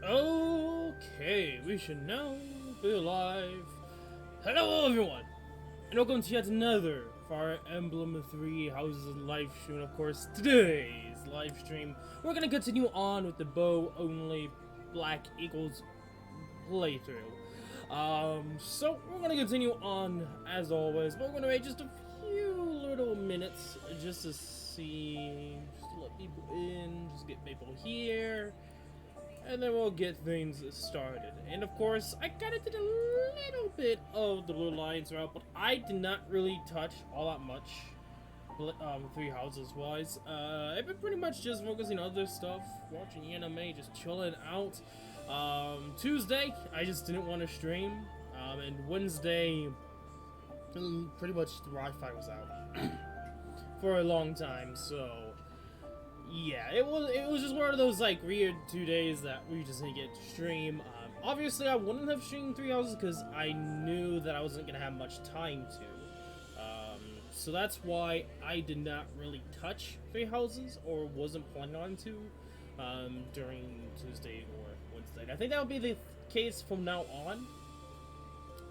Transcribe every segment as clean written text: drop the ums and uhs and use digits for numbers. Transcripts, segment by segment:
Okay, we should now be live. Hello everyone, and welcome to yet another Fire Emblem 3 Houses live stream. Of course, today's live stream, we're gonna continue on with the bow only Black Eagles playthrough. So we're gonna continue on as always, but we're gonna wait just a few little minutes just to see, just to let people in, just get people here. And then we'll get things started. And of course, I kind of did a little bit of the Blue Lions route, but I did not really touch all that much Three Houses wise. I've been pretty much just focusing on other stuff, watching anime, just chilling out. Tuesday, I just didn't want to stream. And Wednesday, pretty much the Wi-Fi was out for a long time, so yeah, it was just one of those like weird 2 days that we just didn't get to stream. Obviously, I wouldn't have streamed Three Houses because I knew that I wasn't gonna have much time to. So that's why I did not really touch Three Houses or wasn't planning on to during Tuesday or Wednesday. And I think that will be the case from now on,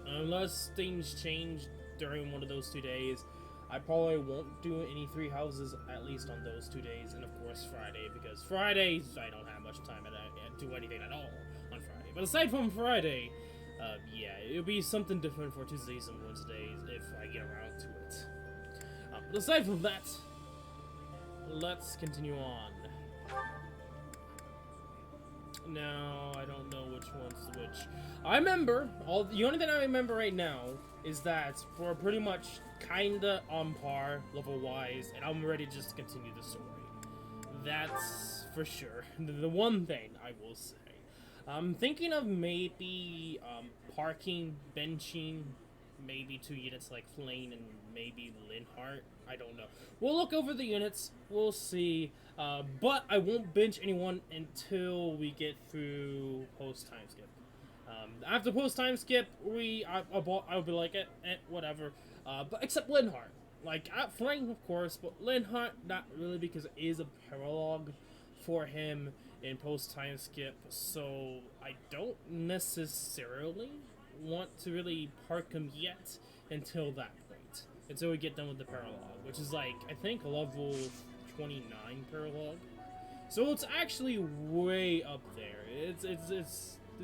unless things change during one of those 2 days. I probably won't do any Three Houses, at least on those 2 days, and of course Friday, because Fridays I don't have much time to do anything at all on Friday. But aside from Friday, yeah, it'll be something different for Tuesdays and Wednesdays if I get around to it. But aside from that, let's continue on. Now, I don't know which one's which. I remember, the only thing I remember right now is that we're pretty much kinda on par level-wise, and I'm ready just to continue the story. That's for sure. The one thing I will say. I'm thinking of maybe parking, benching, maybe 2 units like Freind and maybe Linhardt. I don't know. We'll look over the units. We'll see. But I won't bench anyone until we get through post-time skip. After post-time skip, I'll be like, whatever. But except Linhardt. Like, Freind, of course, but Linhardt, not really, because it is a paralogue for him in post-time skip. So I don't necessarily want to really park him yet until that point. Until we get done with the paralogue, which is like, I think, level 29 paralogue. So it's actually way up there. It's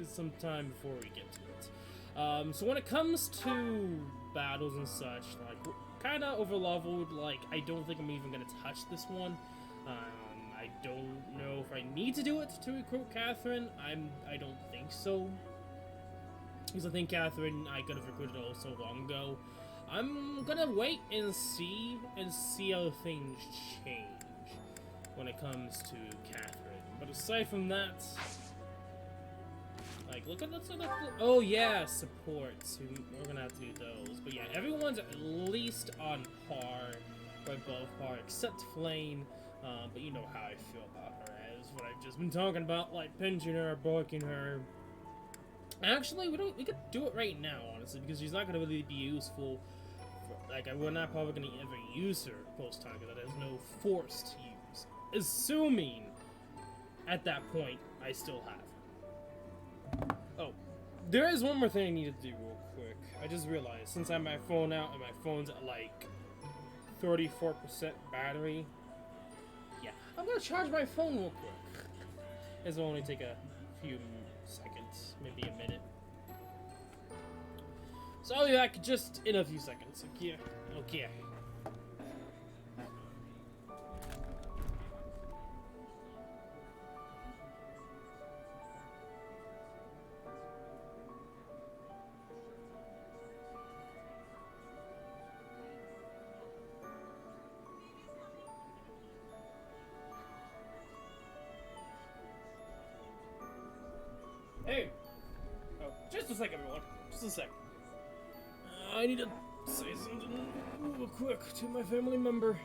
some time before we get to it. So when it comes to battles and such, like, kind of over-leveled. Like, I don't think I'm even going to touch this one. I don't know if I need to do it to recruit Catherine. I don't think so. Because I think Catherine, I could have recruited her so long ago. I'm gonna wait and see how things change when it comes to Catherine. But aside from that, like, look at oh yeah, supports. We're gonna have to do those. But yeah, everyone's at least on par, or above par, except Freind. But you know how I feel about her, as what I've just been talking about, like pinching her, barking her. Actually, we could do it right now, honestly, because she's not gonna really be useful. Like, we're not probably gonna ever use her post-time, because there's no force to use. Assuming, at that point, I still have her. Oh, there is one more thing I need to do real quick. I just realized, since I have my phone out and my phone's at like 34% battery, yeah, I'm gonna charge my phone real quick. This will only take a few seconds, maybe a minute. So I'll be back just in a few seconds. Okay. Okay. Hey! Oh, just a second, everyone. Just a second. I need to say something real quick to my family member.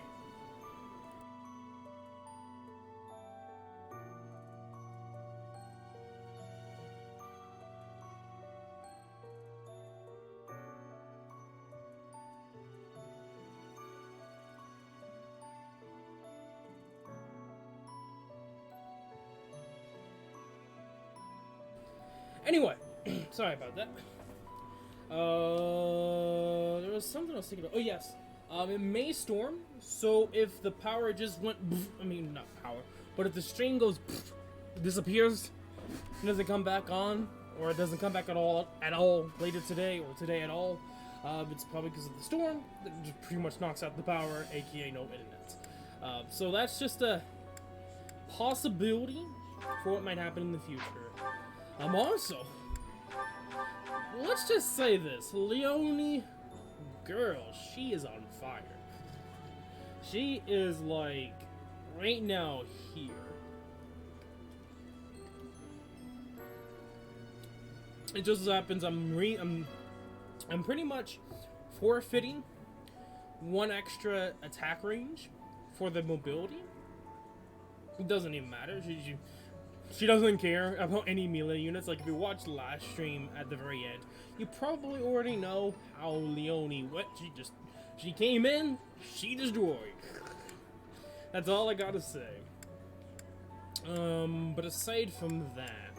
Anyway, sorry about that. There was something I was thinking about. Oh yes, it may storm. So if the power just went, I mean not power, but if the string goes, disappears, and doesn't come back on, or it doesn't come back at all later today or today at all, it's probably because of the storm that just pretty much knocks out the power, aka no internet. So that's just a possibility for what might happen in the future. Also, let's just say this, Leonie, girl, she is on fire. She is like, right now, here. It just so happens I'm pretty much forfeiting one extra attack range for the mobility. It doesn't even matter. She doesn't care about any melee units. Like if you watched the last stream at the very end, you probably already know how Leonie went. She came in, she destroyed. That's all I gotta say. But aside from that,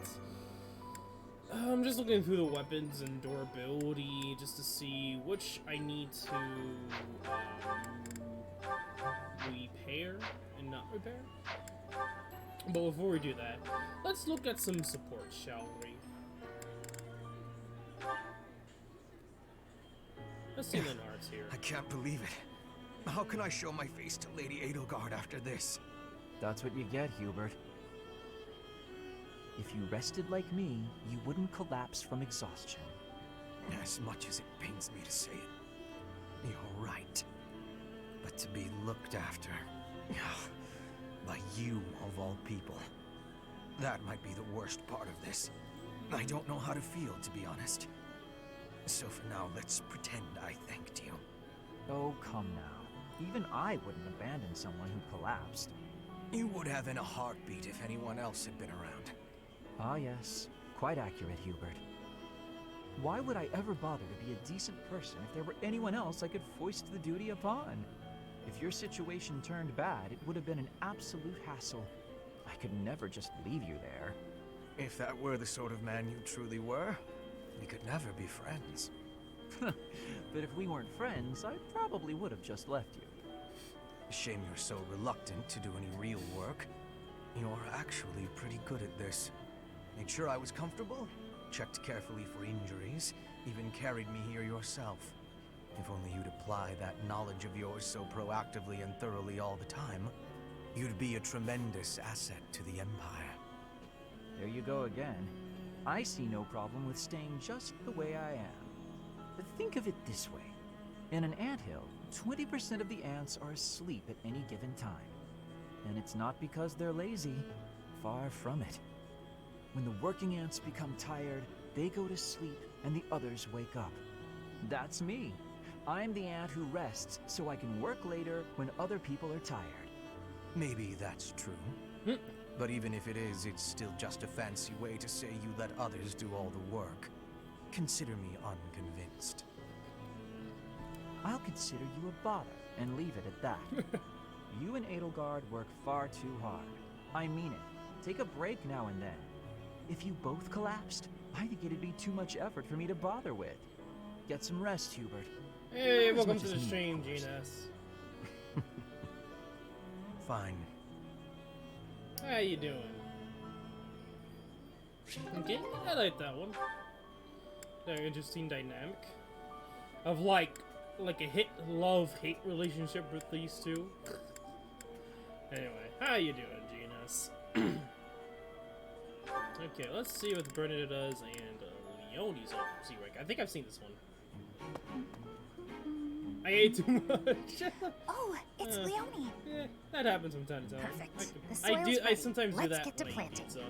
I'm just looking through the weapons and durability just to see which I need to repair and not repair. But before we do that, let's look at some support, shall we? Let's see the Nards here. I can't believe it. How can I show my face to Lady Edelgard after this? That's what you get, Hubert. If you rested like me, you wouldn't collapse from exhaustion. As much as it pains me to say it, you're right. But to be looked after by you of all people, that might be the worst part of this. I don't know how to feel, to be honest. So for now, let's pretend I thanked you. Oh, come now. Even I wouldn't abandon someone who collapsed. You would have in a heartbeat if anyone else had been around. Ah yes, quite accurate, Hubert. Why would I ever bother to be a decent person if there were anyone else I could foist the duty upon? If your situation turned bad, it would have been an absolute hassle. I could never just leave you there. If that were the sort of man you truly were, we could never be friends. But if we weren't friends, I probably would have just left you. Shame you're so reluctant to do any real work. You're actually pretty good at this. Made sure I was comfortable, checked carefully for injuries, even carried me here yourself. If only you'd apply that knowledge of yours so proactively and thoroughly all the time, you'd be a tremendous asset to the Empire. There you go again. I see no problem with staying just the way I am. But think of it this way. In an anthill, 20% of the ants are asleep at any given time. And it's not because they're lazy. Far from it. When the working ants become tired, they go to sleep and the others wake up. That's me. I'm the ant who rests so I can work later when other people are tired. Maybe that's true. But even if it is, it's still just a fancy way to say you let others do all the work. Consider me unconvinced. I'll consider you a bother and leave it at that. You and Edelgard work far too hard. I mean it. Take a break now and then. If you both collapsed, I think it'd be too much effort for me to bother with. Get some rest, Hubert. Hey, welcome to the stream, Genus. Fine. How you doing? Okay, I like that one. Very interesting dynamic of like a love-hate relationship with these two. Anyway, how you doing, Genus? Okay, let's see what Bernadette does and Leonie's rank. I think I've seen this one. I ate too much. Oh, it's Leonie. Yeah, that happens from time to time. Perfect. I sometimes do that. Let's get to when I planting. eat, so.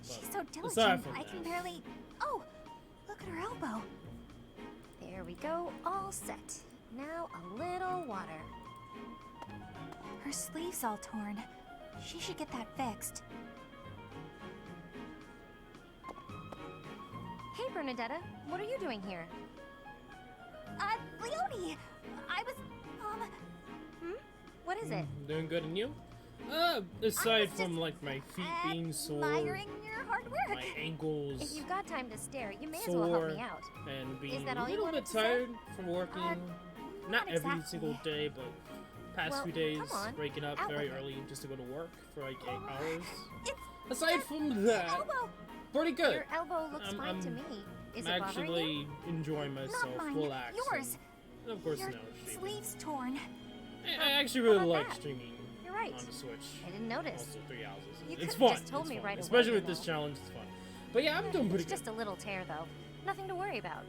She's so aside diligent. from I that. can barely. Oh, look at her elbow. There we go. All set. Now a little water. Her sleeve's all torn. She should get that fixed. Hey, Bernadetta. What are you doing here? Leonie! I was, What is it? Doing good, and you? Aside from like my feet being sore. Admiring your hard work. my ankles If you've got time to stare, you may as well help sore me out. and being that a all you little wanted bit to say? tired from working. Not Not every exactly. single day, but past Well, few days, come on, waking up out very with it. early just to go to work for like 8 Oh, hours. It's Aside from that, elbow. pretty good. Your elbow looks fine to I'm me. Is I'm it bothering you? actually enjoying myself, Not mine. relaxing. Yours. And of course, Your no streaming. sleeve's torn. I actually really How about like that? streaming You're right. on the Switch. I didn't notice. Also 3 hours. You It's could've fun. just told it's me fun. right away, Especially you with this know. challenge, it's fun. But yeah, I'm doing pretty It's just good. a little tear, though. Nothing to worry about.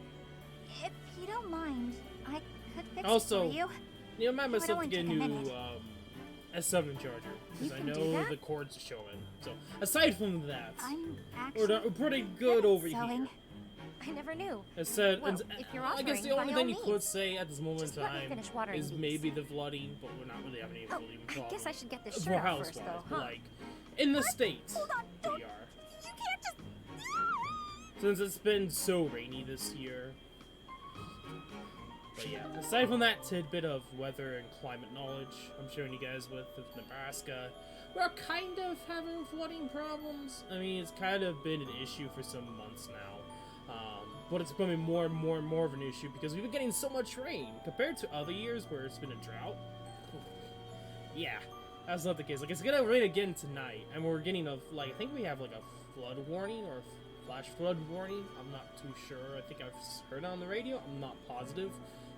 If you don't mind, I could fix Also, it for you. You know, I might myself to only get a take a new minute. S7 charger You because I can do know that? the cords are showing. So aside from that, I'm we're actually pretty good over sewing. here. I never knew. I said, Well, and if you're I guess the offering, only by thing all you could means. say at this moment Just in let me time finish watering is these. maybe the flooding, but we're not really having any Oh, flooding I problem. guess I should get this For shirt off house-wise, first, though, but huh? like in the States, Hold on, don't. we are. You can't just. Since it's been so rainy this year. But yeah, aside from that tidbit of weather and climate knowledge I'm showing you guys with Nebraska, we're kind of having flooding problems. I mean, it's kind of been an issue for some months now. But it's becoming more and more and more of an issue because we've been getting so much rain compared to other years where it's been a drought. Yeah, that's not the case. Like, it's gonna rain again tonight, and we're getting a, like, I think we have like a flood warning or a flash flood warning. I'm not too sure. I think I've heard it on the radio. I'm not positive.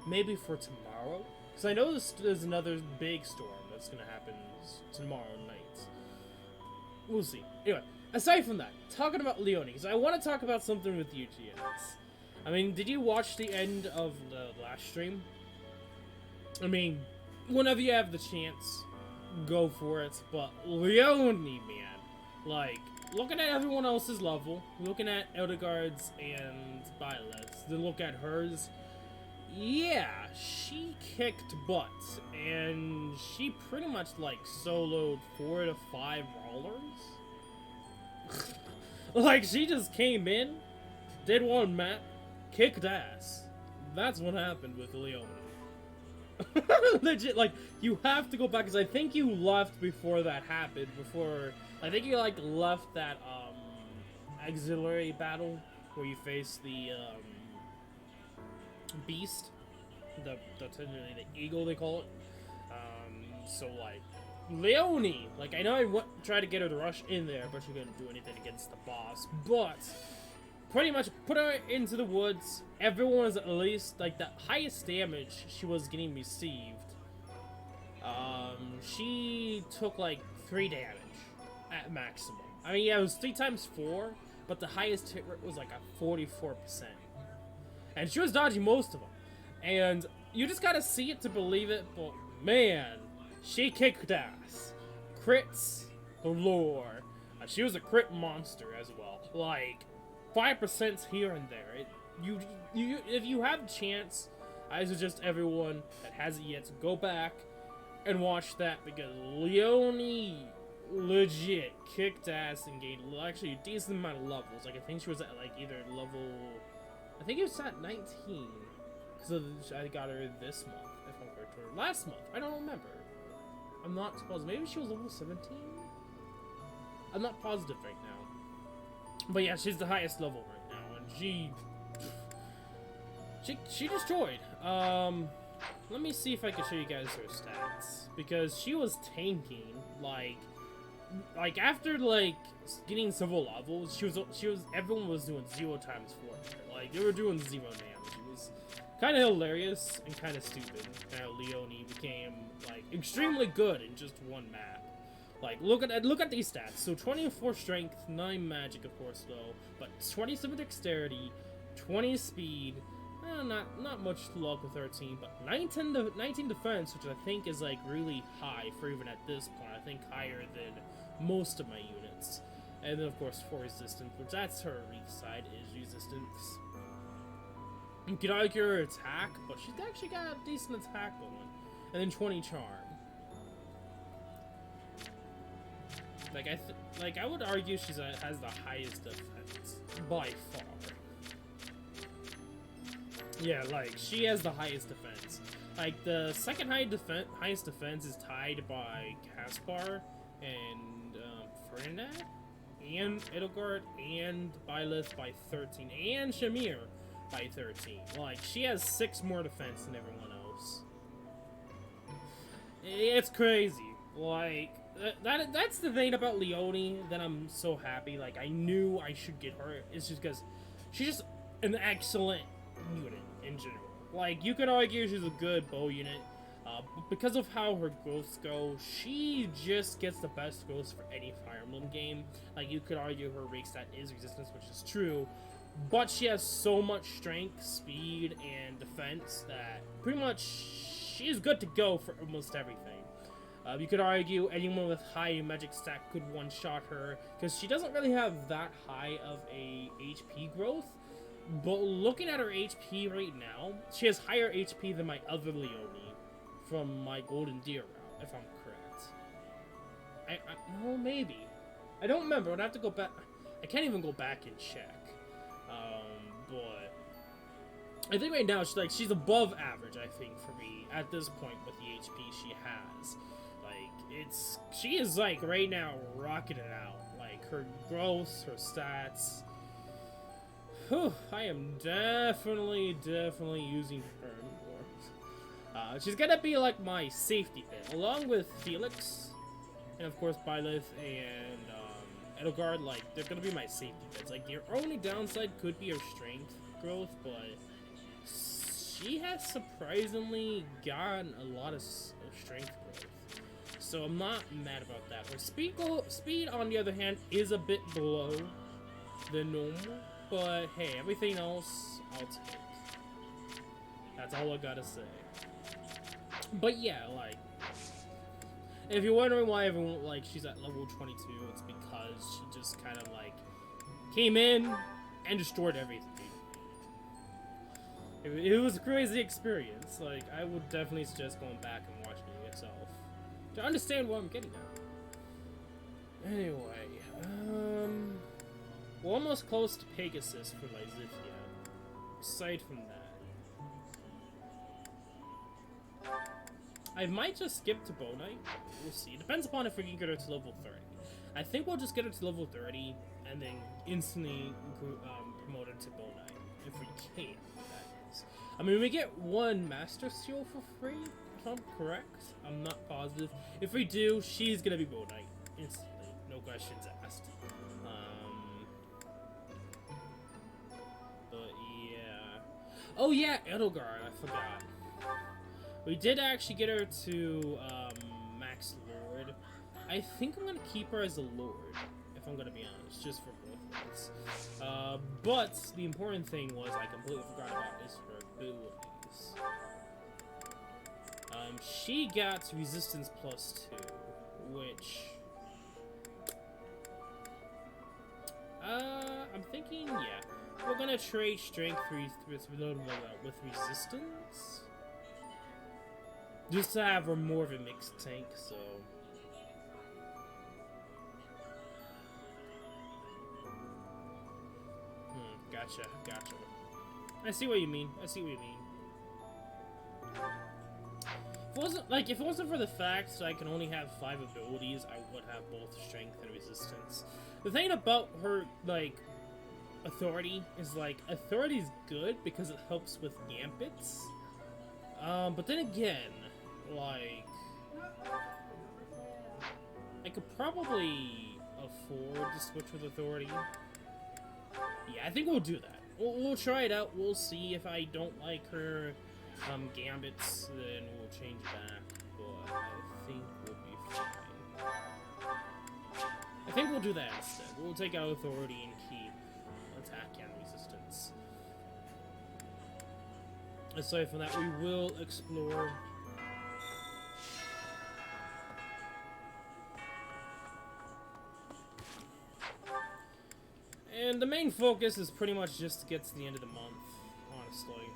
Maybe for tomorrow, because I know there's another big storm that's gonna happen tomorrow night. We'll see. Anyway, aside from that, talking about Leone, because I want to talk about something with you, GS. I mean, did you watch the end of the last stream? I mean, whenever you have the chance, go for it. But Leone, man, like, looking at everyone else's level, looking at Eldegard's and Violet's, then look at hers. Yeah, she kicked butt, and she pretty much like soloed 4 to 5 rollers. Like, she just came in, did one map, kicked ass. That's what happened with Leone. Legit, like, you have to go back, because I think you left before that happened, I think you, like, left that, auxiliary battle, where you face the, beast, the eagle, they call it. So, like, Leone, like, I know I tried to get her to rush in there, but she couldn't do anything against the boss, but pretty much put her into the woods. Everyone was at least, like, the highest damage she was getting received. She took, like, 3 damage at maximum. I mean, yeah, it was 3 times 4, but the highest hit rate was, like, a 44%. And she was dodging most of them. And you just gotta see it to believe it, but man, she kicked ass. Crits galore. She was a crit monster as well. Like, 5% here and there. If you have a chance, I suggest everyone that hasn't yet to go back and watch that, because Leone legit kicked ass and gained actually a decent amount of levels. Like, I think she was at like either level, I think it was at 19, because I got her this month, if I'm correct, or last month. I don't remember. I'm not positive. Maybe she was level 17? I'm not positive right now. But yeah, she's the highest level right now, and she destroyed. Let me see if I can show you guys her stats, because she was tanking like after like getting several levels, she was everyone was doing 0 times 4. Like, they were doing 0 damage. It was kind of hilarious and kind of stupid how Leone became like extremely good in just one map. Like, look at these stats. So 24 strength, 9 magic, of course, though, but 27 dexterity, 20 speed. Not much luck with 13, but 19 defense, which I think is like really high for even at this point. I think higher than most of my units. And then of course 4 resistance, which that's her weak side, is resistance. You can argue her attack, but she's actually got a decent attack going. And then 20 charm. Like I would argue has the highest defense by far. Yeah, like, she has the highest defense. Like, the second highest defense is tied by Caspar and Freind. and Edelgard, and Byleth by 13, and Shamir by 13. Like, she has 6 more defense than everyone else. It's crazy. Like, that's the thing about Leone that I'm so happy. Like, I knew I should get her. It's just because she's just an excellent unit in general. Like, you could argue she's a good bow unit. But because of how her growths go, she just gets the best growths for any Fire Emblem game. Like, you could argue her rate stat is resistance, which is true. But she has so much strength, speed, and defense that pretty much she's good to go for almost everything. You could argue anyone with high magic stack could one-shot her, because she doesn't really have that high of a HP growth. But looking at her HP right now, she has higher HP than my other Leone from my Golden Deer route, if I'm correct. No, maybe. I don't remember. I'd have to go back. I can't even go back and check. But I think right now she's above average, I think, for me at this point with the HP she has. Like, she is like right now rocking it out. Like, her growth, her stats. Whew, I am definitely using her more. She's gonna be like my safety pin, along with Felix, and of course Byleth and Edelgard. Like, they're gonna be my safety pins. Like, your only downside could be her strength growth, but she has surprisingly gotten a lot of strength growth, so I'm not mad about that. Her speed, on the other hand, is a bit below the normal, but hey, everything else I'll take. That's all I gotta say. But yeah, like, if you're wondering why everyone, like, she's at level 22, it's because she just kind of, like, came in and destroyed everything. It was a crazy experience. Like, I would definitely suggest going back and watching it yourself to understand what I'm getting at. Anyway, we're almost close to Pegasus for Lysithia. Aside from that, I might just skip to Bow Knight. We'll see. Depends upon if we can get her to level 30. I think we'll just get her to level 30 and then instantly promote her to Bow Knight. If we can, that is. I mean, we get 1 Master Seal for free, if I'm correct. I'm not positive. If we do, she's gonna be Bow Knight instantly. No questions asked. But yeah. Oh yeah, Edelgard, I forgot. We did actually get her to Max Lord. I think I'm gonna keep her as a Lord, if I'm gonna be honest, just for both ones. But the important thing was I completely forgot about is her abilities. She got resistance +2, which I'm thinking, yeah, we're gonna trade strength with resistance. Just to have her more of a mixed tank, so. Gotcha. I see what you mean. If it wasn't for the fact that I can only have 5 abilities, I would have both strength and resistance. The thing about her, like, authority is, like, authority is good because it helps with gambits. But then again, like, I could probably afford to switch with authority. Yeah, I think we'll do that. We'll try it out. We'll see. If I don't like her gambits, then we'll change back. But I think we'll be fine. I think we'll do that instead. We'll take out authority and keep attack and resistance. Aside from that, we will explore. And the main focus is pretty much just to get to the end of the month, honestly.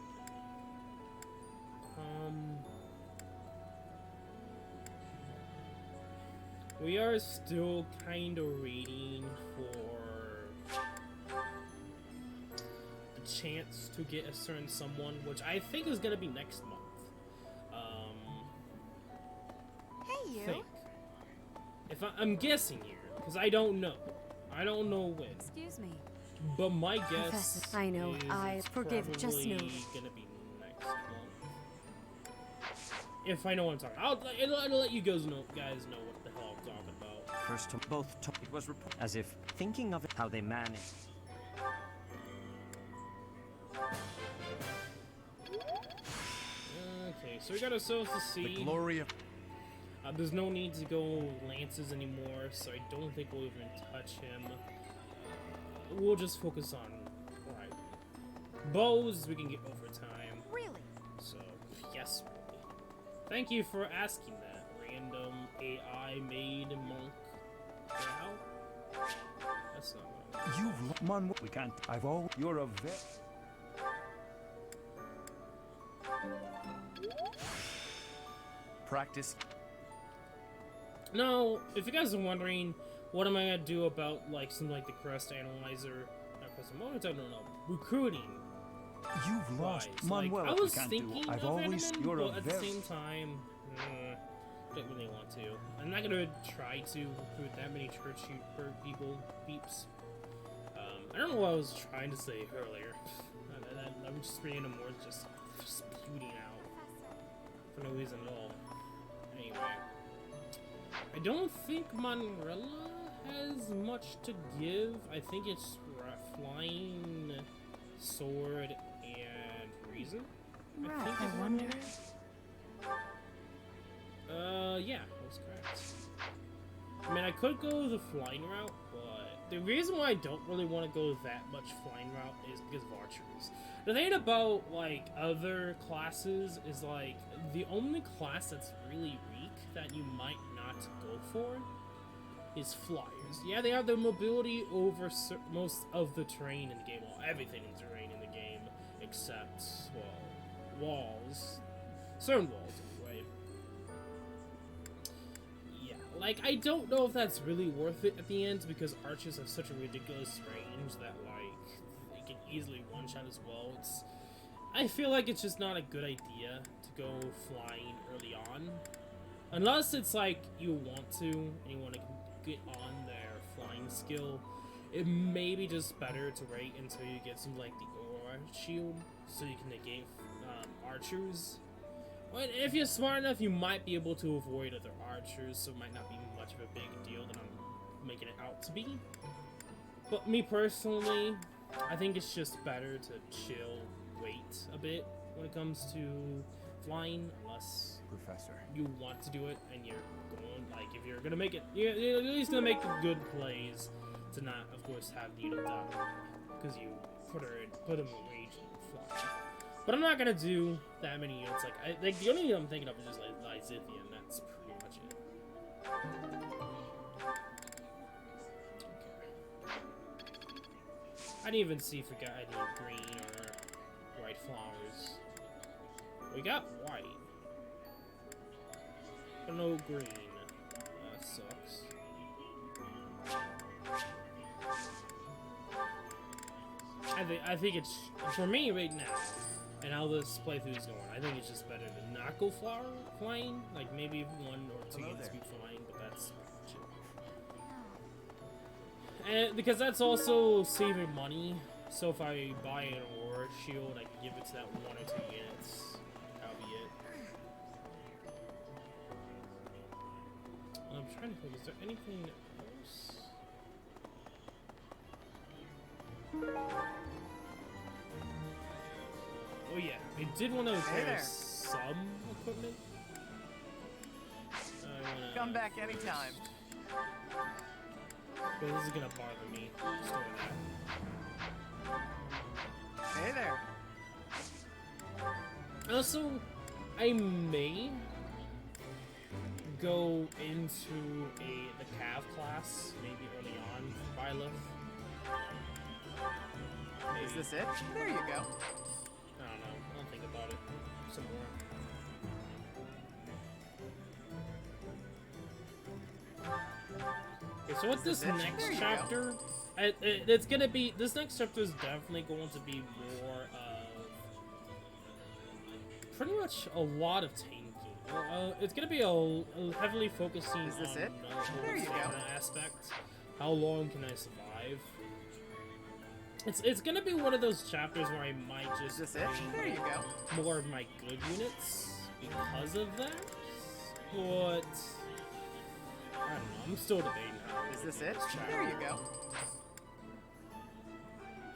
We are still kind of waiting for the chance to get a certain someone, which I think is gonna be next month. Hey, you. I'm guessing here because I don't know. I don't know when, Excuse me. but my guess Professor, I know, is I it's forgive, just probably know. gonna be next month. If I know what I'm talking, I'll let you guys know what the hell I'm talking about. First to both to it was reported as if thinking of it how they managed. Okay, so we got ourselves to see. The glory of There's no need to go lances anymore, so I don't think we'll even touch him. We'll just focus on bows. We can get over time. Really? So yes, thank you for asking that. Random AI made monk. Wow. That's not what I meant. you've man. We can't. I've all. You're a vet. Practice. Now, if you guys are wondering, what am I gonna do about like something like the crest analyzer? Not crest, what am I talking about? Recruiting. You've lost. Like, Manuel, I we was can't thinking do. I've of always. Enderman, You're but a at the very. same time, don't really want to. I'm not gonna try to recruit that many church people. Beeps. I don't know what I was trying to say earlier. I'm just random words just spewing out for no reason at all. Anyway, I don't think Monrella has much to give. I think it's flying, sword, and reason. I think is I wonder. Yeah, that's correct. I mean, I could go the flying route, but the reason why I don't really want to go that much flying route is because of archers. The thing about, like, other classes is, like, the only class that's really weak that you might not go for is flyers. Yeah, they have the mobility over most of the terrain in the game. Well, everything in terrain in the game, except, well, walls. Certain walls, anyway. Yeah, like, I don't know if that's really worth it at the end, because archers have such a ridiculous range that, like, they can easily one-shot as well. I feel like it's just not a good idea to go flying early on. Unless it's like you want to, and you want to get on their flying skill, it may be just better to wait until you get some, like, the aura shield, so you can negate archers. But if you're smart enough, you might be able to avoid other archers, so it might not be much of a big deal than I'm making it out to be. But me personally, I think it's just better to chill, wait a bit when it comes to flying, unless Professor. you want to do it and you're going, like, if you're gonna make it, you're at least gonna make the good plays to not, of course, have the unit die because you put them in rage and fly. But I'm not gonna do that many units. Like the only unit I'm thinking of is just like Lyzithian. That's pretty much it. Okay. I didn't even see if we got any green or white flowers. We got white. But no green. That sucks. I think it's, for me right now, and how this playthrough is going, I think it's just better to not go flying. Like, maybe 1 or 2 units be flying, but that's chill. And because that's also saving money. So if I buy an aura shield, I can give it to that 1 or 2 units. That'll be it. I'm trying to think, is there anything else? Oh yeah, I did want to repair some equipment. Come back anytime. But this is gonna bother me. Just doing that. Hey there. Also, I may go into the Cav class, maybe early on, Byleth. Is this it? There you go. I don't know. I'll think about it some more. Okay, so what's this next There you chapter? It's gonna be, this next chapter is definitely going to be more of pretty much a lot of tanking. It's gonna be a heavily focusing Is this on it? the There you go. stamina aspect. how long can I survive? It's gonna be one of those chapters where I might just Is this it? There you go. more of my good units because of that, but I don't know. I'm still debating how. Is this it? There you go.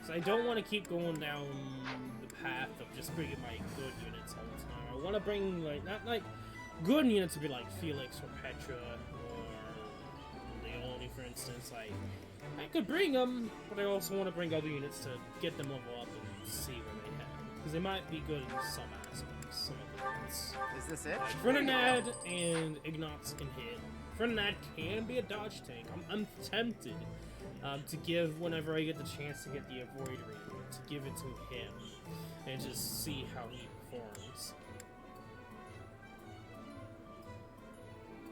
So I don't want to keep going down the path of just bringing my good units all the time. I want to bring like not like good units to be like Felix or Petra or Leone, for instance. Like I could bring them, but I also want to bring other units to get them level up and see where they head, because they might be good in some aspects. Some of the units. Is this it? Like There you go. Freind and Ignox can hit. Freind can be a dodge tank. I'm tempted to give, whenever I get the chance to get the Avoid Ring, to give it to him and just see how he performs.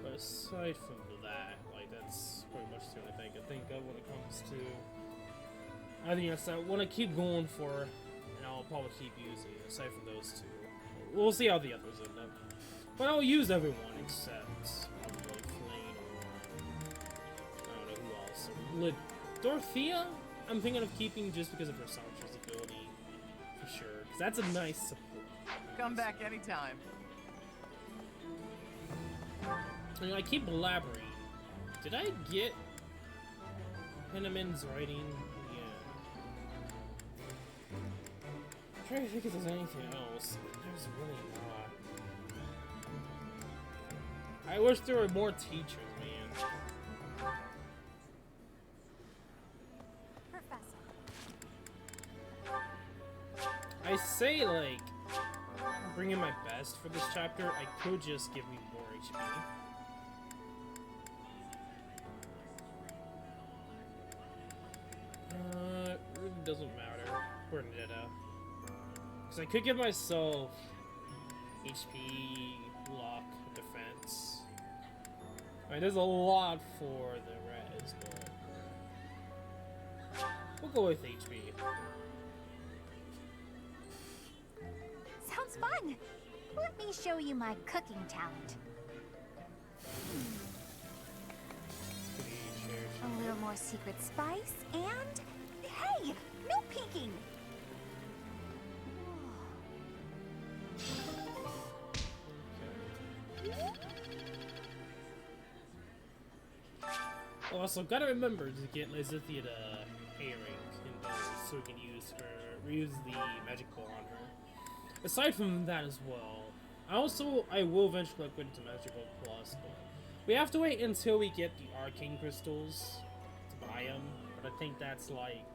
But aside from that, like that's pretty much the only thing I can think of when it comes to anything else I want to keep going for, and I'll probably keep using aside from those two. We'll see how the others end up. But I'll use everyone except probably Freind or I don't know who else. Dorothea, I'm thinking of keeping just because of her Songstress ability, for sure. Because that's a nice support. Come back anytime. And I keep blabbering. Did I get Henneman's writing? Yeah. I'm trying to think if there's anything else. There's really not. I wish there were more teachers, man. Professor. I say, like, bringing my best for this chapter, I could just give me more HP. It really doesn't matter for Netta. Because I could give myself HP, lock, defense. I mean, there's a lot for the res, but we'll go with HP. Sounds fun. Let me show you my cooking talent. A little more secret spice, and hey, no peeking. Also, gotta remember to get Lizithia to A rank in those so we can reuse the magic ball on her. Aside from that as well, I will eventually upgrade to Magical Plus, but we have to wait until we get the Arcane Crystals to buy them, but I think that's like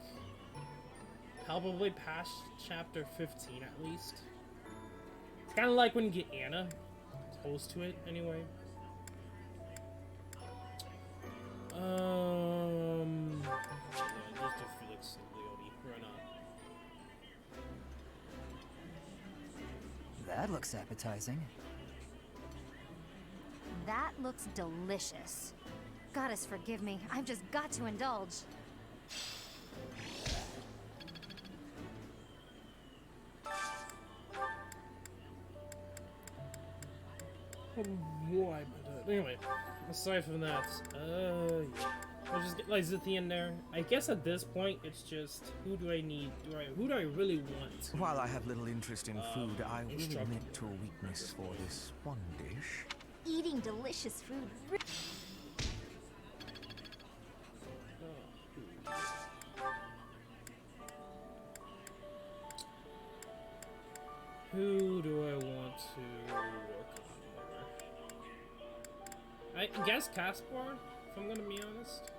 probably past chapter 15 at least. It's kind of like when you get Anna, close to it anyway. Yeah, just do Felix and Leone. Run up. That looks appetizing. That looks delicious. Goddess forgive me, I've just got to indulge. Why? Anyway, aside from that, yeah. I'll just get Lizithia in there. I guess at this point, it's just who do I need? Who do I really want? While I have little interest in food, I will instruct admit to a weakness for this one dish. Eating delicious food. Who do I want to work on more? I guess Caspar, if I'm gonna be honest.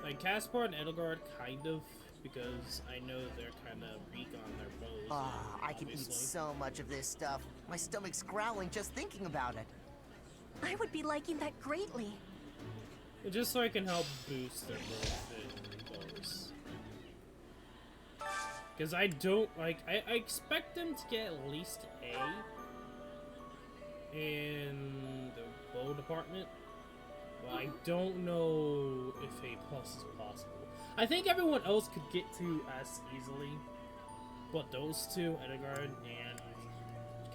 Like Caspar and Edelgard, kind of, because I know they're kind of weak on their bows. Ah, I can eat obviously. so much of this stuff. My stomach's growling just thinking about it. I would be liking that greatly. Just so I can help boost their growth in bows. Because I don't, like, I expect them to get at least A in the bow department. But I don't know if A+ is possible. I think everyone else could get to S easily. But those two, Edgar and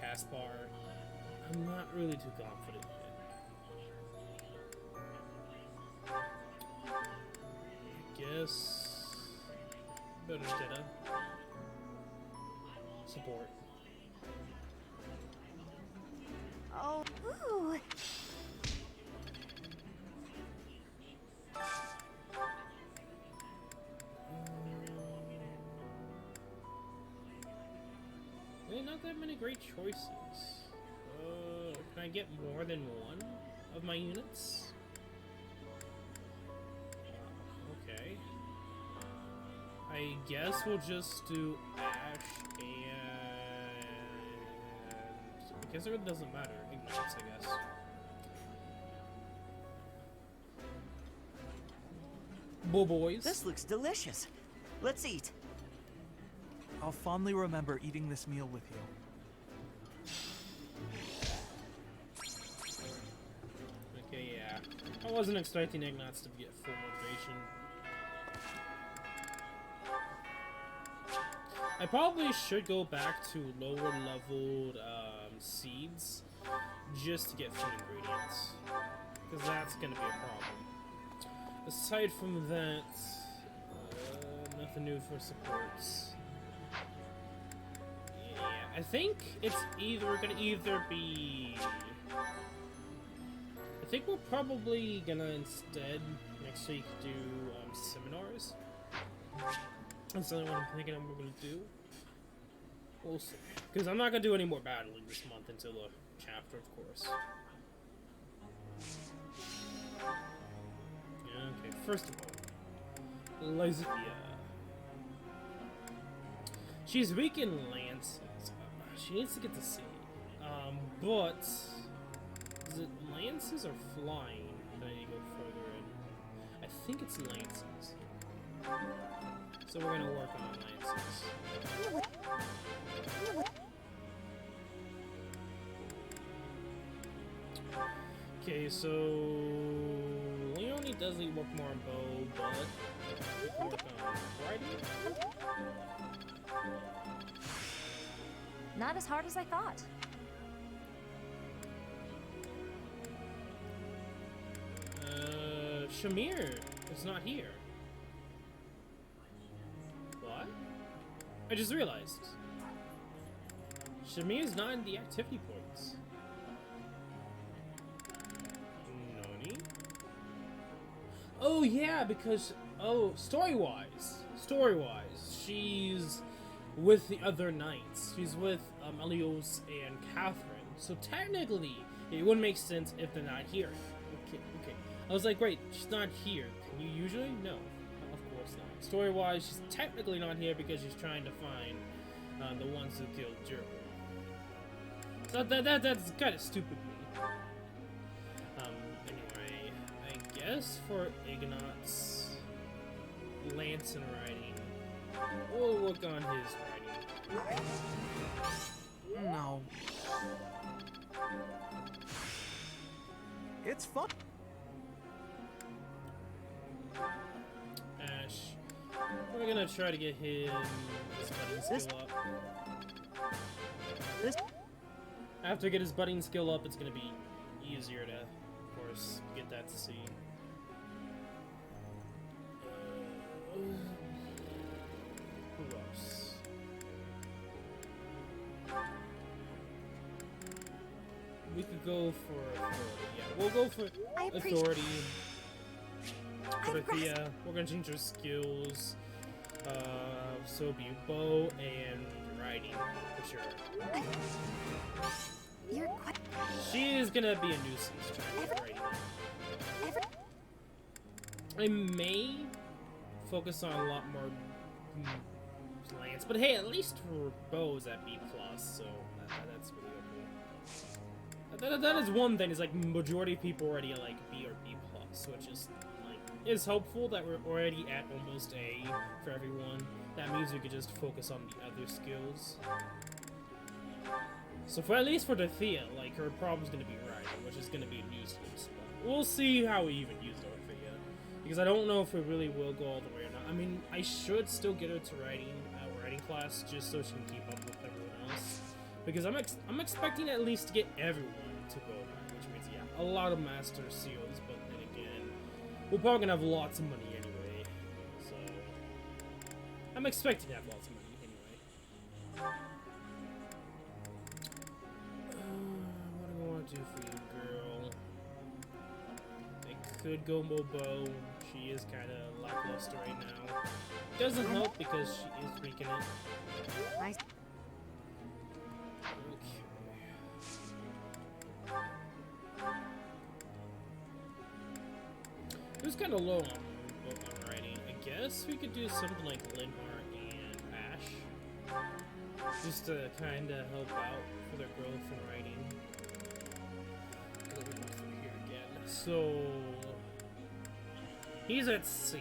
Caspar, I'm not really too confident Better instead of support. Oh, ooh. Not that many great choices. Can I get more than one of my units? Okay. I guess we'll just do Ash and... I guess it really doesn't matter. Ignites, I guess. Boys. This looks delicious. Let's eat. I'll fondly remember eating this meal with you. Okay, yeah. I wasn't expecting Ignatz to get full motivation. I probably should go back to lower leveled seeds just to get food ingredients. Because that's going to be a problem. Aside from that, nothing new for supports. I think it's gonna be... I think we're probably gonna instead next week do seminars. That's the only one I'm thinking we're gonna do. We'll see. Because I'm not gonna do any more battling this month until the chapter, of course. Okay, first of all, Lysithia. She's weak in lances. She needs to get to sea. But is it lances or flying that I need to go further in? I think it's lances. So we're gonna work on lances. Okay, so Leonie does need work more on bow, but we can work on riding. Not as hard as I thought. Shamir is not here. What? I just realized. Shamir is not in the activity points. Noni? Oh yeah, because story-wise, she's with the other knights. She's with Elios and Catherine. So technically, it wouldn't make sense if they're not here. Okay. I was like, wait, she's not here. Can you usually? No, of course not. Story-wise, she's technically not here because she's trying to find the ones who killed Gerald. So that's kind of stupid of me. Anyway, I guess for Ignatz, Lance and riding, we'll work on his riding. No. It's fun. Ash, we're gonna try to get his budding skill up. After I get his budding skill up, it's gonna be easier to, of course, get that to see. Who else? We could go for authority. Yeah, we'll go for authority. Dorothea, we're gonna change her skills. So be bow and riding for sure. You're quite... She is gonna be a nuisance trying to get riding. I may focus on a lot more lance, but hey, at least for bows at B+, so that's really okay. That is one thing, is like majority of people already at like B or B+, which is like, is hopeful that we're already at almost A for everyone. That means we could just focus on the other skills. So for at least for Dorothea, like her problem's gonna be riding, which is gonna be a nuisance. But we'll see how we even use Dorothea, because I don't know if we really will go all the way or not. I mean, I should still get her to riding class just so she can keep up with everyone else, because I'm expecting at least to get everyone to go back, which means yeah, a lot of master seals. But then again, we're probably gonna have lots of money anyway, so I'm expecting to have lots of money anyway. What do I want to do for you, girl? I could go Mobo. She is kind of lackluster right now. Doesn't help because she is weak in it. I It was kind of low on writing. I guess we could do something like Linhart and Ash, just to kind of help out for their growth in writing. Let me go through here again. So he's at C.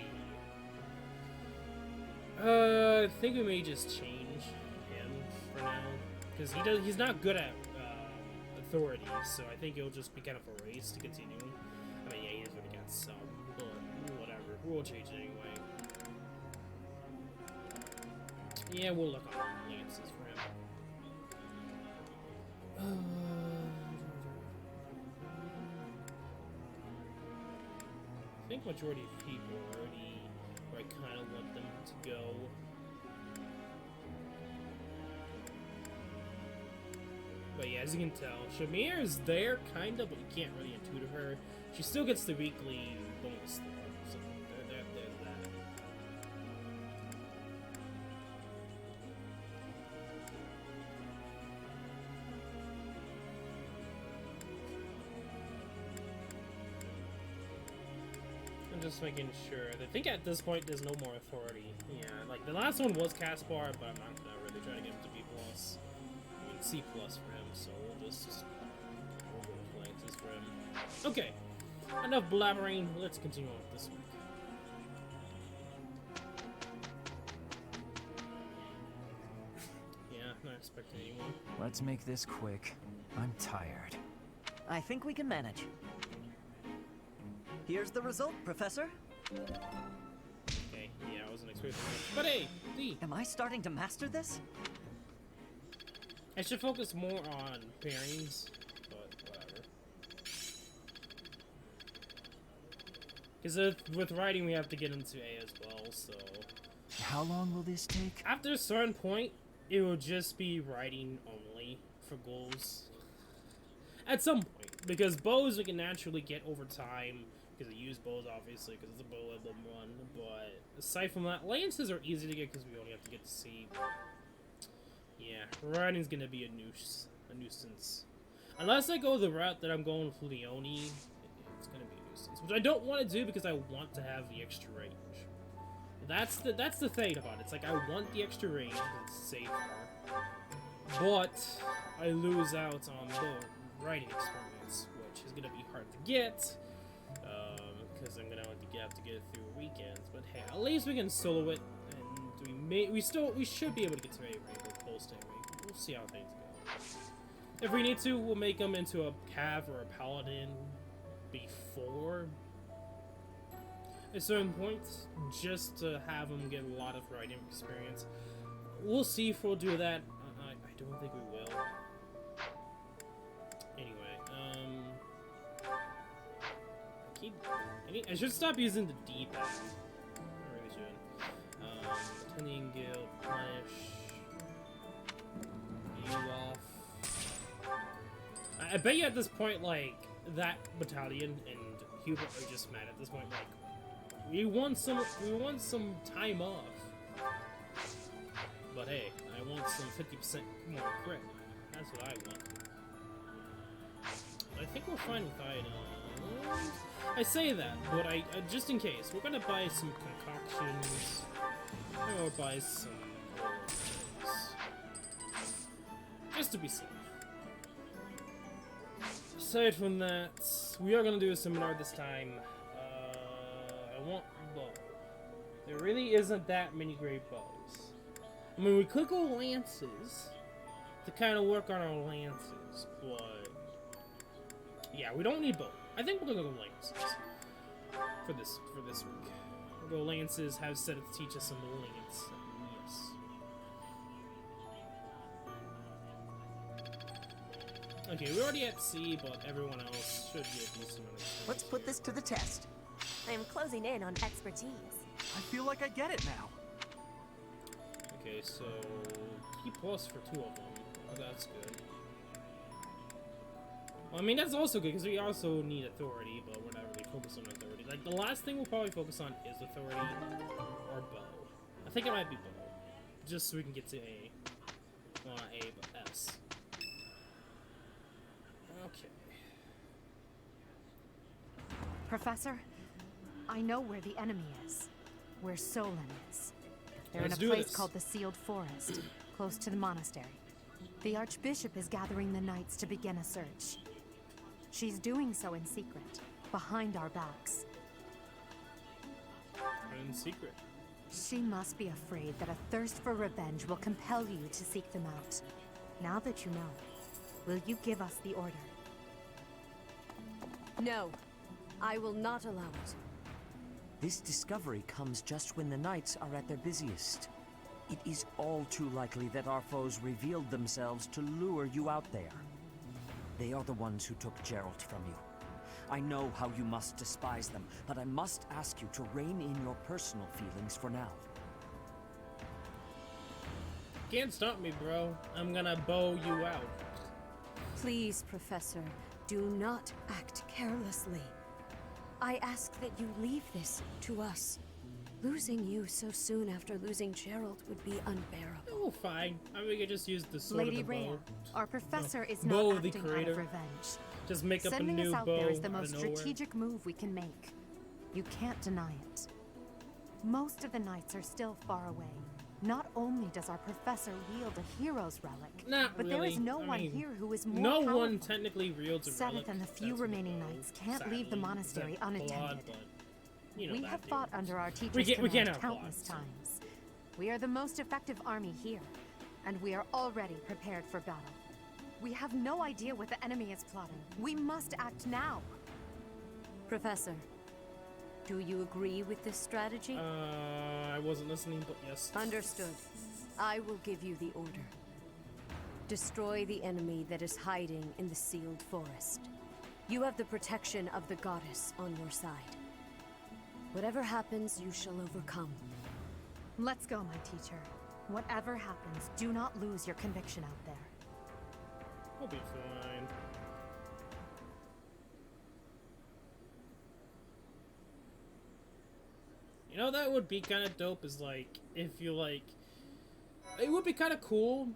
I think we may just change him for now because he's not good at authority, so I think it'll just be kind of a race to continue. I mean, yeah, he's already got some. Whatever, we'll change it anyway. Yeah, we'll look on lances for him. I think majority of people are already where I kind of want them to go. But yeah, as you can tell, Shamir is there, kind of, but you can't really intuit her. She still gets the weekly bonus though, so there's that. I'm just making sure. I think at this point there's no more authority. Yeah, like the last one was Caspar, but I'm not gonna really try to get him to B+. I mean C+ for him, so we'll just we'll go with lances for him. Okay. Enough blabbering, let's continue on with this week. Yeah, not expecting anyone. Let's make this quick. I'm tired. I think we can manage. Here's the result, Professor. Okay, yeah, I wasn't expecting that. But hey, D! Am I starting to master this? I should focus more on pairings, but whatever. Because with writing, we have to get into A as well, so... How long will this take? After a certain point, it will just be writing only for goals. At some point, because bows we can naturally get over time, because I use bows obviously, because it's a bow emblem one, but aside from that, lances are easy to get because we only have to get to C. Yeah, writing's gonna be a nuisance. Unless I go the route that I'm going with Leone, it's gonna be a nuisance. Which I don't want to do because I want to have the extra range. That's the thing about it. It's like I want the extra range because it's safer. But I lose out on the writing experience, which is gonna be hard to get. Because I'm gonna have to get it through weekends. But hey, at least we can solo it, and we should be able to get to A rank or post A rank. We'll see how things go. If we need to, we'll make them into a Cav or a Paladin before a certain point, just to have them get a lot of writing experience. We'll see if we'll do that. I don't think we will. Anyway, I should stop using the D-pad. I really should. Attending guild, punish, you off. I bet you at this point, like, that battalion and Hubert are just mad at this point, like, we want some time off. But hey, I want some 50% more crit. That's what I want. I think we're fine with items. I say that, but I just in case, we're gonna buy some concoctions, or buy some things, just to be safe. Aside from that, we are gonna do a seminar this time. I want bow. There really isn't that many great bows. I mean, we could go lances to kind of work on our lances, but yeah, we don't need bow. I think we're gonna go lances for this week. We'll go lances. Have set to teach us some lance. Yes. Okay, we're already at C, but everyone else should get a decent amount of experience. Let's put this to the test. I am closing in on expertise. I feel like I get it now. Okay, so T plus for 2 of them. Oh, that's good. Well, I mean, that's also good because we also need authority, but we're not really focused on authority. Like, the last thing we'll probably focus on is authority or bow. I think it might be bow, just so we can get to A. Well, not A, but S. Okay. Professor, I know where the enemy is. Where Solon is. They're Let's in a do place this. called the Sealed Forest, close to the monastery. The Archbishop is gathering the knights to begin a search. She's doing so in secret, behind our backs. In secret. She must be afraid that a thirst for revenge will compel you to seek them out. Now that you know, will you give us the order? No, I will not allow it. This discovery comes just when the knights are at their busiest. It is all too likely that our foes revealed themselves to lure you out there. They are the ones who took Geralt from you. I know how you must despise them, but I must ask you to rein in your personal feelings for now. Can't stop me, bro. I'm gonna bow you out. Please, Professor, do not act carelessly. I ask that you leave this to us. Losing you so soon after losing Geralt would be unbearable. Oh, fine. I mean, we could just use the sword Lady of the Rhea, bow. our professor is Bow not of the acting out creator. of revenge. Just make up Sending a new us out bow there is the out most of nowhere. strategic move we can make. You can't deny it. Most of the knights are still far away. Not only does our professor wield a hero's relic, Not but really. there is no I one mean, here who is more no powerful. one technically wields a relic. Seth and the few That's remaining the bow, knights can't leave the sadly, monastery except unattended. Claude, but, you know We that have dude. fought under our teacher's We can't command have countless Claude, times. We are the most effective army here, and we are already prepared for battle. We have no idea what the enemy is plotting. We must act now. Professor, do you agree with this strategy? I wasn't listening, but yes. Understood. I will give you the order. Destroy the enemy that is hiding in the sealed forest. You have the protection of the goddess on your side. Whatever happens, you shall overcome. Let's go, my teacher. Whatever happens, do not lose your conviction out there. We'll be fine. You know, that would be kind of dope is like, if you like, it would be kind of cool,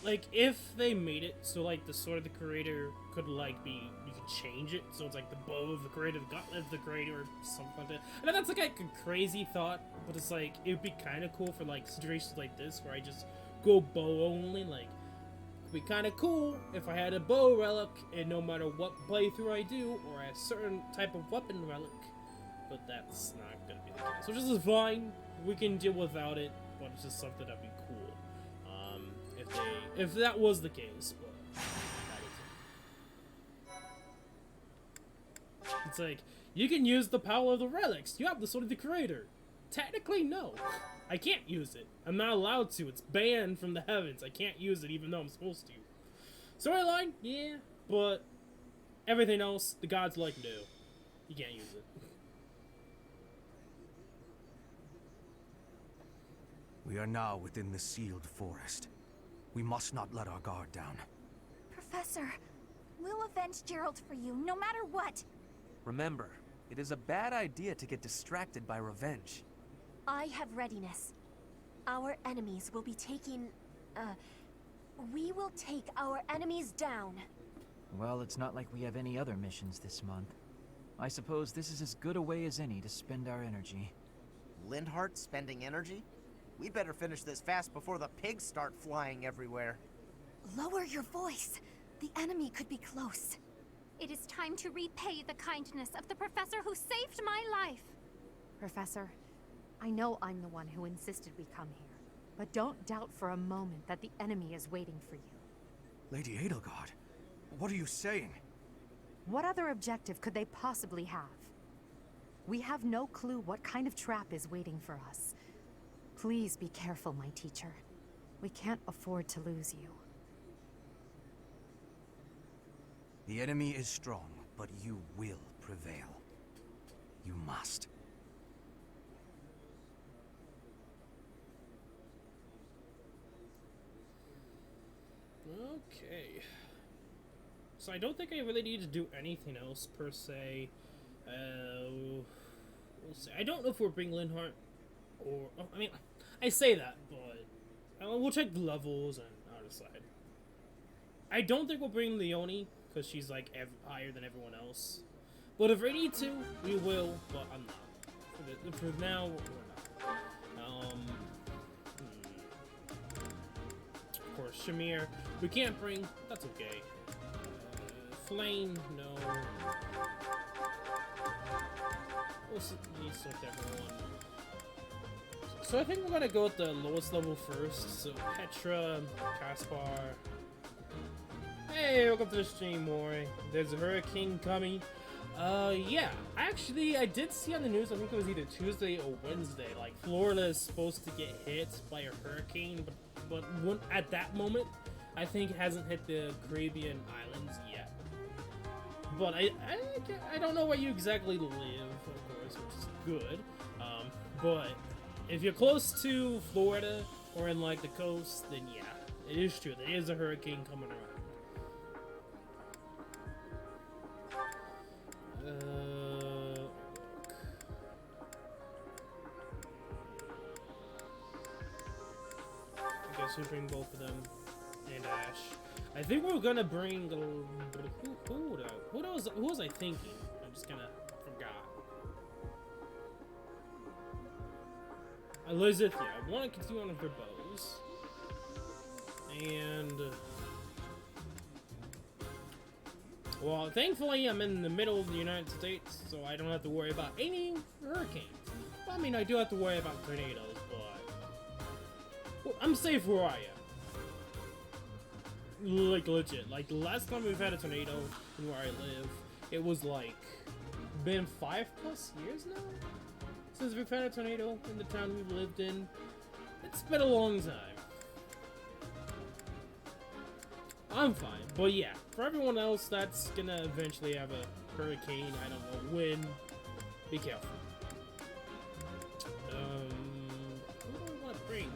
like, if they made it so, like, the sword of the creator could, like, be, you could change it, so it's like the bow of the creator, the gauntlet of the creator, or something like that. I know that's like a crazy thought, but it's like, it would be kind of cool for, like, situations like this, where I just go bow only, like, it would be kind of cool if I had a bow relic, and no matter what playthrough I do, or a certain type of weapon relic, but that's not gonna be the case. Which is fine, we can deal without it, but it's just something that'd be cool. If that was the case, but that isn't. It's like, you can use the power of the relics. You have the sword of the creator. Technically, no. I can't use it. I'm not allowed to. It's banned from the heavens. I can't use it even though I'm supposed to. Storyline, yeah, but everything else, the gods like, no. You can't use it. We are now within the sealed forest. We must not let our guard down. Professor, we'll avenge Geralt for you, no matter what. Remember, it is a bad idea to get distracted by revenge. I have readiness. Our enemies will be taking... we will take our enemies down. Well, it's not like we have any other missions this month. I suppose this is as good a way as any to spend our energy. Lindhart spending energy? We better finish this fast before the pigs start flying everywhere. Lower your voice. The enemy could be close. It is time to repay the kindness of the professor who saved my life. Professor, I know I'm the one who insisted we come here, but don't doubt for a moment that the enemy is waiting for you. Lady Edelgard, what are you saying? What other objective could they possibly have? We have no clue what kind of trap is waiting for us. Please be careful, my teacher. We can't afford to lose you. The enemy is strong, but you will prevail. You must. Okay. So I don't think I really need to do anything else per se. We'll see. I don't know if we're bringing Linhardt or... Oh, I mean, I say that, but we'll check the levels and I'll decide. I don't think we'll bring Leonie because she's like higher than everyone else. But if we need to, we will. But I'm not. For now, we're not. Of course, Shamir. We can't bring. That's okay. Flame, no. We'll select everyone. So I think we're gonna go with the lowest level first. So Petra, Caspar. Hey, welcome to the stream, Mori. There's a hurricane coming. Yeah. Actually, I did see on the news, I think it was either Tuesday or Wednesday, like, Florida is supposed to get hit by a hurricane, but at that moment, I think it hasn't hit the Caribbean islands yet. But I don't know where you exactly live, of course, which is good. But if you're close to Florida or in, like, the coast, then yeah, it is true. There is a hurricane coming around. I guess we bring both of them and Ash. I think we're gonna bring who was I thinking? I just kinda forgot. Elizabeth, yeah, I want to continue on with her bows. And well, thankfully, I'm in the middle of the United States, so I don't have to worry about any hurricanes. Well, I mean, I do have to worry about tornadoes, but well, I'm safe where I am. Like, legit. Like, the last time we've had a tornado in where I live, it was, like, been 5+ years now? Since we've had a tornado in the town we've lived in. It's been a long time. I'm fine, but yeah, for everyone else that's gonna eventually have a hurricane, I don't know when, be careful. Who do I want to bring?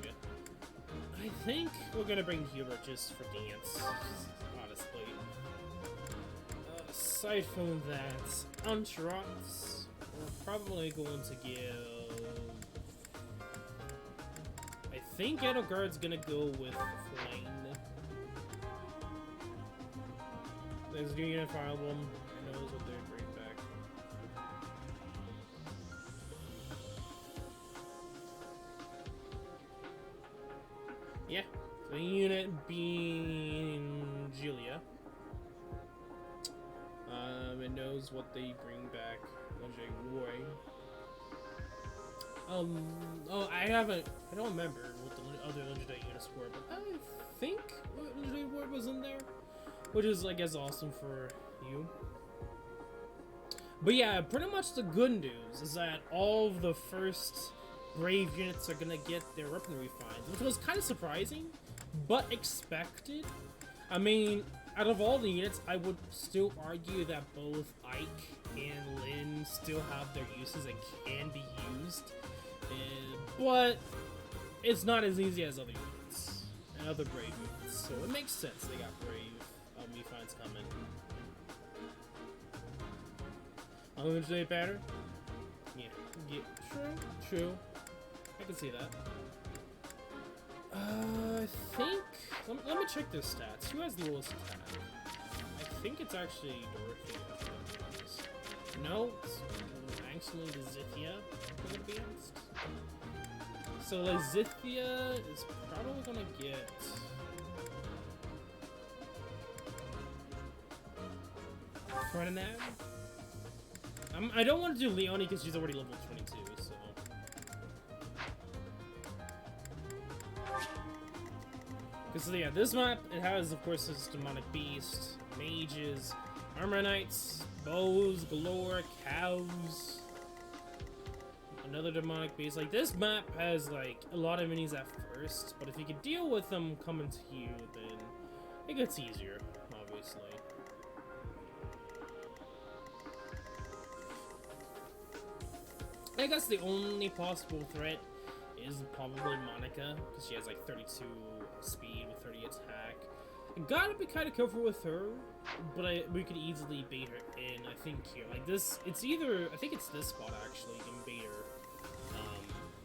I think we're gonna bring Hubert just for dance, honestly. Aside from that, Entourage, we're probably going to give... I think Edelgard's gonna go with Freind. There's a new unit Fire Emblem. Who knows what they bring back. Yeah, the unit being Julia. It knows what they bring back. Oh, I don't remember what the other legendary units were, but I think legendary ward was in there. Which is, I guess, awesome for you. But yeah, pretty much the good news is that all of the first Brave units are gonna get their weapon refines, which was kind of surprising, but expected. I mean, out of all the units, I would still argue that both Ike and Lynn still have their uses and can be used. But it's not as easy as other units and other Brave units, so it makes sense they got Brave. Refines coming. Unlimited pattern? Yeah. True. I can see that. I think... Let me check their stats. Who has the lowest attack? I think it's actually Dorothy. No, it's actually Lizithia, to be honest. So Lizithia is probably gonna get... Ferdinand? I don't want to do Leonie because she's already level 22, so... Because, yeah, this map, it has, of course, this demonic beast, mages, armor knights, bows galore, cows, another demonic beast. Like, this map has, like, a lot of minis at first, but if you can deal with them coming to you, then it gets easier, obviously. I guess the only possible threat is probably Monica, because she has like 32 speed with 30 attack. Gotta be kind of careful with her, but we could easily bait her in. I think here, like this, it's either I think it's this spot actually. You can bait her,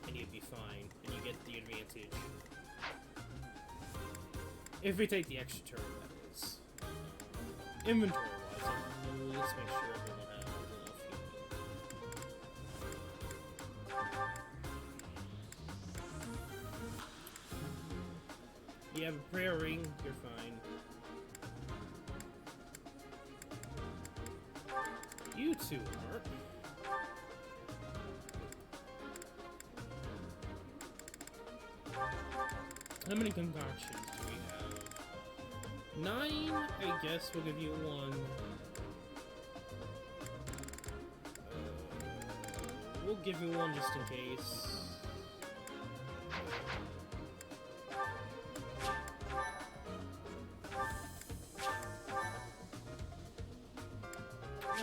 and you'd be fine, and you get the advantage. If we take the extra turn, that is. Inventory-wise, let's make sure everyone has enough healing. You have a prayer ring, you're fine. You two are. How many concoctions do we have? 9, I guess we'll give you 1. We'll give you 1 just in case.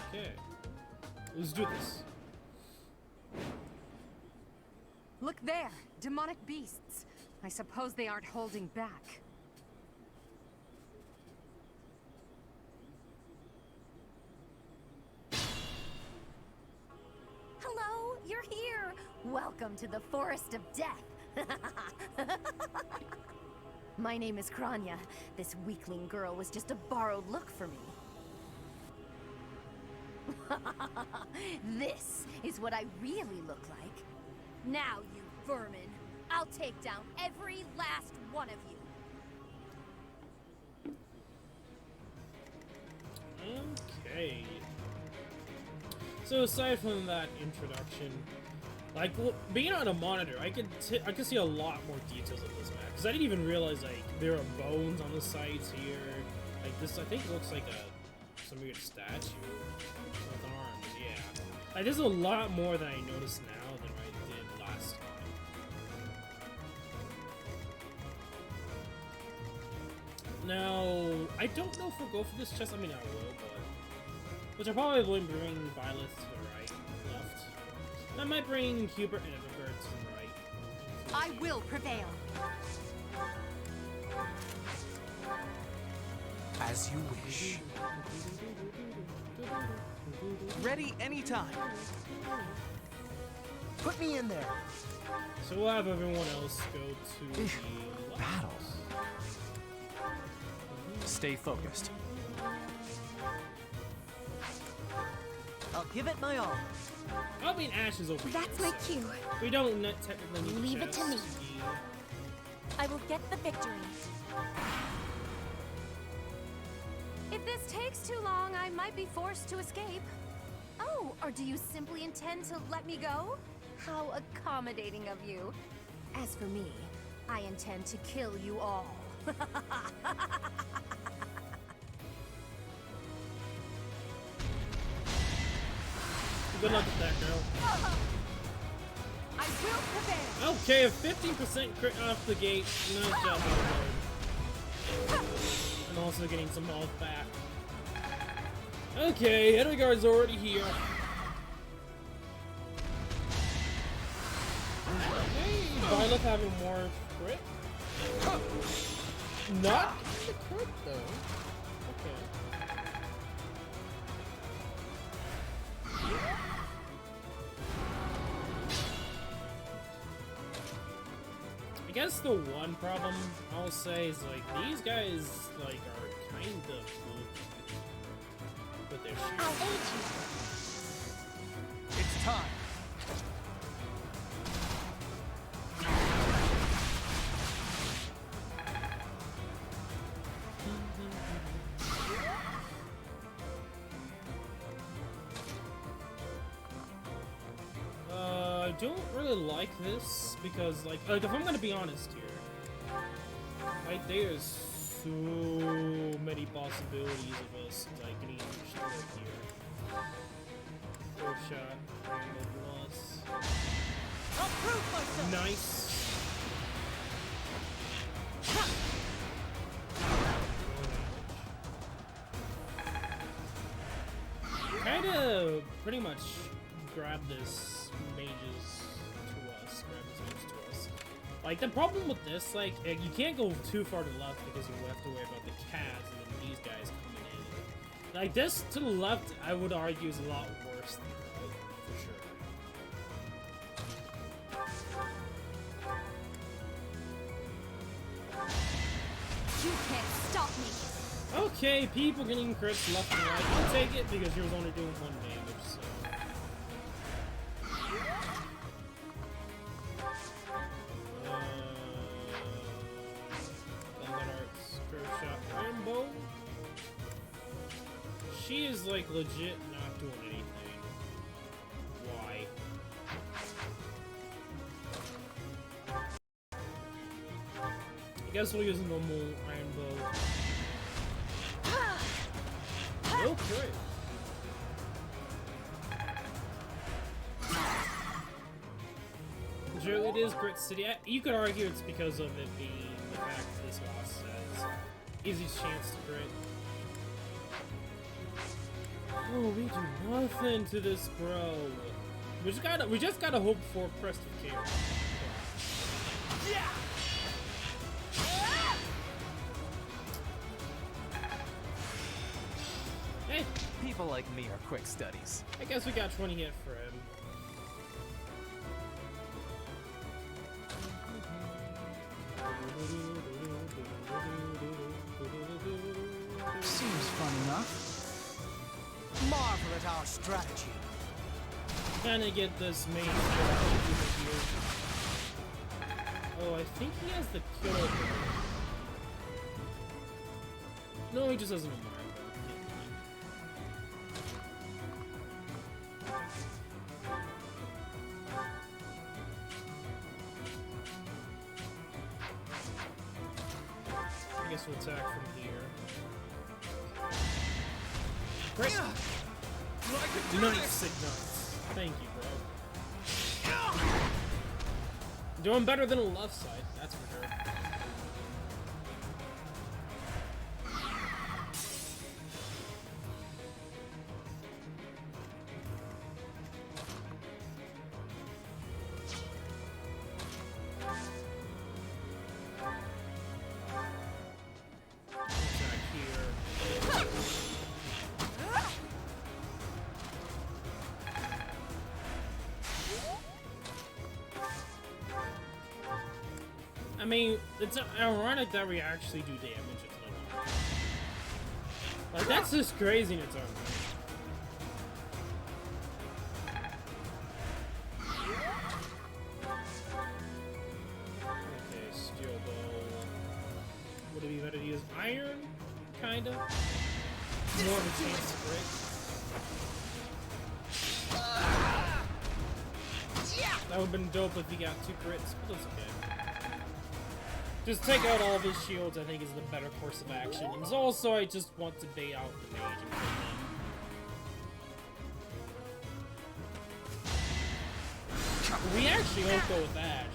Okay. Let's do this. Look there! Demonic beasts. I suppose they aren't holding back. Hello, you're here! Welcome to the Forest of Death! My name is Kranya. This weakling girl was just a borrowed look for me. This is what I really look like. Now, you vermin, I'll take down every last one of you. Okay. So aside from that introduction, like being on a monitor, I could see a lot more details of this map because I didn't even realize like there are bones on the sides here. Like this, I think looks like some weird statue with arms. Yeah, like there's a lot more that I noticed now than I did last time. Now, I don't know if we'll go for this chest. I mean, I will, but which I probably will bring Violet to the right, left. I might bring Hubert and Everbert to the right. I will prevail. As you wish. Ready anytime. Put me in there. So we'll have everyone else go to the Battle. Stay focused. I'll give it my all. I mean, Ash is over That's here, my so cue. we don't technically need Leave the it to me. chest. I will get the victory. If this takes too long, I might be forced to escape. Oh, or do you simply intend to let me go? How accommodating of you. As for me, I intend to kill you all. Good luck with that, girl. I will prevail. Okay, a 15% crit off the gate. Nice job, Howard. And also getting some health back. Okay, Edgar's already here. Hey, Violet having more crit. Not the crit though. Okay. I guess the one problem I'll say is like these guys like are kind of good with their I'll shoes. aid you. It's time. I don't really like this because like if I'm gonna be honest here, right, there's so many possibilities of us like getting destroyed here. First shot, Rainbow Loss. I'll prove myself. Nice. Kinda pretty much grab this mages to us, grab this mages to us. Like, the problem with this, like, you can't go too far to the left because you have to worry about the cats and then these guys coming in. Like, this to the left, I would argue, is a lot worse than the right, for sure. You can't stop me. Okay, people getting crits left and right. I'll take it because he was only doing 1 damage, so... Rainbow. She is like legit not doing anything. Why? I guess we'll use a normal rainbow. No crit. Sure, it is Crit City. You could argue it's because of it being the fact that this boss says easiest chance to crit. Oh, we do nothing to this bro. We just gotta hope for Crest of Chaos. Hey, People like me are quick studies. I guess we got 20 hit for him. Seems fun enough. Marvel at our strategy. Kinda get this main strategy here. Oh, I think he has the kill. No, he just doesn't know Mario. I guess we'll attack from here. Great! Nice signals. Thank you, bro. Doing better than a left side, that's for sure. Attack here. I mean, it's ironic that we actually do damage at all. Like, that's just crazy in its own way. Okay, steel bow. Would it be better to use iron? Kinda? More of a chance to break. That would've been dope if he got 2 crits, but that's okay. Just take out all of his shields, I think, is the better course of action. And also, I just want to bait out the mage and kill him. We actually won't go with Ash.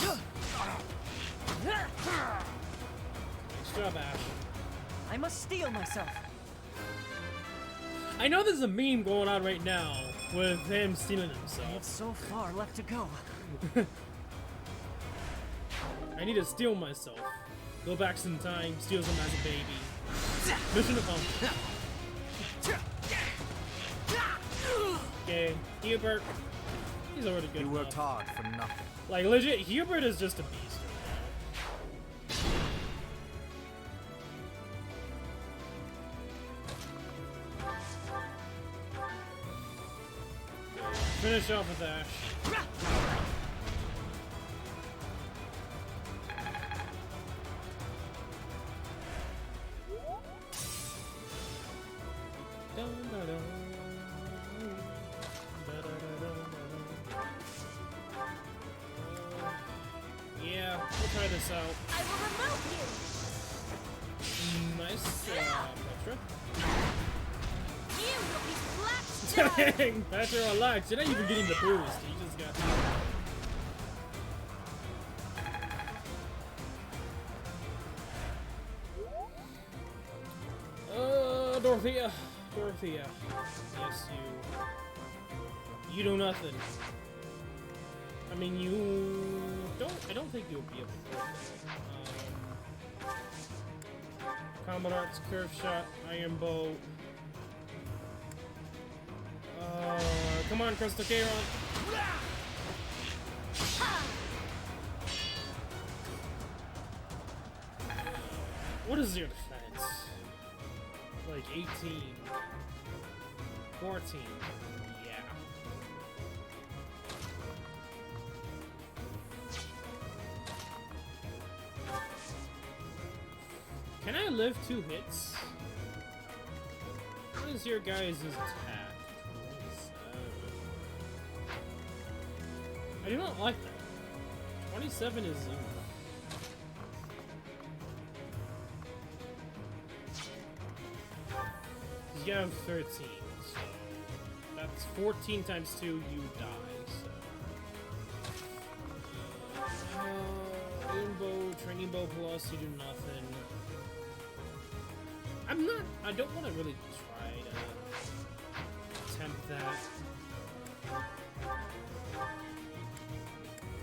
Nice. Nice job, Ash. I must steel myself. I know there's a meme going on right now with him stealing I have himself. so far left to go. I need to steal myself. Go back some time, steal him as a baby. Mission accomplished. Okay, Hubert. He's already good You worked enough. hard for nothing. Like, legit, Hubert is just a beast right now. Okay, finish off with Ash. Yeah, we'll try this out. I will remove you. Nice, Petra. You will be flat. Dang, Petra, relax. You're not even getting the boost. You just got. Dorothea. Dorothea. Yes, you. You do nothing. I mean, you don't. I don't think you'll be able to. Combat arts, curve shot, iron bow. Come on, Crystal Charon. What is your defense? Like 18. 14. Yeah. Can I live 2 hits? What is your guys' attack? 27. I do not like that. 27 is you have 13, so that's 14 times 2, you die, so... Iron bow, training bow plus, you do nothing. I don't want to really try to attempt that.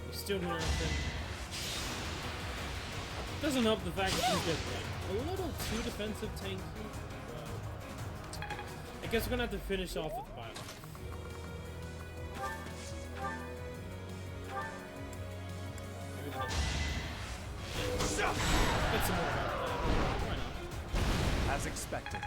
You still do nothing. Doesn't help the fact that you get like a little too defensive tanky. I guess we're gonna have to finish off with the bio. Get some more about that. Why not? As expected.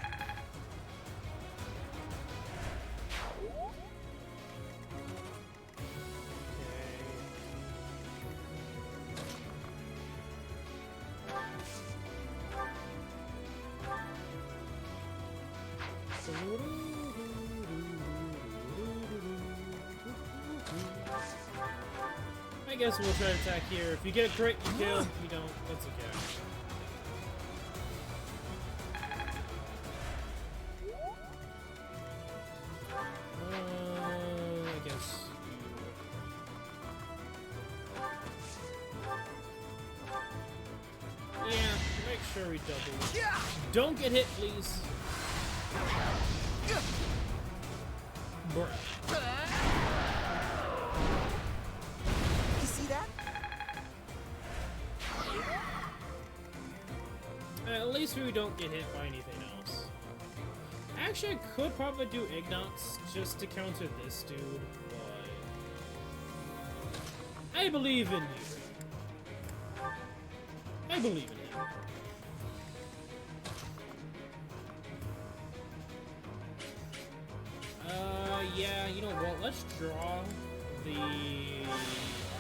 I guess we'll try to attack here. If you get a crit, you kill. If you don't, that's okay. I guess yeah, make sure we double. Don't get hit, please. Bruh. You see that? At least we don't get hit by anything else. Actually, I could probably do Ignox just to counter this dude, but I believe in you. I believe in him. Yeah, you know what? Let's draw the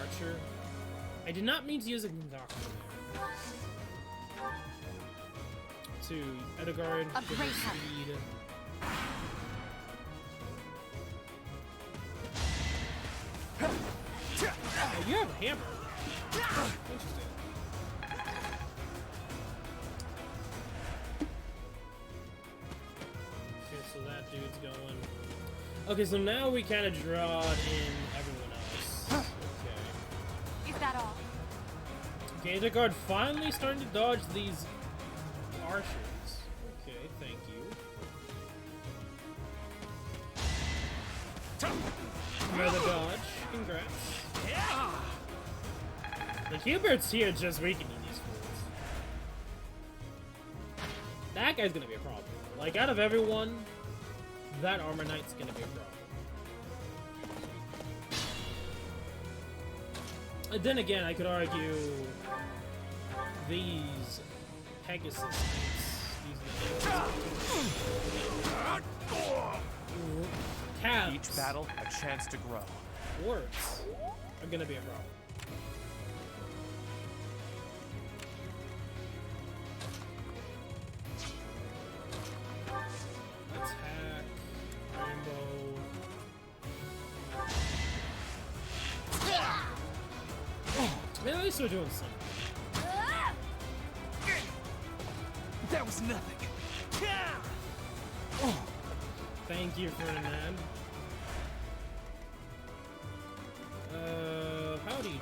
archer. I did not mean to use a concoction there. To Edgar A great speed. Oh, you have a hammer. Interesting. Okay, so that dude's going. Okay, so now we kind of draw in everyone else. Okay. Is that all? Okay, Edgar finally starting to dodge these archers. Okay, thank you. Another dodge. Congrats. The Huberts here just weakening these fools. That guy's gonna be a problem. Like, out of everyone, that Armor Knight's gonna be a problem. And then again, I could argue these Pegasus calves. Each battle, a chance to grow. Words are gonna be a problem. Attack, rainbow. Oh, man, at least we're doing something. That was nothing. Oh, thank you, Ferdinand. How do you do?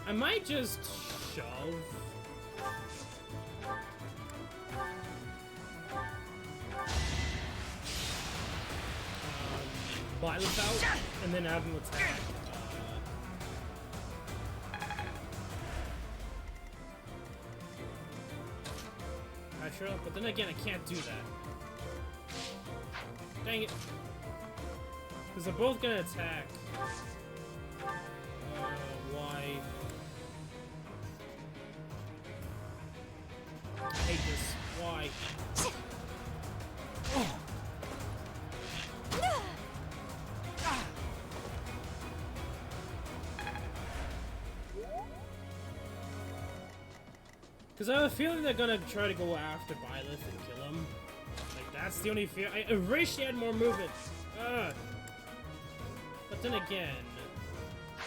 I might just shove. Violet out, and then have him attack. Pressure up, but then again, I can't do that. Dang it. Because they're both gonna attack. Why? I hate this. Why? Oh. Because I have a feeling they're gonna try to go after Byleth and kill him. Like, that's the only fear. I wish he had more movement. But then again,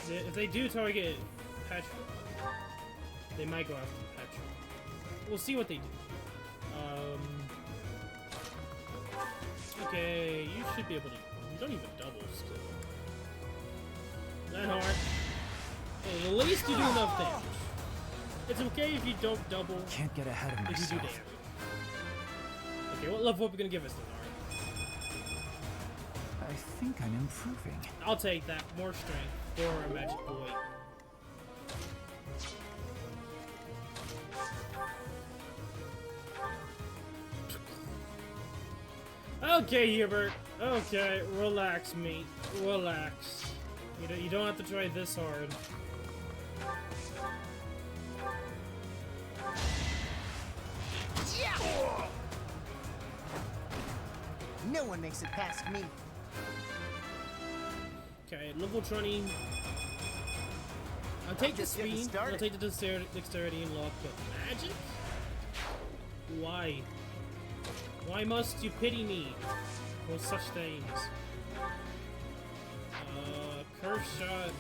if they do target Petra, they might go after Petra. We'll see what they do. Okay, you should be able to. You don't even double still. That hard. Well, at least you do enough damage. It's okay if you don't double. Can't get ahead of myself. If you do damage. Okay, what level up are you gonna give us then, Art? I think I'm improving. I'll take that. More strength for a magic boy. Okay, Hubert. Okay, relax, mate. Relax. You don't have to try this hard. No one makes it past me. Okay, level 20. I'll take the speed. I'll take the dexterity and luck, but magic? Why? Why must you pity me for such things? Curse shot.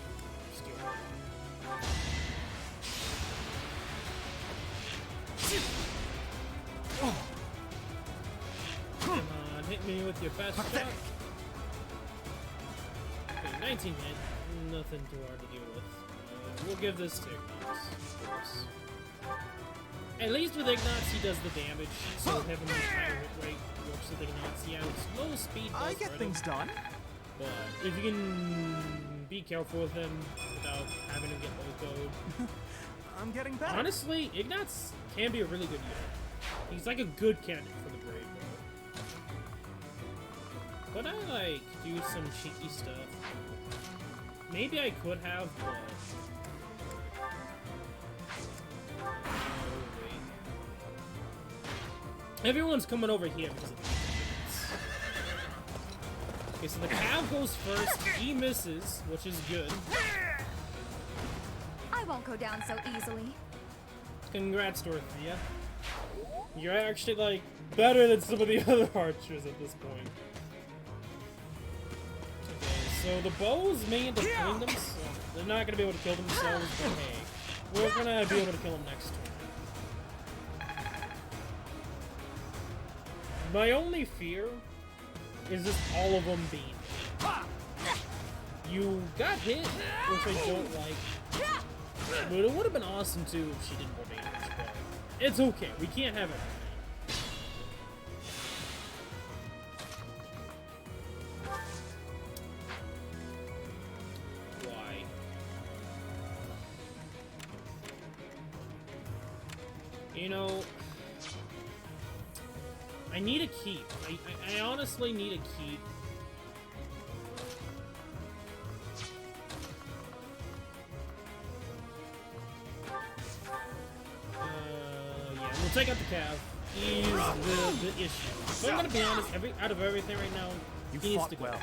Oh. Come on, hit me with your best shot. Okay, 19 hit. Nothing too hard to deal with. We'll give this to Ignatz, of course. At least with Ignatz, he does the damage, so having a higher hit rate works with Ignatz. Yeah, with slow speed does I get things done. But if you can be careful with him without having to get low-code. I'm getting better. Honestly, Ignatz can be a really good unit. He's like a good candidate for the Brave Bow. Could I, like, do some cheeky stuff? Maybe I could have, but... Oh, wait. Everyone's coming over here because of the units. Okay, so the Cav goes first. He misses, which is good. I won't go down so easily. Congrats, Dorothea. You're actually, like, better than some of the other archers at this point. Okay, so the bows may end up killing them, so they're not gonna be able to kill themselves, but hey, we're gonna be able to kill them next turn. My only fear is just all of them being hit. You got hit, which I don't like. But it would have been awesome too if she did more damage, but it's okay. We can't have everything. Why? You know, I need a keep. I honestly need a keep. We'll take out the Cav. He's the issue. But I'm gonna be honest, out of everything right now, he needs to go. Well.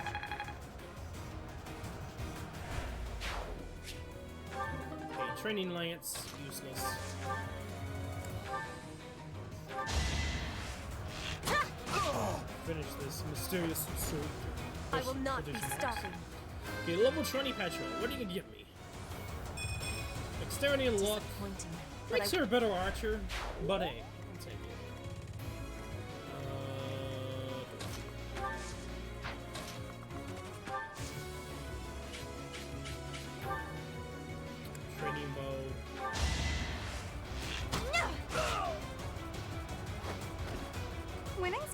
Okay, training lance, useless. Finish this mysterious sword. I will not be stopping. Okay, level 20 Petra. What are you gonna give me? Dexterity and luck. Makes her a better archer, but hey, I'll take it. Training bow.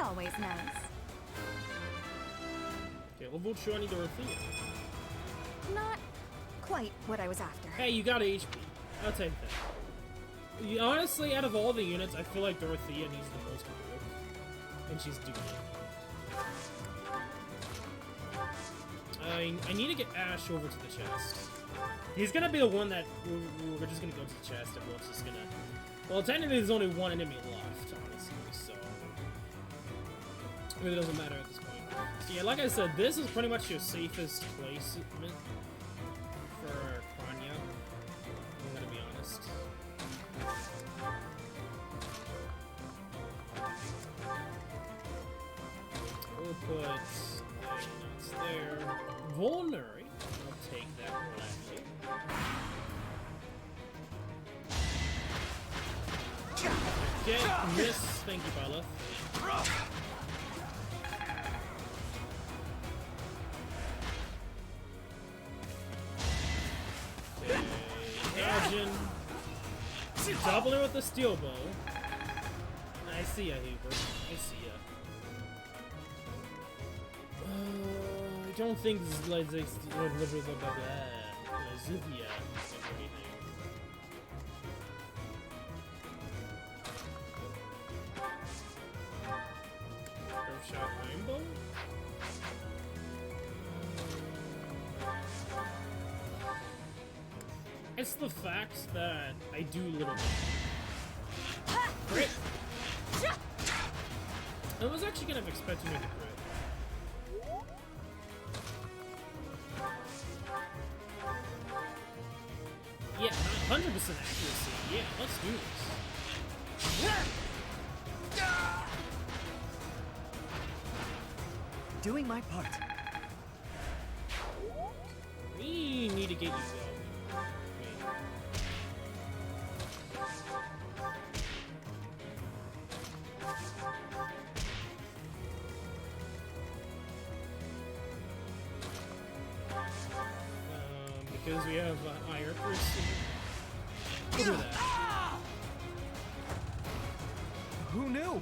always nice. Okay, level 2, I need Dorothea. Not quite what I was after. Hey, you got HP. I'll take that. Honestly, out of all the units, I feel like Dorothea needs the most work. And she's doing it. I need to get Ash over to the chest. He's gonna be the one that we're just gonna go to the chest and we're just gonna... Well, technically there's only one enemy left, honestly, so... It really doesn't matter at this point. So yeah, like I said, this is pretty much your safest placement for Kranya. I'm gonna be honest. We'll put nuts there. Vulnerary. I'll take that gladly. Okay, miss. Thank you, Bala. Okay, Imagine. Double her with the steel bow. I see ya, Hooper. I see ya. I don't think this is like Lazivia or anything. Curve shot rainbow? It's the fact that I do little crit. I was actually kind of expecting her to crit. Yeah, 100% accuracy. Yeah, let's do this. Doing my part. We need to get you going. Because we have higher accuracy. We'll do that. Who knew?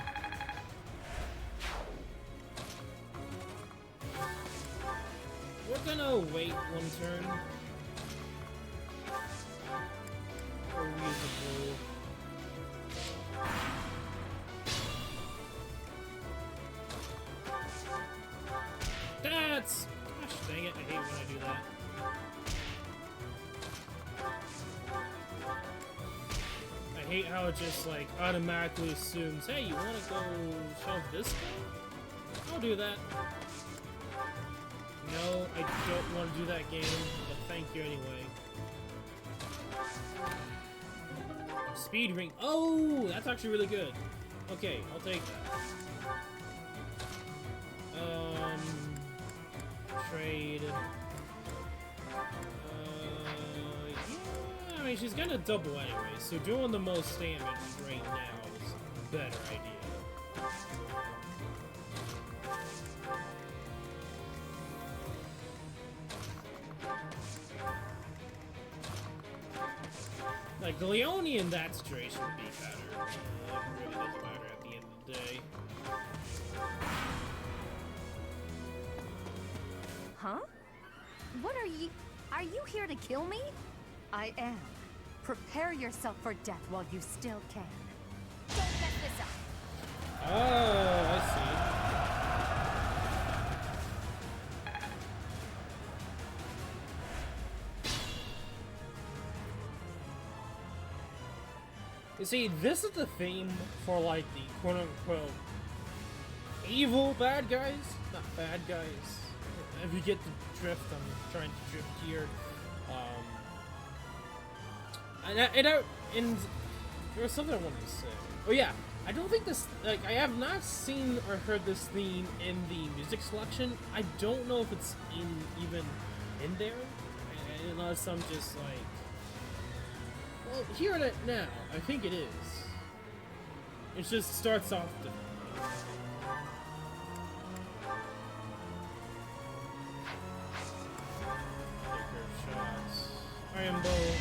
We're gonna wait one turn. Or use the blue. That's... Gosh dang it, I hate when I do that. I hate how it just like automatically assumes, hey, you wanna go shove this guy? I'll do that. No, I don't want to do that game, but thank you anyway. Speed ring. Oh, that's actually really good. Okay, I'll take that. Trade. Yeah, I mean, she's gonna double anyway, so doing the most damage right now is a better idea. Like, Leone in that situation would be better. It really doesn't matter at the end of the day. Huh? What are you... Are you here to kill me? I am. Prepare yourself for death while you still can. Don't mess this up. Oh, I see. You see, this is the theme for, like, the quote-unquote evil bad guys. Not bad guys. If you get the drift, I'm trying to drift here. And there was something I wanted to say. Oh yeah, I don't think this, like, I have not seen or heard this theme in the music selection. I don't know if it's even in there, unless I'm just like, well, hearing it now, I think it is. It just starts off different. Curve shots. Iron bow.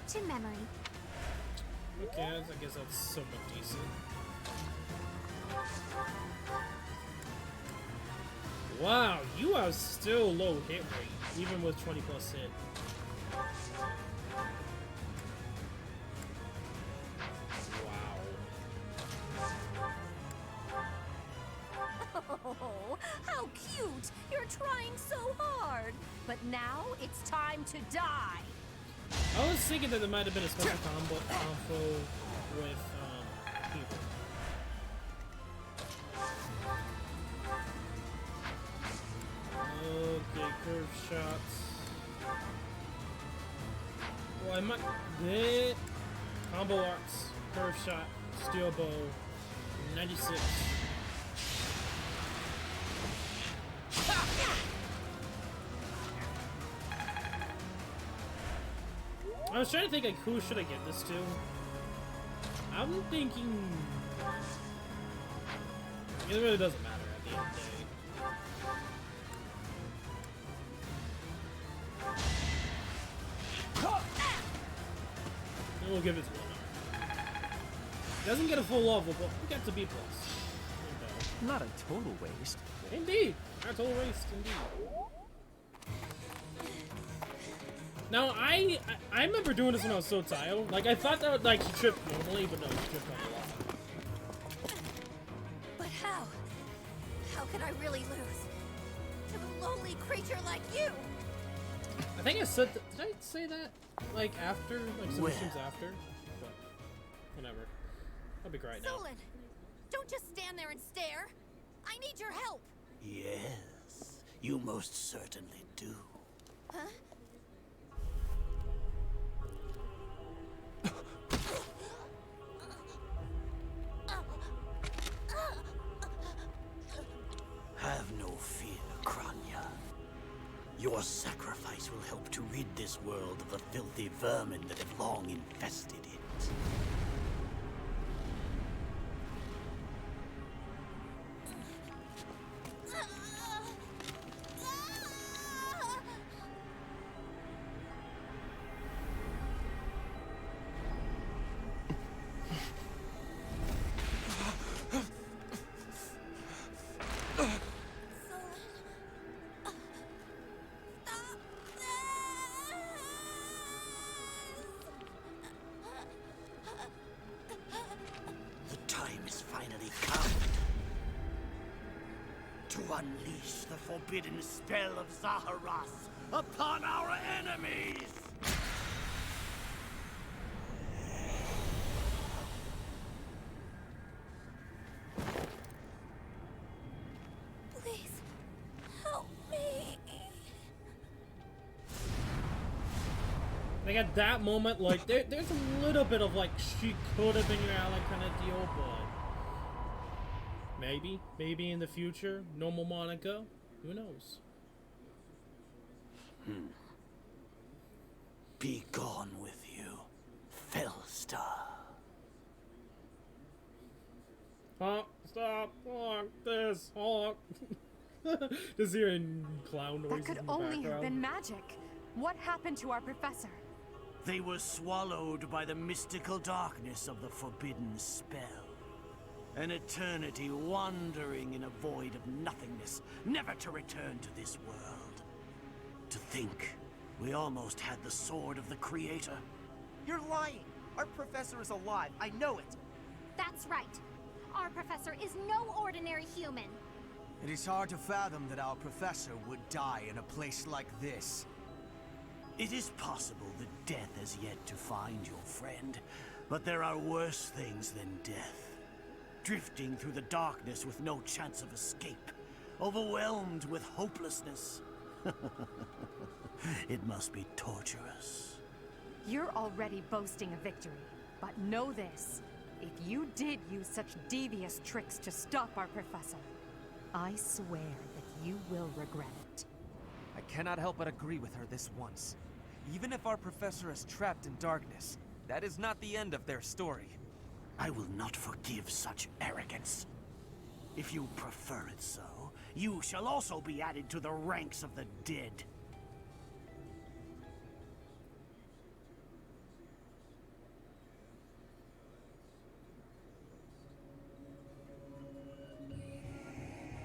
to memory. Okay, I guess that's somewhat decent. Wow, you are still low hit rate, even with 20+ hit. Oh, how cute! You're trying so hard! But now it's time to die! I was thinking that there might have been a special combo with people. Okay, curve shots. Well, I might hit combo arts, curve shot, steel bow, 96. I was trying to think, like, who should I get this to? I'm thinking... It really doesn't matter at the end of the day. And we'll give it to one. Doesn't get a full level, but we got to B+. Not a total waste. Indeed! Not a total waste, indeed. Now, I remember doing this when I was so tired. Like, I thought that, like, she tripped normally, but no, she tripped on a lot. But how? How can I really lose? To a lowly creature like you? I think I said that. Did I say that? Like, after? Like, some missions after? But, whatever. I'll be great now. Solon, don't just stand there and stare. I need your help. Yes, you most certainly do. Huh? Have no fear, Kranya. Your sacrifice will help to rid this world of the filthy vermin that have long infested it. Unleash the forbidden spell of Zaharas upon our enemies! Please, help me. Like, at that moment, like, there's a little bit of, like, she could have been your ally kind of deal, but... Maybe in the future, normal Monica, who knows? Be gone with you, Fellstar. Stop, this, Just hearing clown noises. That could in the only background. have been magic. What happened to our professor? They were swallowed by the mystical darkness of the forbidden spell. An eternity wandering in a void of nothingness, never to return to this world. To think, we almost had the sword of the Creator. You're lying! Our professor is alive, I know it! That's right. Our professor is no ordinary human. It is hard to fathom that our professor would die in a place like this. It is possible that death has yet to find your friend, but there are worse things than death. Drifting through the darkness with no chance of escape, overwhelmed with hopelessness. It must be torturous. You're already boasting a victory, but know this. If you did use such devious tricks to stop our professor, I swear that you will regret it. I cannot help but agree with her this once. Even if our professor is trapped in darkness, that is not the end of their story. I will not forgive such arrogance. If you prefer it so, you shall also be added to the ranks of the dead.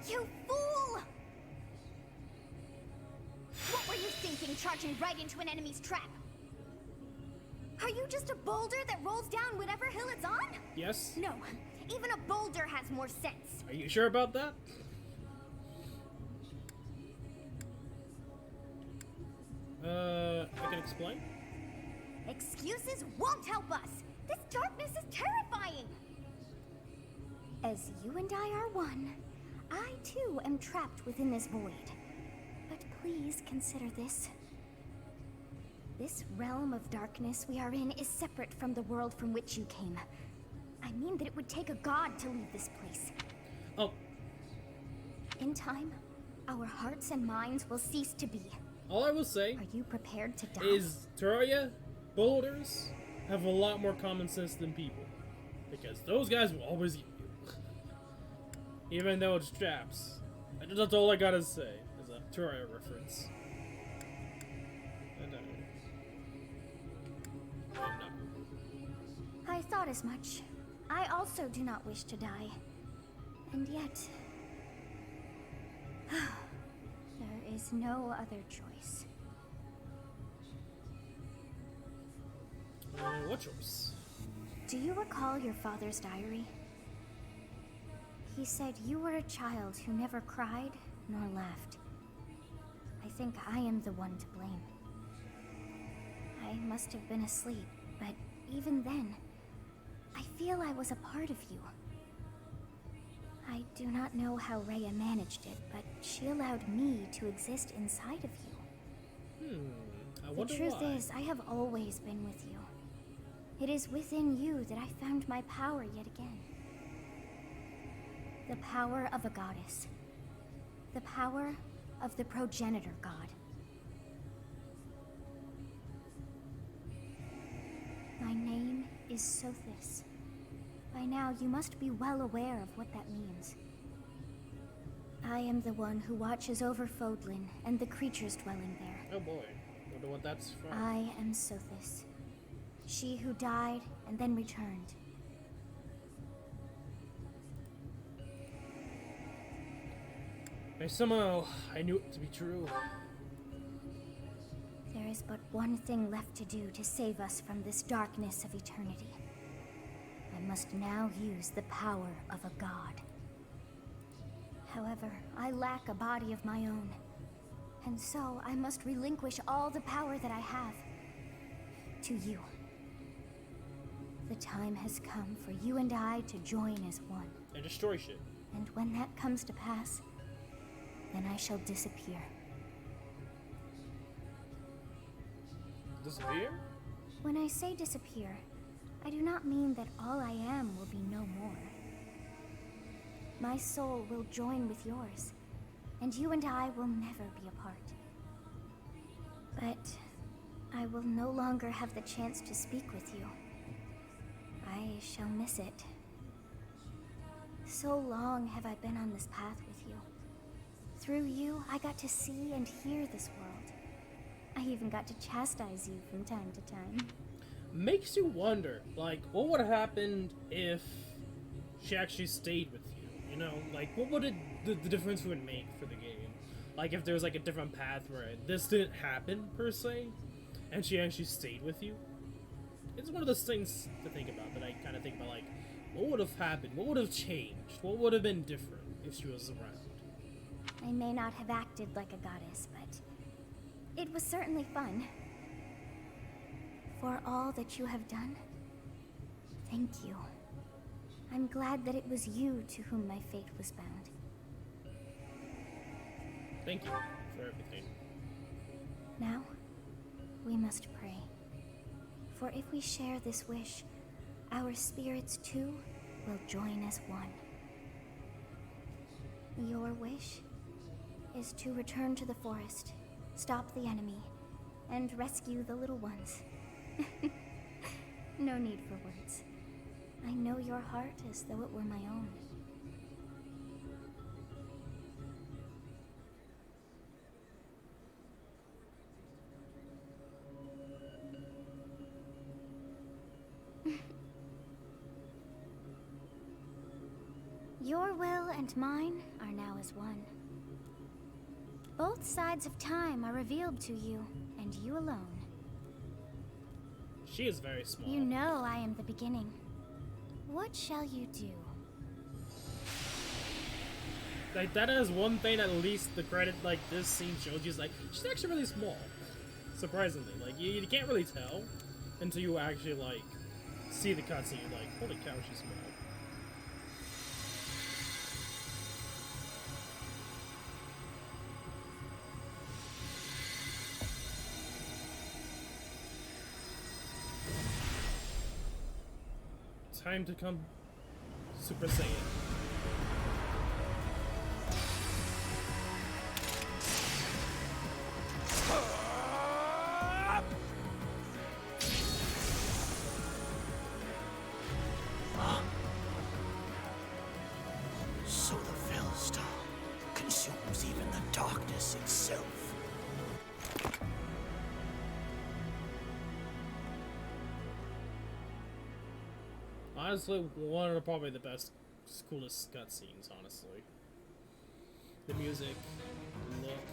You fool! What were you thinking, charging right into an enemy's trap? Are you just a boulder that rolls down whatever hill it's on? Yes. No, even a boulder has more sense. Are you sure about that? I can explain. Excuses won't help us. This darkness is terrifying. As you and I are one, I too am trapped within this void. But please consider this. This realm of darkness we are in is separate from the world from which you came. I mean that it would take a god to leave this place. Oh. In time, our hearts and minds will cease to be. All I will say Are you prepared to die? is Terraria boulders have a lot more common sense than people. Because those guys will always eat you. Even though it's traps. That's all I gotta say is a Terraria reference. I thought as much. I also do not wish to die. And yet... there is no other choice. What choice? Do you recall your father's diary? He said you were a child who never cried nor laughed. I think I am the one to blame. I must have been asleep, but even then, I feel I was a part of you. I do not know how Rhea managed it, but she allowed me to exist inside of you. I wonder The truth why. is, I have always been with you. It is within you that I found my power yet again. The power of a goddess. The power of the progenitor god. My name is Sothis. By now, you must be well aware of what that means. I am the one who watches over Fodlan and the creatures dwelling there. Oh boy. Wonder what that's from. I am Sothis. She who died and then returned. And somehow, I knew it to be true. There is but one thing left to do to save us from this darkness of eternity. I must now use the power of a god. However, I lack a body of my own. And so, I must relinquish all the power that I have to you. The time has come for you and I to join as one. And destroy shit. And when that comes to pass, then I shall disappear. Disappear? When I say disappear, I do not mean that all I am will be no more. My soul will join with yours, and you and I will never be apart. But I will no longer have the chance to speak with you. I shall miss it. So long have I been on this path with you. Through you, I got to see and hear this world. I even got to chastise you from time to time. Makes you wonder, like, what would have happened if she actually stayed with you? You know, like, what would the difference would make for the game? Like, if there was, like, a different path where this didn't happen, per se, and she actually stayed with you? It's one of those things to think about that I kind of think about, like, what would have happened? What would have changed? What would have been different if she was around? I may not have acted like a goddess, but it was certainly fun. For all that you have done, thank you. I'm glad that it was you to whom my fate was bound. Thank you for everything. Now, we must pray. For if we share this wish, our spirits too will join as one. Your wish is to return to the forest, stop the enemy, and rescue the little ones. No need for words. I know your heart as though it were my own. Your will and mine are now as one. Both sides of time are revealed to you, and you alone. She is very small. You know I am the beginning. What shall you do? Like, that is one thing at least the credit, like, this scene shows you is, like, she's actually really small. Surprisingly. Like, you can't really tell until you actually, like, see the cutscene. You're like, holy cow, she's small. Time to come Super Saiyan. So the Fellstar consumes even the darkness itself. Honestly, one of probably the best, coolest cutscenes, honestly. The music, the look.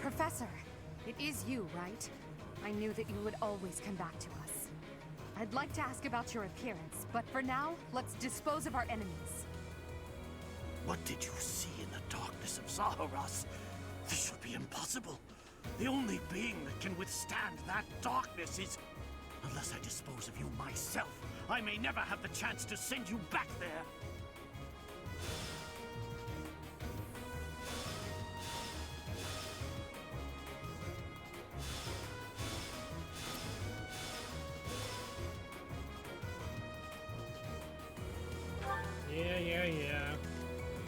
Professor, it is you, right? I knew that you would always come back to us. I'd like to ask about your appearance, but for now, let's dispose of our enemies. What did you see in the darkness of Zaharas? This should be impossible. The only being that can withstand that darkness is... Unless I dispose of you myself, I may never have the chance to send you back there. Yeah.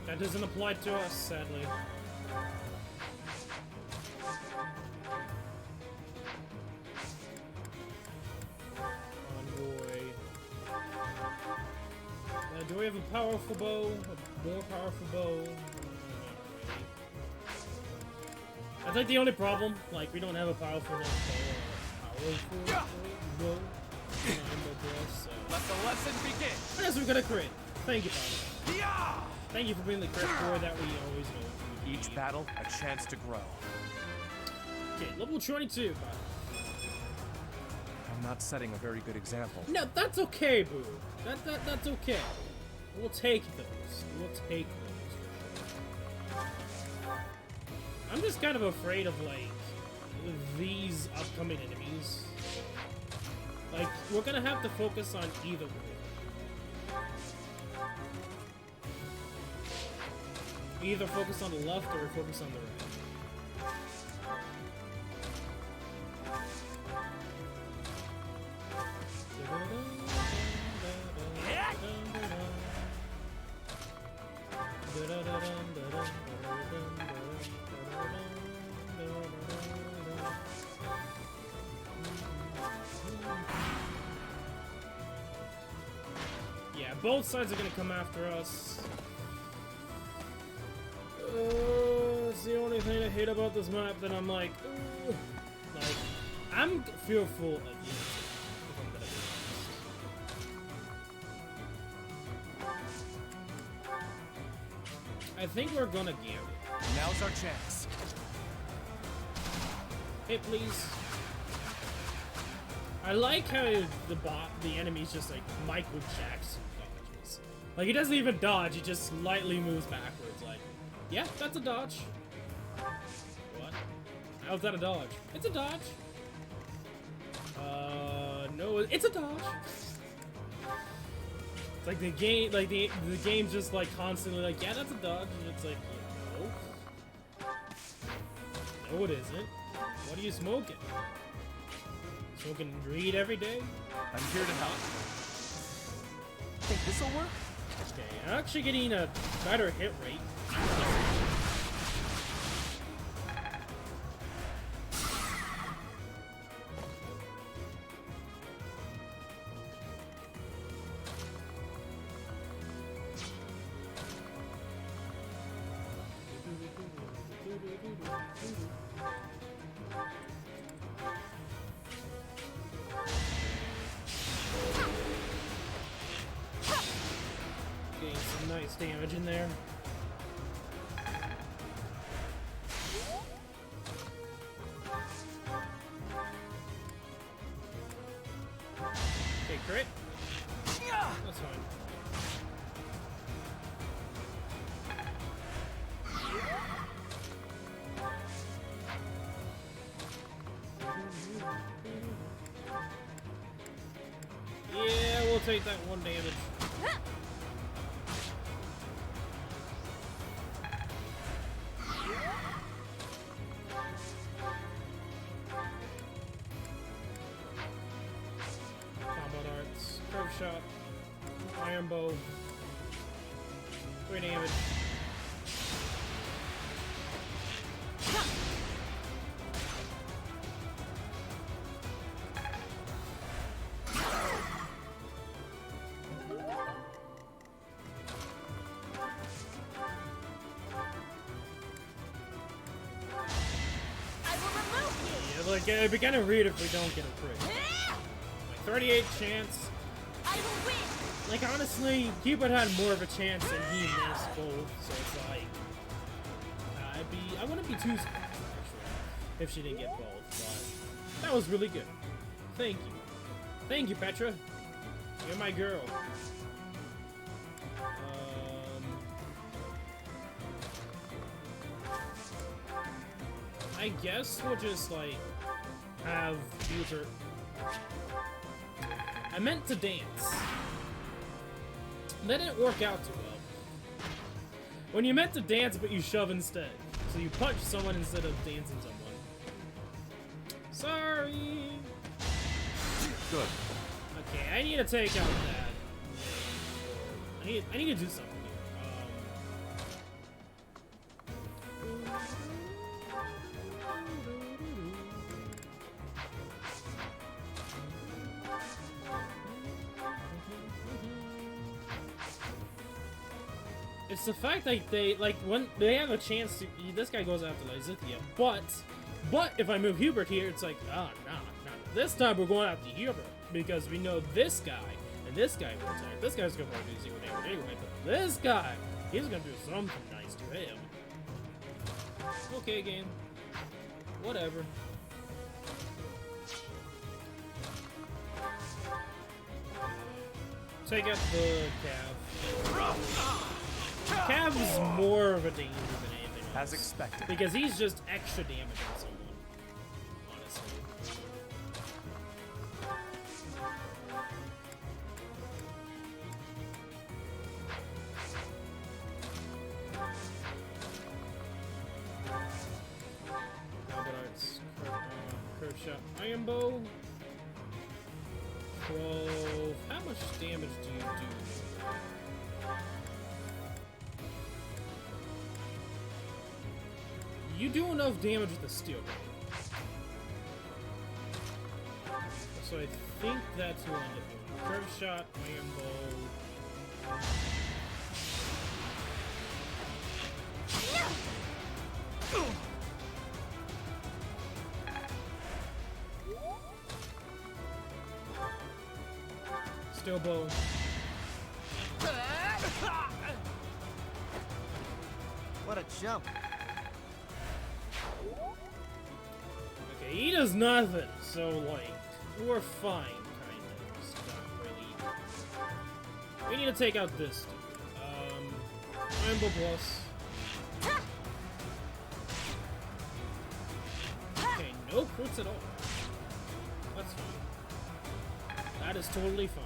That doesn't apply to us, sadly. Do we have a powerful bow? A more powerful bow? That's like the only problem. Like, we don't have a powerful enough bow. So. Let the lesson begin. I guess we got a crit. Thank you, Father. Thank you for being the crit core that we always know. Each battle, a chance to grow. Okay, level 22. I'm not setting a very good example. No, that's okay, Boo. That's okay. We'll take those. We'll take those. I'm just kind of afraid of, like, these upcoming enemies. Like, we're gonna have to focus on either one. Either focus on the left or focus on the right. Yeah, both sides are gonna come after us. It's the only thing I hate about this map that I'm like, I'm fearful of you. If I'm gonna be honest. I think we're gonna get it. Now's our chance. Hit, please. I like how the enemy's just like Michael Jackson dodges. Like, he doesn't even dodge, he just slightly moves backwards. Like, yeah, that's a dodge. What? How's that a dodge? It's a dodge. No, it's a dodge. It's like the game, like the game's just like constantly like, yeah, that's a dodge, and it's like, yeah, no. No, it isn't. What are you smoking? Smoking weed every day? I'm here to help. Think this'll work? Okay, I'm actually getting a better hit rate. Getting some nice damage in there. Okay, crit. That's fine. Yeah, we'll take that 1 damage. Combo darts, curve shot, iron bow, 3 damage. Like, it'd be kind of weird if we don't get a crit. Like, 38 chance. Like, honestly, Cupid had more of a chance and he missed both, so it's like... I wouldn't be too surprised, actually, if she didn't get both, but... That was really good. Thank you. Thank you, Petra. You're my girl. I guess we'll just, like... have user. I meant to dance. That didn't work out too well. When you meant to dance, but you shove instead. So you punch someone instead of dancing someone. Sorry. Good. Okay, I need to take out that. I need to do something here. It's the fact that they, like, when they have a chance to, this guy goes after Lysithia, but if I move Hubert here, it's like, oh, no. This time we're going after Hubert, because we know this guy, and this guy will attack. This guy's gonna probably do 0 damage anyway, but this guy, he's gonna do something nice to him. Okay, game. Whatever. Take out the Cav. Cav's more of a danger than anything else. As expected. Because he's just extra damage on someone. Honestly. Curve shot. Iron bow. 12. How much damage do you do? You do enough damage with the steel blade. So I think that's what I'm doing. Curve shot, iron bow. Steel bow. What a jump. Okay, he does nothing, so like, we're fine, kind of. It's not really. We need to take out this dude. Iron Bow plus. Okay, no crits at all. That's fine. That is totally fine.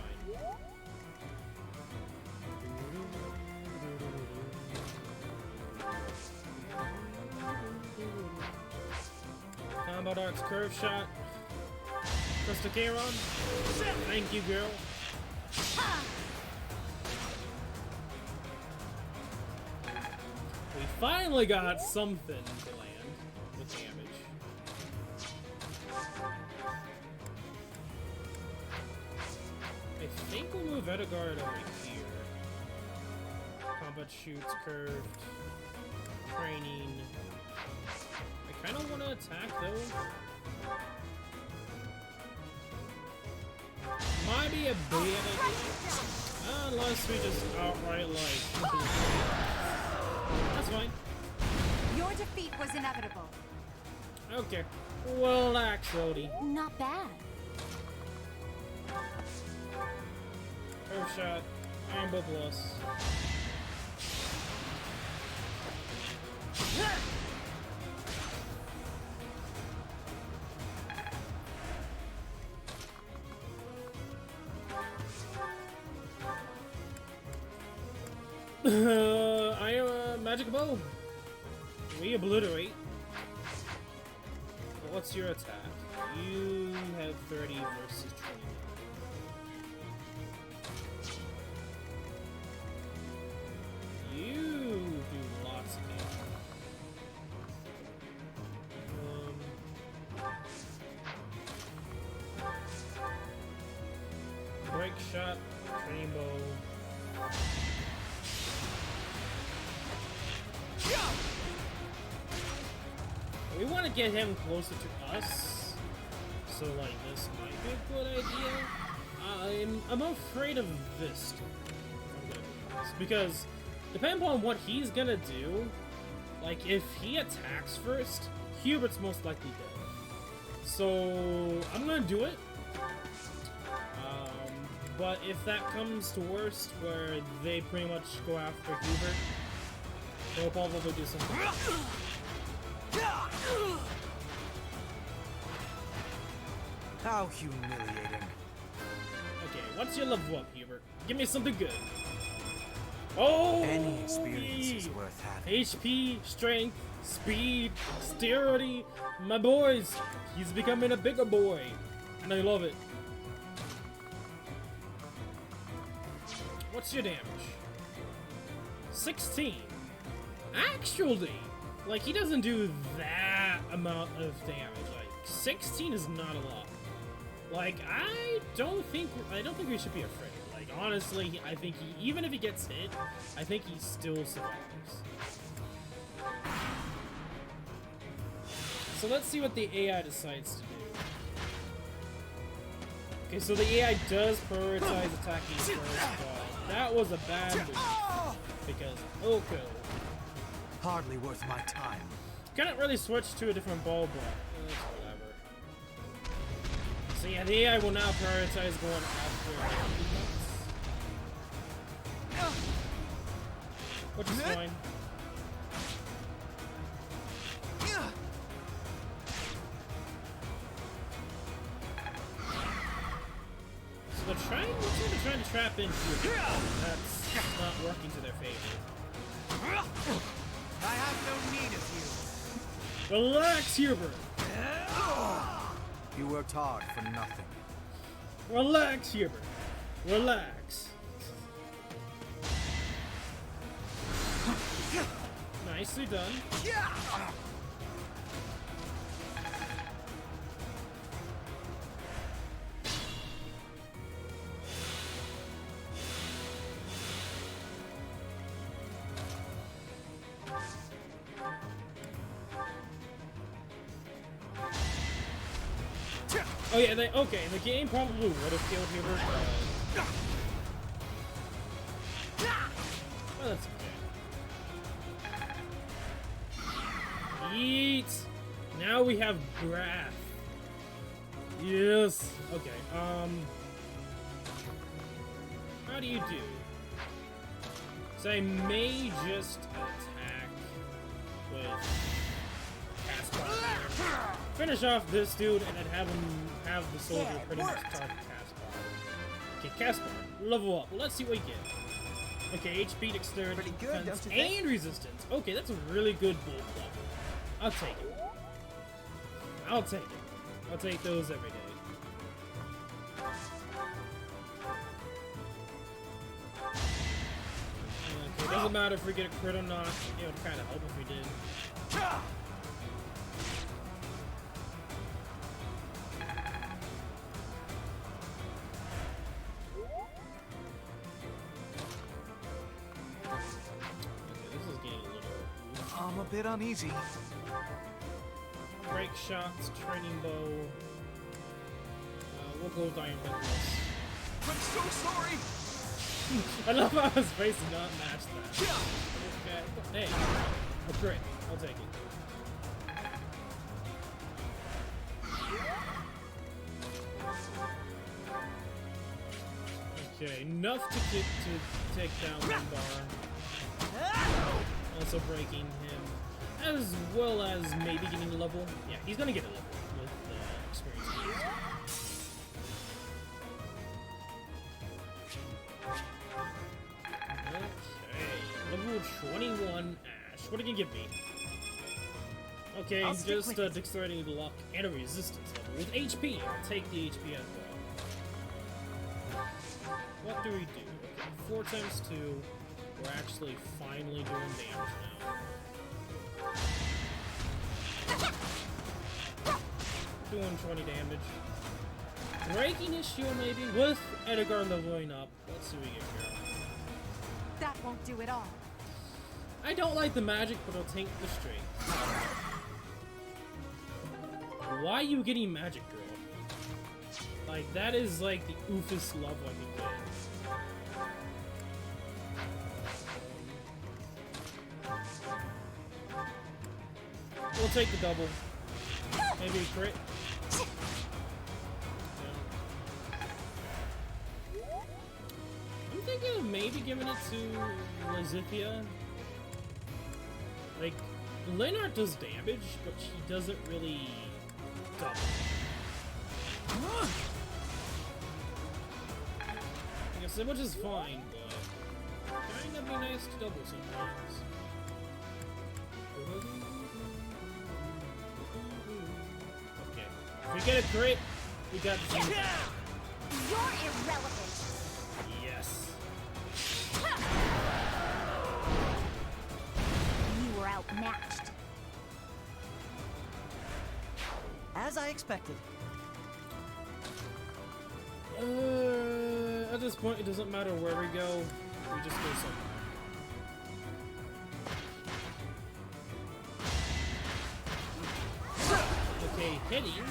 Combo darts, curve shot. Krista Kairon. Thank you, girl. We finally got something to land with damage. I think we'll move Edgard over here. Combat shoots, curved. Training. I kind of want to attack though. Might be a bad idea. Unless we just outright like. That's fine. Your defeat was inevitable. Okay. Relax, Odie. Not bad. First shot. Ambo plus. I am a magic bow. We obliterate. What's your attack? You have 30 versus 20. You do lots of damage. Break shot, rainbow. We want to get him closer to us, so like this might be a good idea. I'm afraid of this, because depending on what he's gonna do, like if he attacks first, Hubert's most likely dead. So I'm gonna do it. But if that comes to worst, where they pretty much go after Hubert, they'll probably do something. How humiliating. Okay, what's your level up, Hubert? Give me something good. Oh! Any experience is worth having. HP, strength, speed, dexterity. My boys, he's becoming a bigger boy. And I love it. What's your damage? 16. Actually, like he doesn't do that amount of damage. Like 16 is not a lot. Like I don't think we should be afraid. Like honestly, I think he, even if he gets hit, I think he still survives. So let's see what the AI decides to do. Okay, so the AI does prioritize attacking first, but that was a bad move. Because, okay. Hardly worth my time. Couldn't really switch to a different ball, but it's whatever. So yeah, the AI will now prioritize going after which is fine. So they're trying to trap in here. That's not working to their favor. I have no need of you. Relax, Hubert. You worked hard for nothing. Relax, Hubert. Relax. Nicely done. Oh yeah, okay, the game probably would have killed Hubert, but... well, that's okay. Yeet! Now we have Graph. Yes! Okay, how do you do? So I may just attack with Caspar. Finish off this dude and then have him have the soldier pretty much target Caspar. Okay, Caspar, level up. Let's see what we get. Okay, HP, dexterity, Pretty good, defense, don't you think? and resistance. Okay, that's a really good build level. I'll take it. I'll take it. I'll take those every day. Okay, doesn't matter if we get a crit or not. It would kind of help if we did. I'm a bit uneasy. Break shots, training bow. We'll go with Iron Necklace. I'm so sorry! I love how his face did not match that. Okay. Hey. A crit. I'll take it. Okay, enough to get to take down one bar. Also breaking him. As well as maybe getting a level. Yeah, he's gonna get a level with experience. Okay, level 21 Ash. What are you gonna give me? Okay, just dexterity, luck, and a resistance level with HP. I'll take the HP as well. What do we do? Okay, 4 times 2. We're actually finally doing damage now. Doing 20 damage. Breaking his shield maybe with Edgar leveling up. Let's see what we get here. That won't do it all. I don't like the magic, but I'll take the strength. Why are you getting magic, girl? Like, that is like the oofest level I could get. We'll take the double. Maybe a crit. Yeah. I'm thinking of maybe giving it to Lazithia. Like, Leonard does damage, but she doesn't really double. Like I said, which is fine, but kinda be nice to double sometimes. Okay. If we get a crit, we got the team. You're irrelevant. Yes. You were outmatched. As I expected. At this point, it doesn't matter where we go. We just go somewhere. Okay, hitting.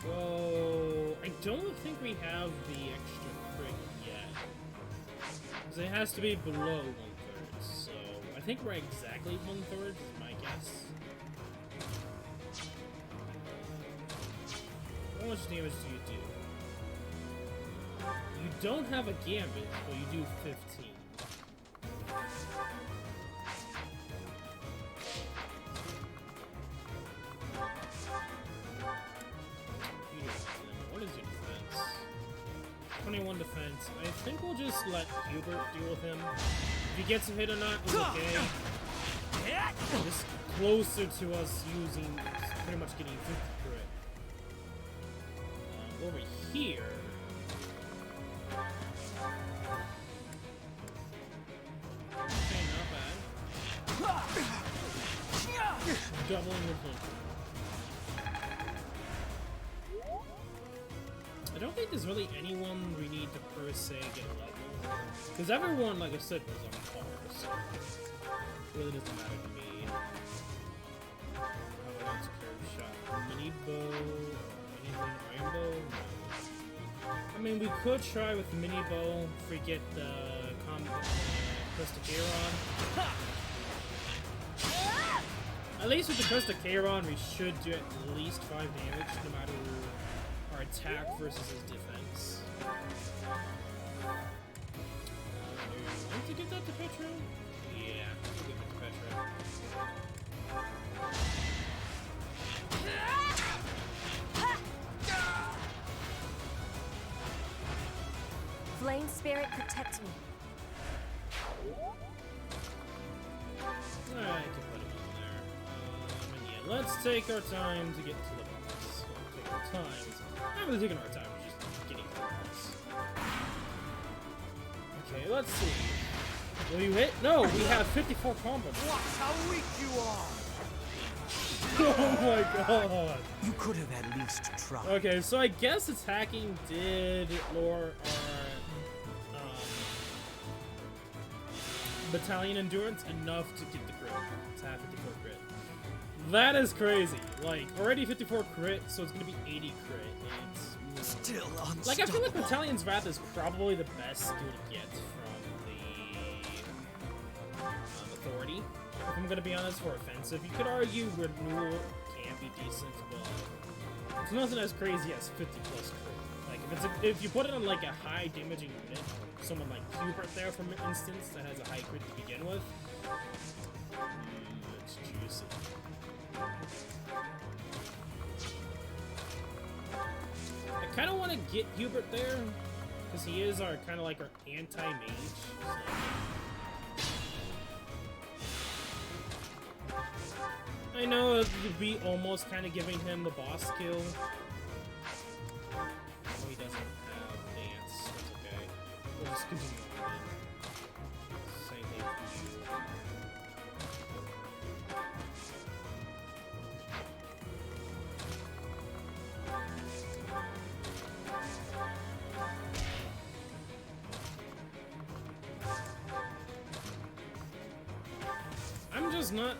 Whoa, I don't think we have the extra crit yet. Because it has to be below 1/3, so I think we're exactly 1/3 is my guess. How much damage do you do? You don't have a gambit, but you do 15. What is your defense? 21 defense. I think we'll just let Hubert deal with him. If he gets a hit or not, it's okay. Just closer to us using, pretty much getting 50 crit. Over here. Okay, not bad. Doubling with him. I don't think there's really anyone we need to per se get a level. Because everyone, like I said, was on par, so it really doesn't matter to me. How about curve shot? Mini bow? Anything rainbow? No. I mean, we could try with mini bow if we get the Crystal Charon. At least with the Crystal Charon, we should do at least 5 damage, no matter our attack versus his defense. Do you want to give that to Petro? Yeah, we'll give it to Petro. Flame Spirit, protect me. Alright, I can put him in there. And yeah, let's take our time to get to the boss. We'll take our time. Not really taking our time, we're just getting to the boss. Okay, let's see. Will you hit? No, we have 54 combo. Watch how weak you are! Oh my god. You could have at least tried. Okay, so I guess attacking did lower our battalion endurance enough to get the crit. To have 54 crit. That is crazy. Like, already 54 crit, so it's gonna be 80 crit. And it's still unstoppable. like, I feel like Battalion's Wrath is probably the best skill to get from the Authority. If I'm gonna be honest, for offensive, you could argue Renewal can be decent, but it's nothing as crazy as 50 plus crit. Like, if you put it on like a high damaging unit, someone like Hubert there, for instance, that has a high crit to begin with, it's juicy. I kind of want to get Hubert there, because he is our kind of like our anti-mage. So. I know it would be almost kind of giving him the boss skill. No, he doesn't have dance. That's okay. We'll just continue on. Same thing for you. I'm just not.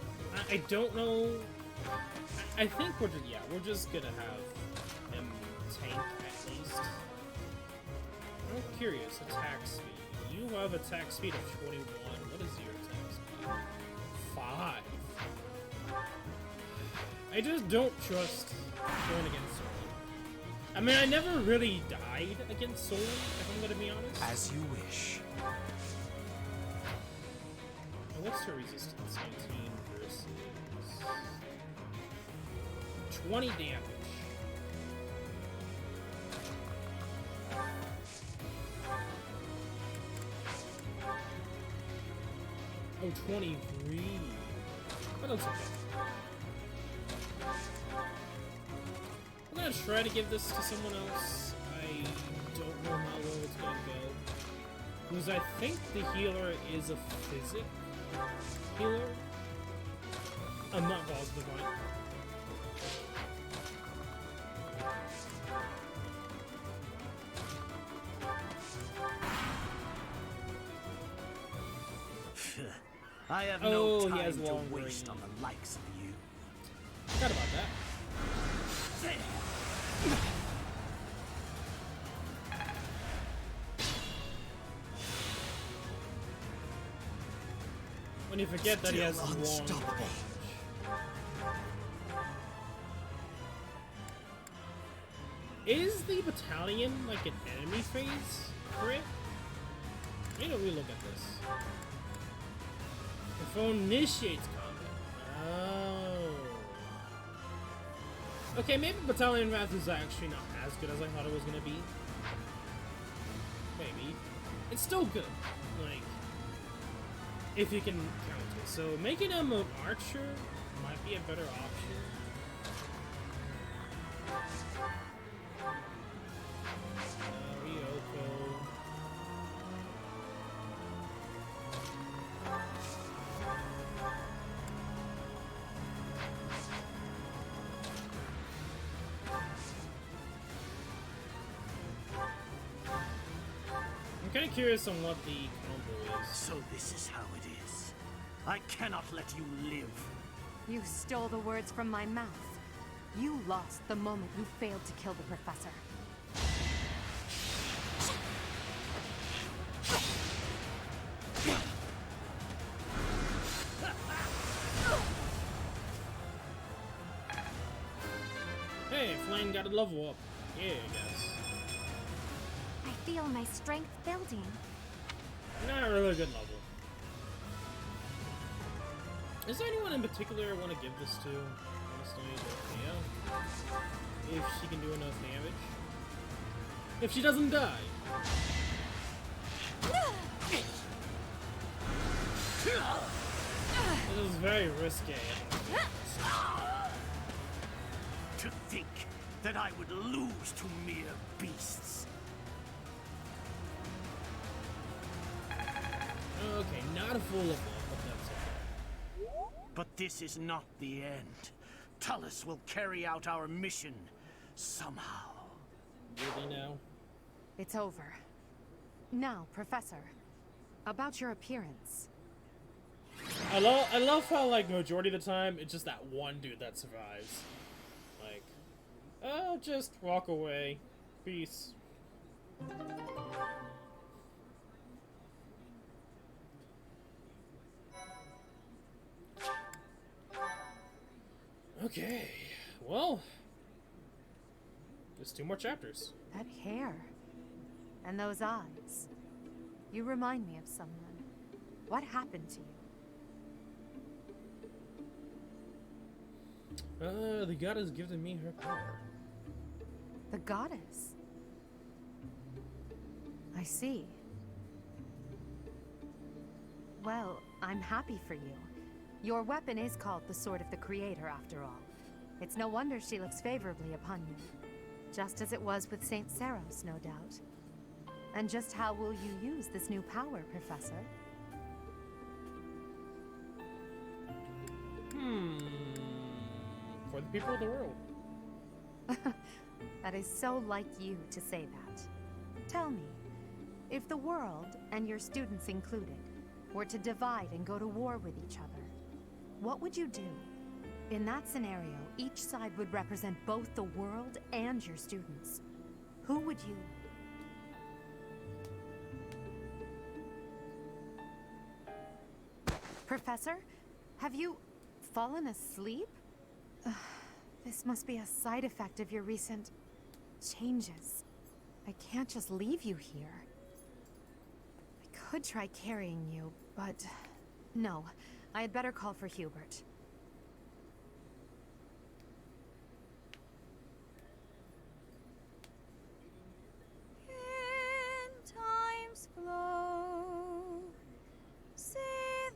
I don't know. I think we're just gonna have him tank at least. I'm curious. Attack speed. You have attack speed of 21. What is your attack speed? 5. I just don't trust going against Soren. I mean, I never really died against Soren, if I'm gonna be honest. As you wish. What's her resistance? 19 versus 20 damage. Oh, 23. But that's okay. I'm gonna try to give this to someone else. I don't know how well it's gonna go. Because I think the healer is a physic healer? I'm not positive on it. I have no time to waste on the likes of you. Forgot about that. When you forget that he has long range. Is the battalion like an enemy phase for it? I need to relook at this. The phone initiates combat. Oh. Okay, maybe Battalion Wrath is actually not as good as I thought it was gonna be. Maybe. It's still good. Like, if you can count it. So making him an archer might be a better option. Ryoko. I'm kind of curious on what the combo is. So this is how it is. I cannot let you live. You stole the words from my mouth. You lost the moment you failed to kill the professor. Hey, Freind got a level up. Yeah, I guess. I feel my strength building. Not a really good level. Is there anyone in particular I want to give this to? Honestly, yeah. If she can do enough damage. If she doesn't die. This is very risque. To think that I would lose to mere beasts. Okay, not a full level, but that's okay. But this is not the end. Tullus will carry out our mission somehow. Really now? It's over. Now, Professor, about your appearance. I love how like majority of the time it's just that one dude that survives. Like, just walk away, peace. Okay, well, there's 2 more chapters. That hair. And those eyes. You remind me of someone. What happened to you? The goddess gifted me her power. The goddess? I see. Well, I'm happy for you. Your weapon is called the Sword of the Creator, after all. It's no wonder she looks favorably upon you. Just as it was with Saint Saros, no doubt. And just how will you use this new power, Professor? For the people of the world. That is so like you to say that. Tell me, if the world, and your students included, were to divide and go to war with each other, what would you do? In that scenario, each side would represent both the world and your students. Who would you... Professor, have you fallen asleep? This must be a side effect of your recent changes. I can't just leave you here. I could try carrying you, but no, I had better call for Hubert. In time's flow, see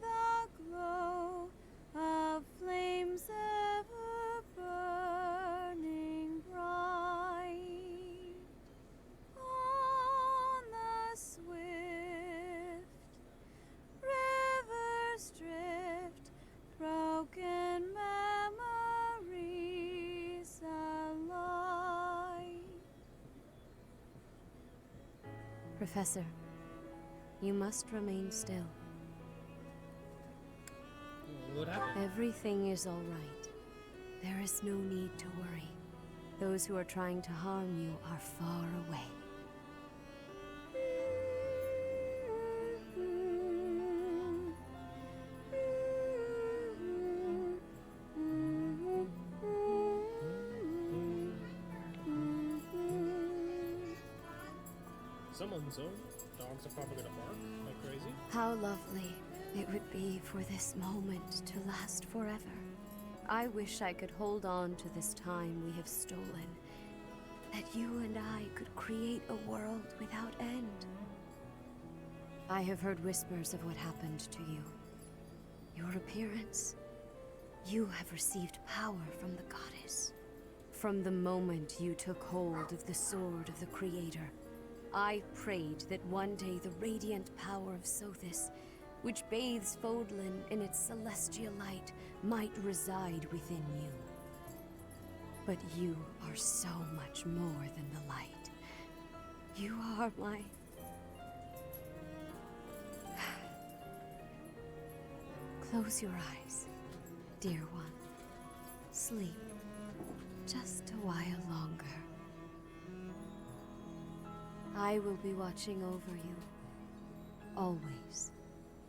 the glow of flames ever burning bright on the swift rivers drift, broken memories alive. Professor, you must remain still. What happened? Everything is all right. There is no need to worry. Those who are trying to harm you are far away. Someone's own dogs are probably gonna bark like crazy. How lovely it would be for this moment to last forever. I wish I could hold on to this time we have stolen, that you and I could create a world without end. I have heard whispers of what happened to you. Your appearance. You have received power from the goddess. From the moment you took hold of the sword of the Creator, I prayed that one day the radiant power of Sothis, which bathes Fodlan in its celestial light, might reside within you. But you are so much more than the light. You are my... Close your eyes, dear one. Sleep just a while longer. I will be watching over you. Always.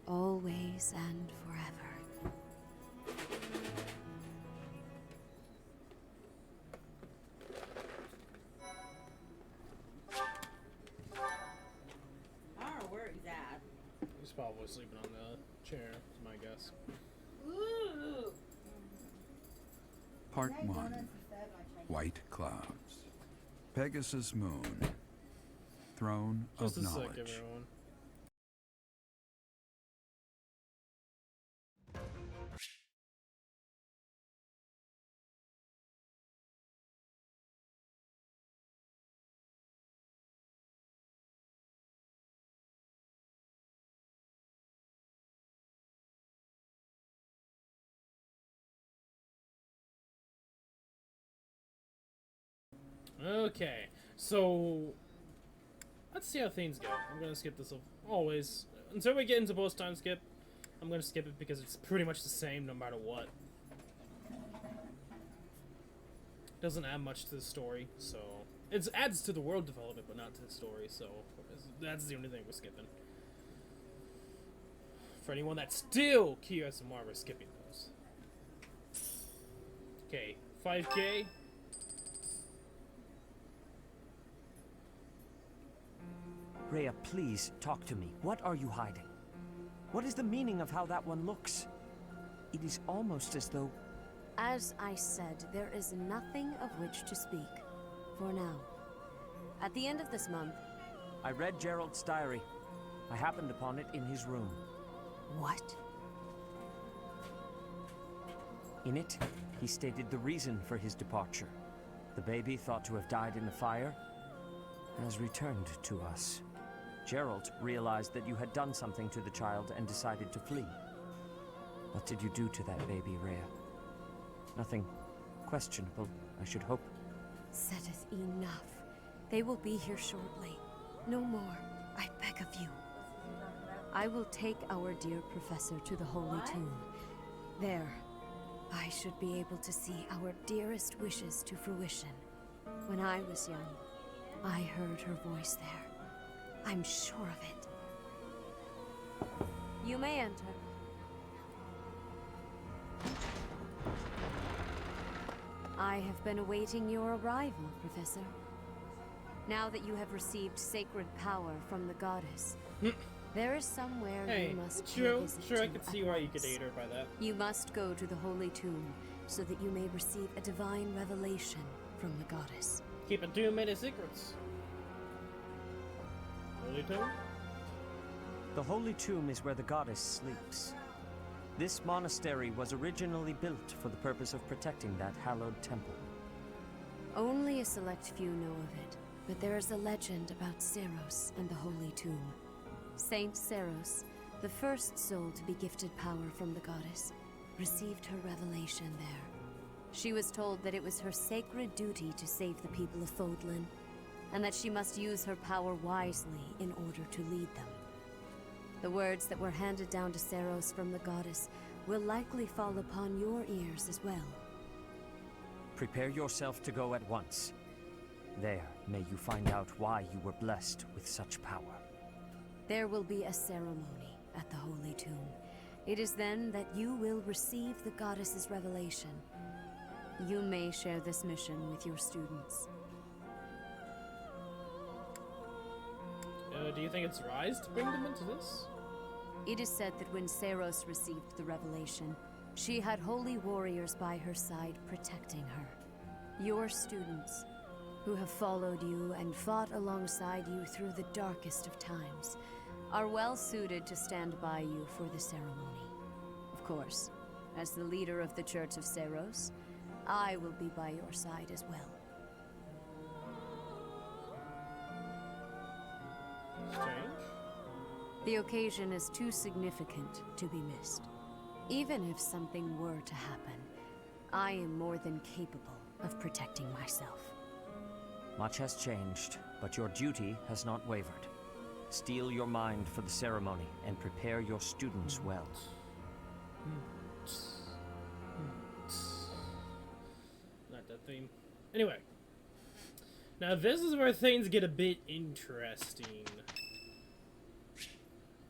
Always and forever. I don't know where he's at. He's probably sleeping on the chair, is my guess. Ooh. Part 1. White Clouds. Pegasus Moon. Throne Just of a sec, Knowledge. everyone. Okay, so let's see how things go. I'm gonna skip this always until we get into post time skip. I'm gonna skip it because it's pretty much the same no matter what. Doesn't add much to the story, so it adds to the world development, but not to the story. So that's the only thing we're skipping. For anyone that's still QSMR, we're skipping those. Okay, 5K. Rhea, please talk to me. What are you hiding? What is the meaning of how that one looks? It is almost as though... As I said, there is nothing of which to speak. For now. At the end of this month... I read Gerald's diary. I happened upon it in his room. What? In it, he stated the reason for his departure. The baby, thought to have died in the fire, has returned to us. Gerald realized that you had done something to the child and decided to flee. What did you do to that baby, Rhea? Nothing questionable, I should hope. Saideth, enough. They will be here shortly. No more, I beg of you. I will take our dear professor to the Holy Tomb. There, I should be able to see our dearest wishes to fruition. When I was young, I heard her voice there. I'm sure of it. You may enter. I have been awaiting your arrival, Professor. Now that you have received sacred power from the goddess, there is somewhere you must visit sure, I to could see at why you once. could aid her by that. You must go to the Holy Tomb so that you may receive a divine revelation from the goddess. Keeping too many secrets. Holy Tomb? The Holy Tomb is where the goddess sleeps. This monastery was originally built for the purpose of protecting that hallowed temple. Only a select few know of it, but there is a legend about Seros and the Holy Tomb. Saint Seros, the first soul to be gifted power from the goddess, received her revelation there. She was told that it was her sacred duty to save the people of Fodlan, and that she must use her power wisely in order to lead them. The words that were handed down to Seros from the goddess will likely fall upon your ears as well. Prepare yourself to go at once. There, may you find out why you were blessed with such power. There will be a ceremony at the Holy Tomb. It is then that you will receive the goddess's revelation. You may share this mission with your students. Do you think it's wise to bring them into this? It is said that when Seros received the revelation, she had holy warriors by her side protecting her. Your students, who have followed you and fought alongside you through the darkest of times, are well suited to stand by you for the ceremony. Of course, as the leader of the Church of Seros, I will be by your side as well. Strange. The occasion is too significant to be missed. Even if something were to happen, I am more than capable of protecting myself. Much has changed, but your duty has not wavered. Steel your mind for the ceremony and prepare your students well. Not that theme. Anyway. Now this is where things get a bit interesting.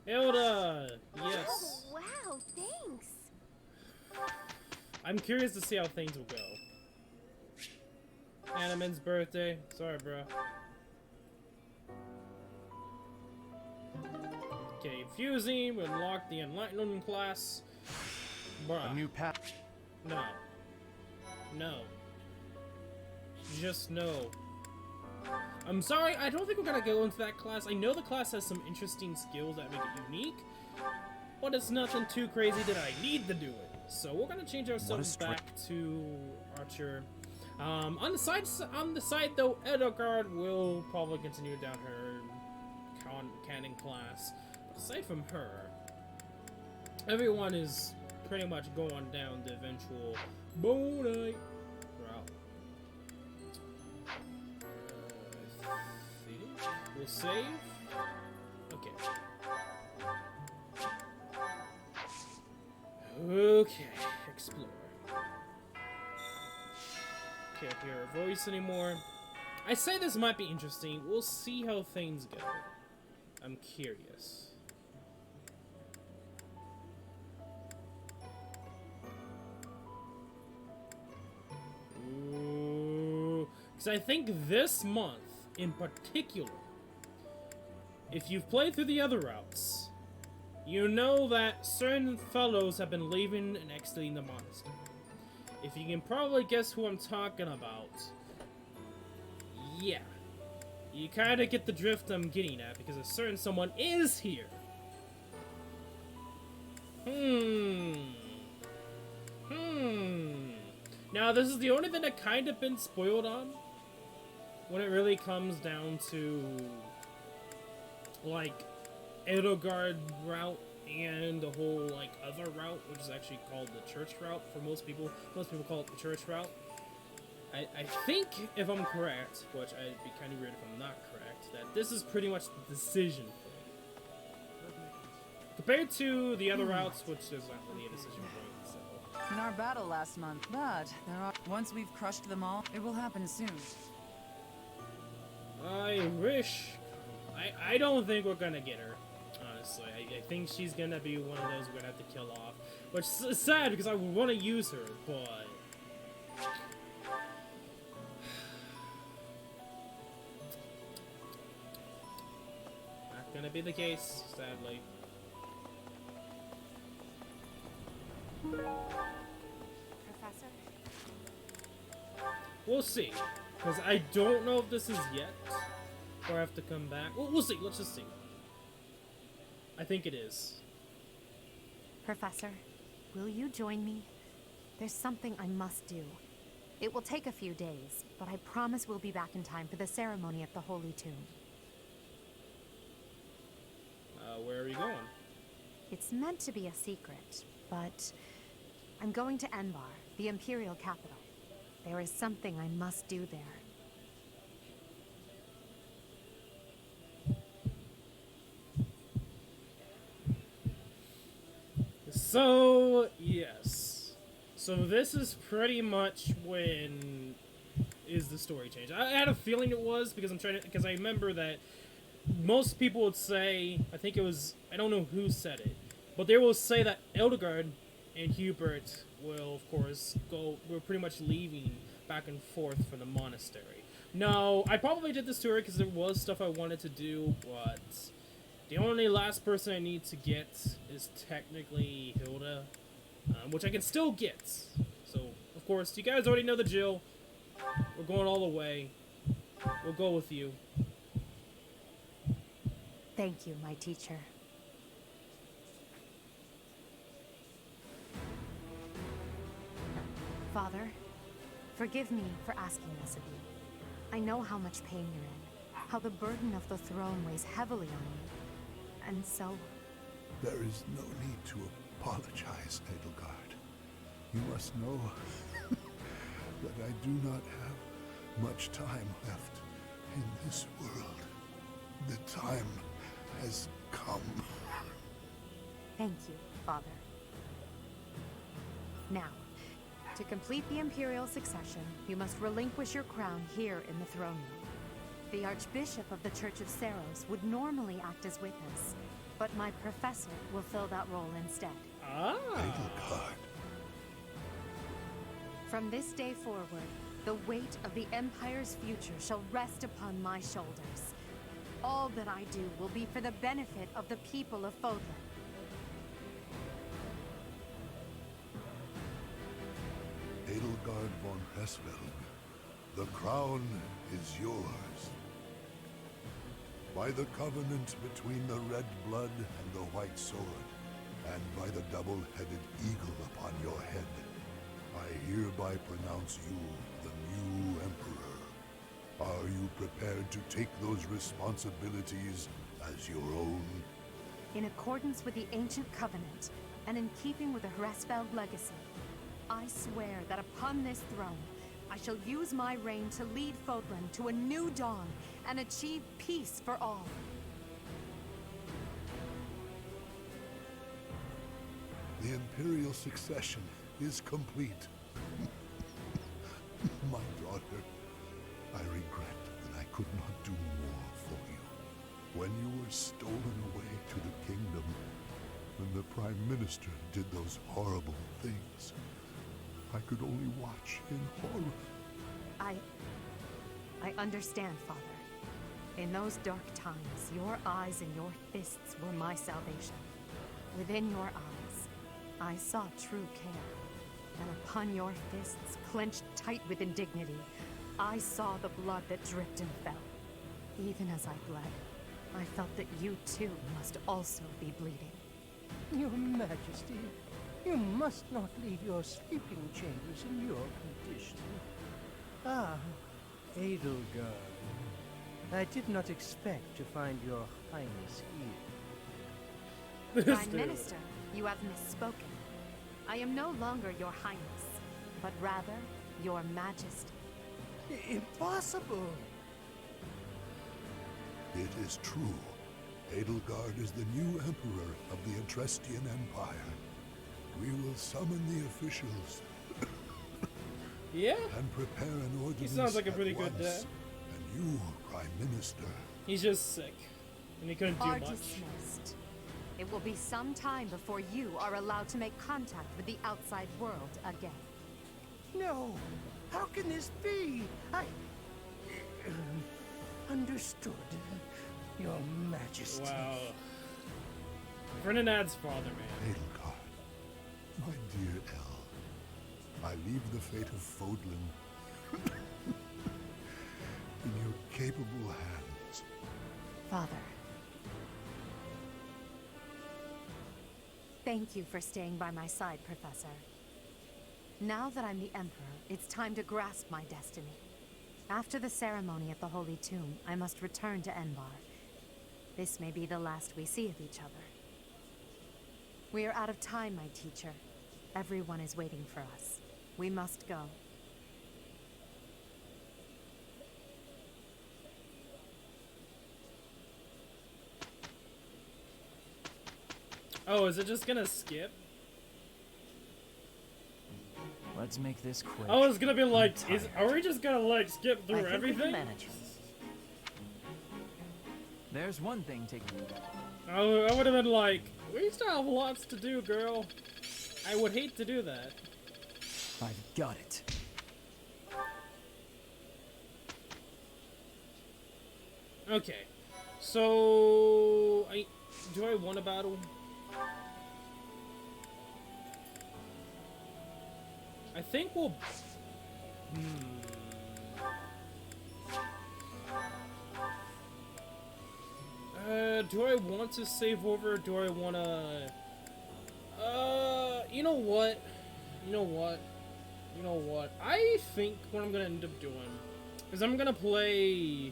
Hilda! Yes. Oh, wow, thanks. I'm curious to see how things will go. Animen's birthday. Sorry, bro. Okay, fusing. We unlock the Enlightenment class. Bruh. A new path. No. No. Just no. I'm sorry, I don't think we're gonna go into that class. I know the class has some interesting skills that make it unique, but it's nothing too crazy that I need to do it. So we're gonna change ourselves back to Archer. On the side though, Edogard will probably continue down her canon class. But aside from her, everyone is pretty much going down the eventual Bonite route. We'll save. Okay. Okay, explore. Can't hear her voice anymore. I say this might be interesting. We'll see how things go. I'm curious. Ooh, because I think this month in particular, if you've played through the other routes, you know that certain fellows have been leaving and exiting the monastery. If you can probably guess who I'm talking about, yeah. You kind of get the drift I'm getting at, because a certain someone is here. Now, this is the only thing that kind of been spoiled on when it really comes down to, like, Edelgard route and the whole, like, other route, which is actually called the church route for most people. Most people call it the church route. I think, if I'm correct, which I'd be kind of weird if I'm not correct, that this is pretty much the decision point. Compared to the other routes, which there's not really a decision point, so... In our battle last month, but once we've crushed them all, it will happen soon. I wish... I don't think we're gonna get her, honestly. I think she's gonna be one of those we're gonna have to kill off. Which is sad, because I would want to use her, but... not gonna be the case, sadly. Professor? We'll see. Because I don't know if this is yet. Or I have to come back. Well, we'll see. Let's just see. I think it is. Professor, will you join me? There's something I must do. It will take a few days, but I promise we'll be back in time for the ceremony at the Holy Tomb. Where are we going? It's meant to be a secret, but I'm going to Enbar, the Imperial capital. There is something I must do there. So, yes. So this is pretty much when is the story change. I had a feeling it was because I remember that most people would say, I think it was, I don't know who said it, but they will say that Edelgard and Hubert will, of course, we're pretty much leaving back and forth from the monastery. No, I probably did this tour because there was stuff I wanted to do, but the only last person I need to get is technically Hilda, which I can still get. So, of course, you guys already know the drill. We're going all the way. We'll go with you. Thank you, my teacher. Father, forgive me for asking this of you. I know how much pain you're in, how the burden of the throne weighs heavily on you, and so... There is no need to apologize, Edelgard. You must know that I do not have much time left in this world. The time has come. Thank you, Father. Now, to complete the Imperial succession, you must relinquish your crown here in the throne room. The Archbishop of the Church of Seros would normally act as witness, but my professor will fill that role instead. Ah! Edelgard. From this day forward, the weight of the Empire's future shall rest upon my shoulders. All that I do will be for the benefit of the people of Fodlan. Edelgard von Hesvelg, the crown is yours. By the covenant between the red blood and the white sword, and by the double-headed eagle upon your head, I hereby pronounce you the new emperor. Are you prepared to take those responsibilities as your own? In accordance with the ancient covenant, and in keeping with the Hresvelg legacy, I swear that upon this throne, I shall use my reign to lead Fodlan to a new dawn and achieve peace for all. The Imperial succession is complete. My daughter, I regret that I could not do more for you. When you were stolen away to the kingdom, when the Prime Minister did those horrible things, I could only watch in horror. I understand, Father. In those dark times, your eyes and your fists were my salvation. Within your eyes, I saw true care. And upon your fists, clenched tight with indignity, I saw the blood that dripped and fell. Even as I bled, I felt that you too must also be bleeding. Your Majesty, you must not leave your sleeping chambers in your condition. Ah, Edelgard. I did not expect to find your Highness here. Prime Minister, you have misspoken. I am no longer your Highness, but rather your Majesty. Impossible! It is true. Edelgard is the new Emperor of the Etrestian Empire. We will summon the officials. Yeah? And prepare an ordinance. He sounds like a pretty good dad. And you, Prime Minister. He's just sick. And he couldn't do Are much. dismissed. It will be some time before you are allowed to make contact with the outside world again. No! How can this be? I... understood. Your Majesty. Wow. Ferdinand's father, man. Edelgard, my dear El, I leave the fate of Fodlan in your capable hands. Father. Thank you for staying by my side, Professor. Now that I'm the Emperor, it's time to grasp my destiny. After the ceremony at the Holy Tomb, I must return to Enbar. This may be the last we see of each other. We are out of time, my teacher. Everyone is waiting for us. We must go. Oh, is it just gonna skip? Let's make this quick. I was gonna be like, are we just gonna like skip through I think we can everything? manage. There's one thing taking. I would have been like, we still have lots to do, girl. I would hate to do that. I've got it. Okay, so do I want a battle? I think we'll. Do I want to save over? Do I want to? You know what? You know what? You know what? I think what I'm gonna end up doing is I'm gonna play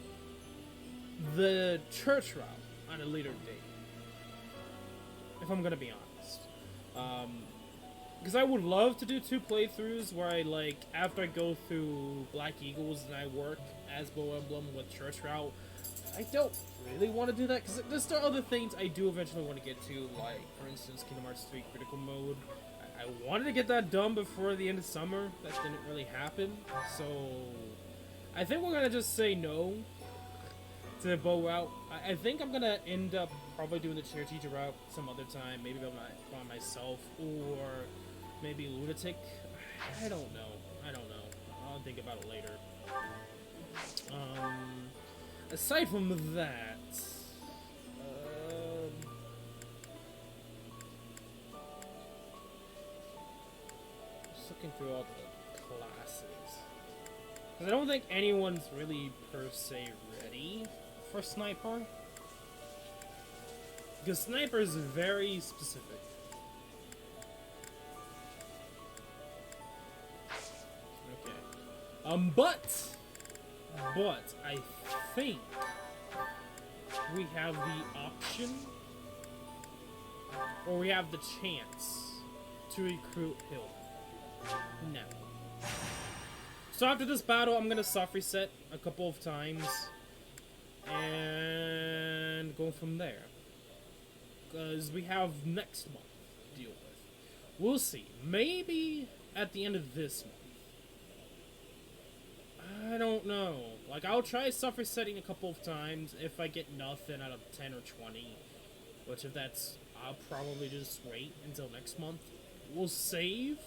the church route on a later date. If I'm gonna be honest. Because I would love to do 2 playthroughs where I, like, after I go through Black Eagles and I work as Bow Emblem with Church Route, I don't really want to do that, because there's still other things I do eventually want to get to, like, for instance, Kingdom Hearts 3 Critical Mode. I wanted to get that done before the end of summer. That didn't really happen, so I think we're going to just say no to the Bow route. I think I'm going to end up probably doing the Chair Teacher route some other time, maybe by myself, or maybe Lunatic. I don't know. I'll think about it later. Aside from that, just looking through all the classes, because I don't think anyone's really per se ready for Sniper, because Sniper is very specific. But I think we have the option, or we have the chance to recruit Hill. No. So after this battle, I'm gonna soft reset a couple of times and go from there, because we have next month to deal with. We'll see. Maybe at the end of this month. I don't know. Like, I'll try suffer setting a couple of times. If I get nothing out of 10 or 20, which if that's, I'll probably just wait until next month. We'll save.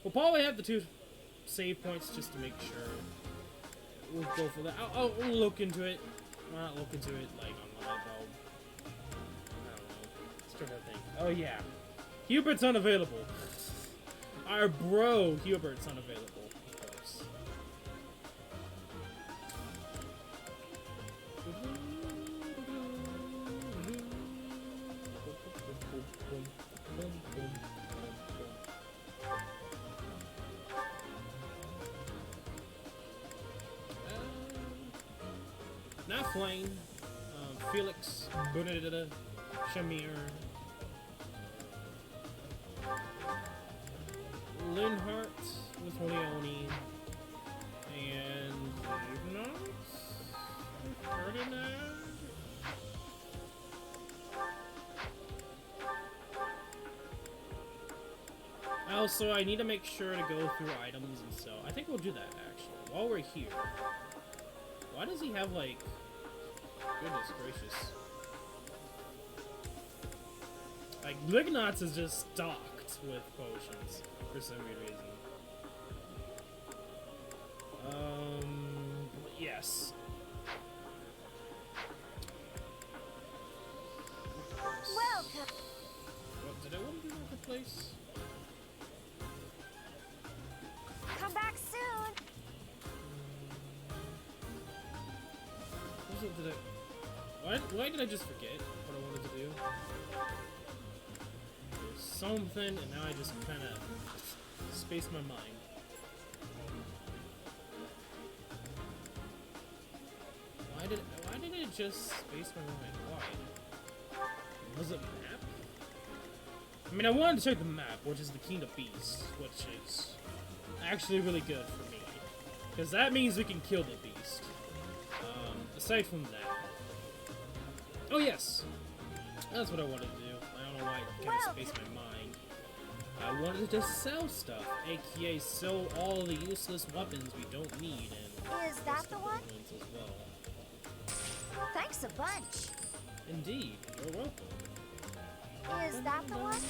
We'll probably have the 2 save points just to make sure. We'll go for that. I'll look into it. Well, not look into it, like, online, though. I don't know. Let's try that thing. Oh, yeah. Hubert's unavailable. Our bro, Hubert's unavailable, of course. Not Flame, Felix, Bonadetta, Shamir, Linhart with Leone, and Ignos, Ferdinand. Also, I need to make sure to go through items and so I think we'll do that actually while we're here. Why does he have like? Goodness gracious! Like Lignots is just stocked with potions for some weird reason. Yes. Welcome. What did I want to do with the place? Come back soon. Why did I just forget what I wanted to do? There's something, and now I just kind of spaced my mind. Why did it just space my mind? Why? Was it map? I mean, I wanted to check the map, which is the King of Beasts, which is actually really good for me, because that means we can kill the beast. Aside from that. Oh yes! That's what I wanted to do. I don't know why it kind of spaced my mind. I wanted to sell stuff, aka sell all the useless weapons we don't need, and Is that the one? as well. Thanks a bunch. Indeed, you're welcome. Is that the one?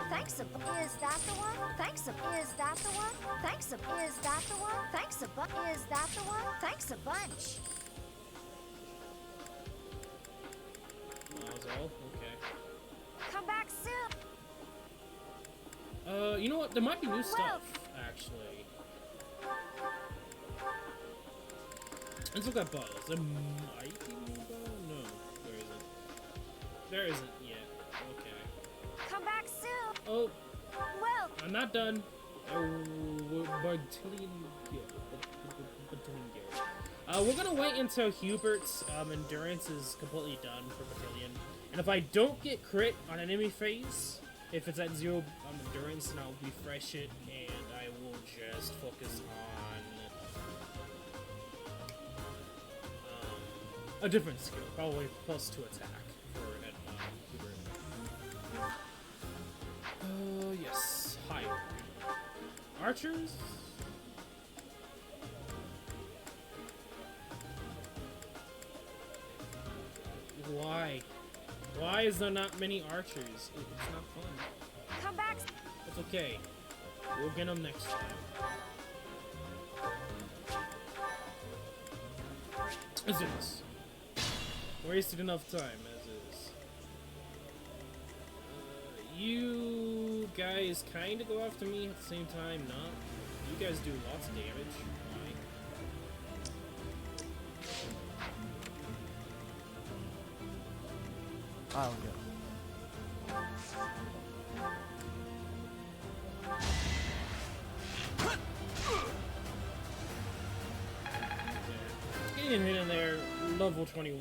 Thanks a Is that the one? Thanks a Is that the one? Thanks a Is that the one? Thanks a Is that the one? Thanks a bunch. That was all? Okay. Come back soon. You know what? There might be new stuff, actually. Let's look at bottles. There might be new bottle? No, there isn't. There isn't yet. Okay. Come back soon. Oh. Well. I'm not done. Bartillion gear. We're gonna wait until Hubert's endurance is completely done for Battalion. And if I don't get crit on an enemy phase, if it's at 0 endurance, then I'll refresh it and I will just focus on a different skill, probably +2 attack for Hubert. Yes, higher. Archers? Why? Why is there not many archers? It's not fun. Come back. It's okay. We'll get them next time. As is. Wasted enough time, as is. You guys kind of go after me at the same time, not? You guys do lots of damage. Why? I'll go. Getting hit in there, level 21.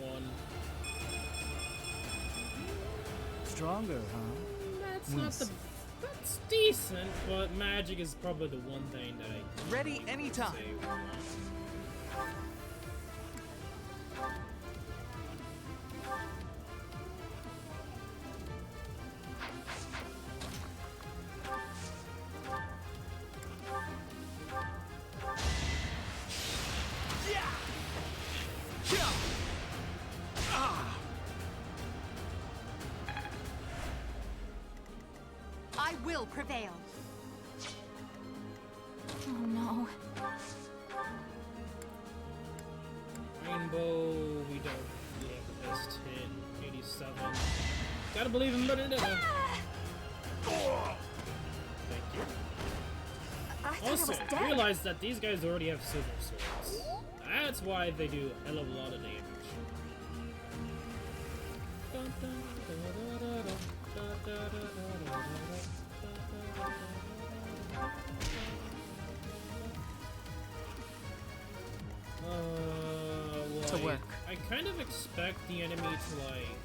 Stronger, huh? That's not the... That's decent, but magic is probably the one thing that I... Ready anytime. will prevail. Oh no. Rainbow, we don't believe the best hit. 87. Gotta believe in better than that. Thank you. Also, realize that these guys already have silver swords. That's why they do a hell of a lot of damage. To work. I kind of expect the enemy to like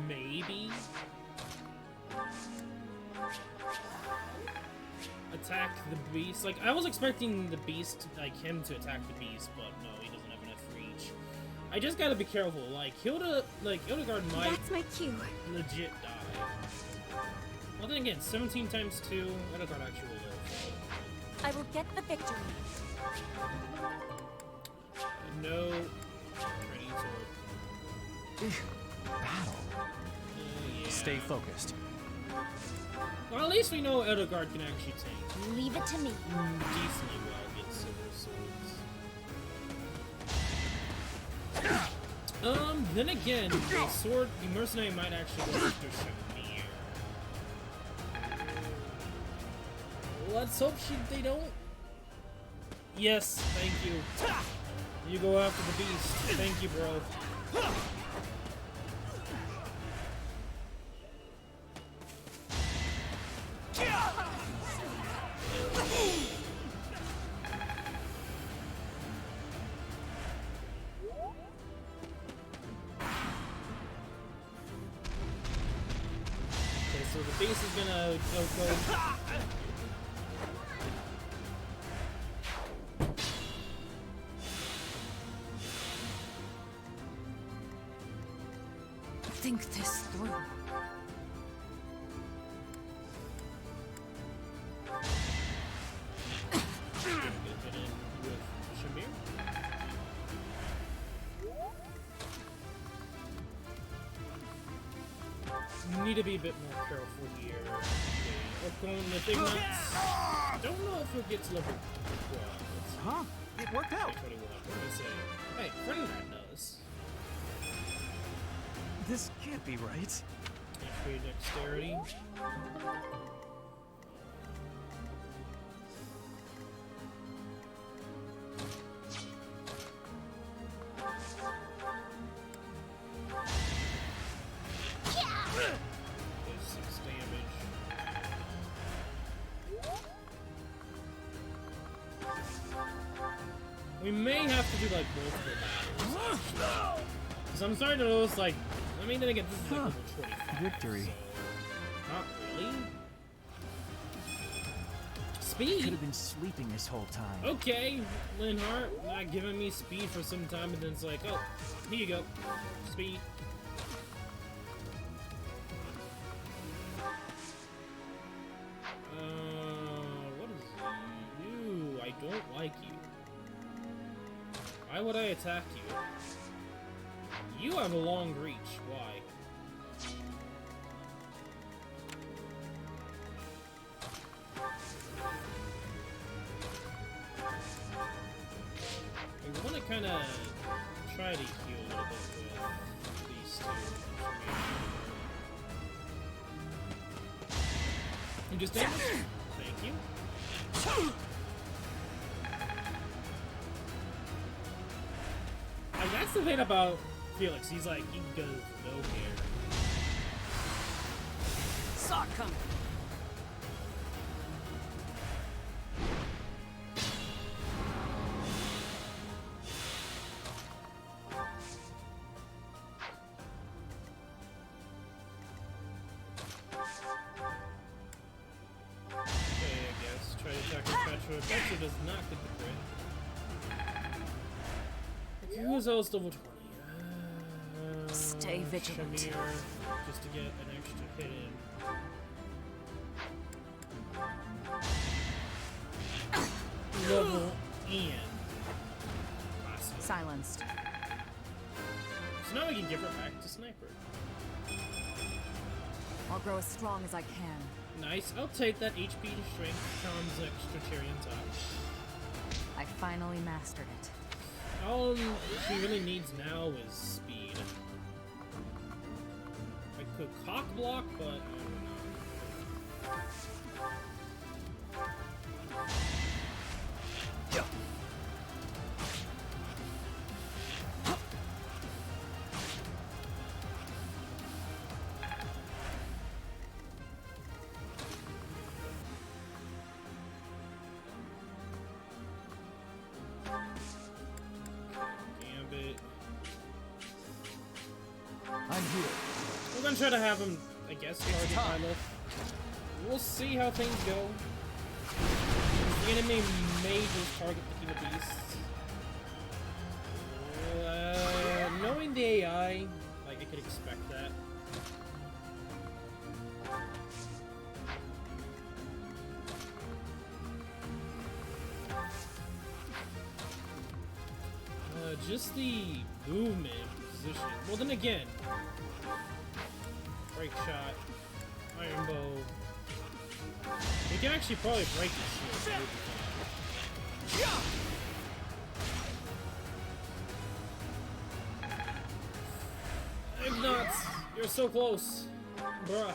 maybe attack the beast. Like I was expecting the beast, like him to attack the beast, but no, he doesn't have enough reach. I just gotta be careful. Like Hildegard might That's my cue. legit die. Well then again, 17 times 2, Hildegard actually will live. I will get the victory. No. Battle. Yeah. Stay focused. Well, at least we know Hildegard can actually tank. Leave it to me. Decently well against silver swords. Then again, the sword, the mercenary might actually go after Shamir. Let's hope they don't. Yes, thank you. You go after the beast. Thank you, bro. Okay, so the beast is gonna go. Think this through. Need to be a bit more careful here. We're going to big nuts. Don't know if we'll get to level 12. Huh? It worked out. 21. What did I say? Hey, Freind does. This can't be right. HP dexterity. There's 6 damage. We may have to do like multiple battles. Because I'm starting to notice like, I mean, then again, this is like level 25. Victory. So, not really. Speed? Could have been sleeping this whole time. Okay, Linhart, not giving me speed for some time, and then it's like, oh, here you go. Speed. What is you? I don't like you. Why would I attack you? You have a long reach. Why? I want to kind of try to heal a little bit with these two. You just damage? Thank you. Like, that's the thing about Felix. He's like, he does no care. Saw it coming. Try to attack with Petra. Petra does not get the crit. Okay, who's else level 20? Stay vigilant. Shamir, just to get an extra hit in. Level and. Silenced. So now we can give her back to Sniper. I'll grow as strong as I can. Nice. I'll take that HP to Strength, Charms, Extra Cherry on top. I finally mastered it. All she really needs now is speed. I could cock block, but I don't know. I'm here. We're gonna try to have him, I guess, target Lilith. We'll see how things go. The enemy may just target the King of Beasts. Knowing the AI, like, I could expect that. Just the movement position. Well, then again, break shot, iron bow. We can actually probably break this shit. Ignots, you're so close, bruh.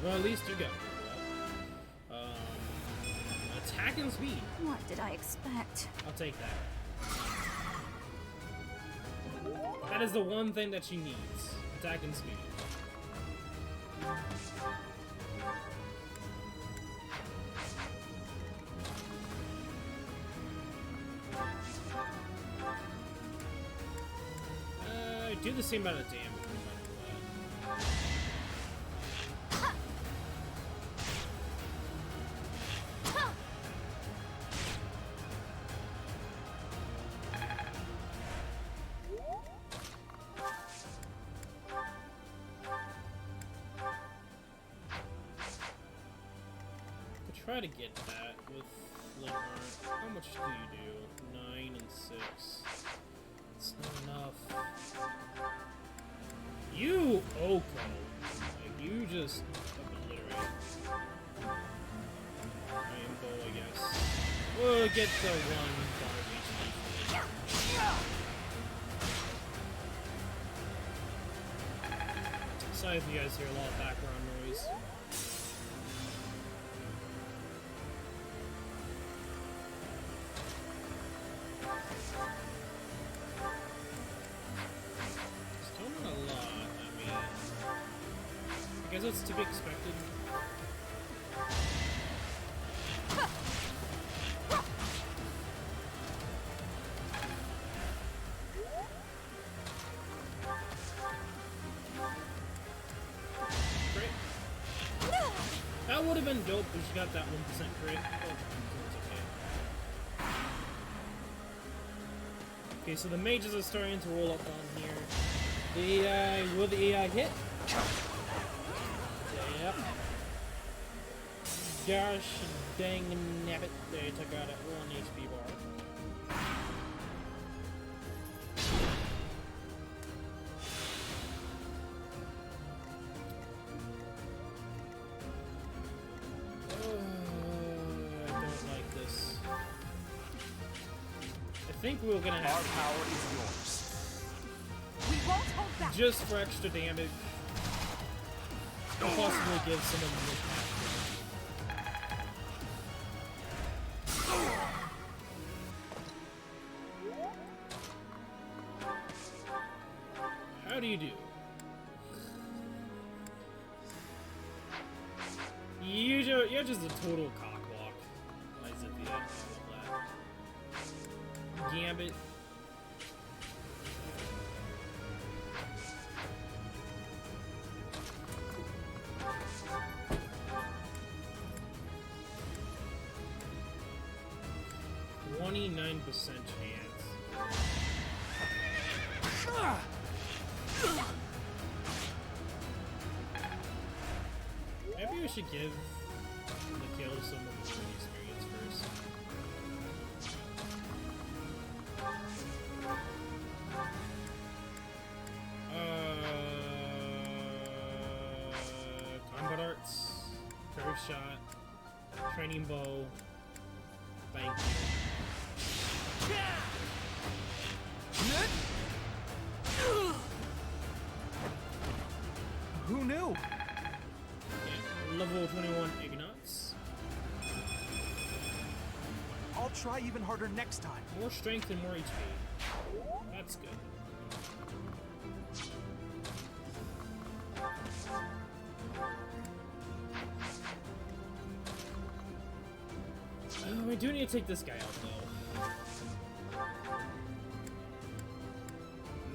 Well, at least you got it. Attack and speed. What did I expect? I'll take that. That is the one thing that she needs. Attack and speed. Do the same amount of damage. Try to get that with Flimmer. How much do you do? 9 and 6. It's not enough. You, Oko. Like, you just obliterate. Rainbow, I guess. We'll get the 1 garbage. Sorry if you guys hear a lot of background noise. I guess it's to be expected. Crit. That would have been dope if she got that 1% crit. Oh, it's okay. Okay, so the mages are starting to roll up on here. The AI, will the AI hit? Yep. Gosh dang nabbit. They took out at 1 HP bar. I don't like this. I think we're gonna have our power is yours. We won't hold back. Just for extra damage. Possibly give some of them. How do you do? You're just a total cockblock. As if you have all of that. Gambit. %. chance. Maybe we should give the killer some of the experience first. shot, training bow. Thank you. Who knew? Yeah, level 21 Ignatz. I'll try even harder next time. More strength and more HP. That's good. We do need to take this guy out, though.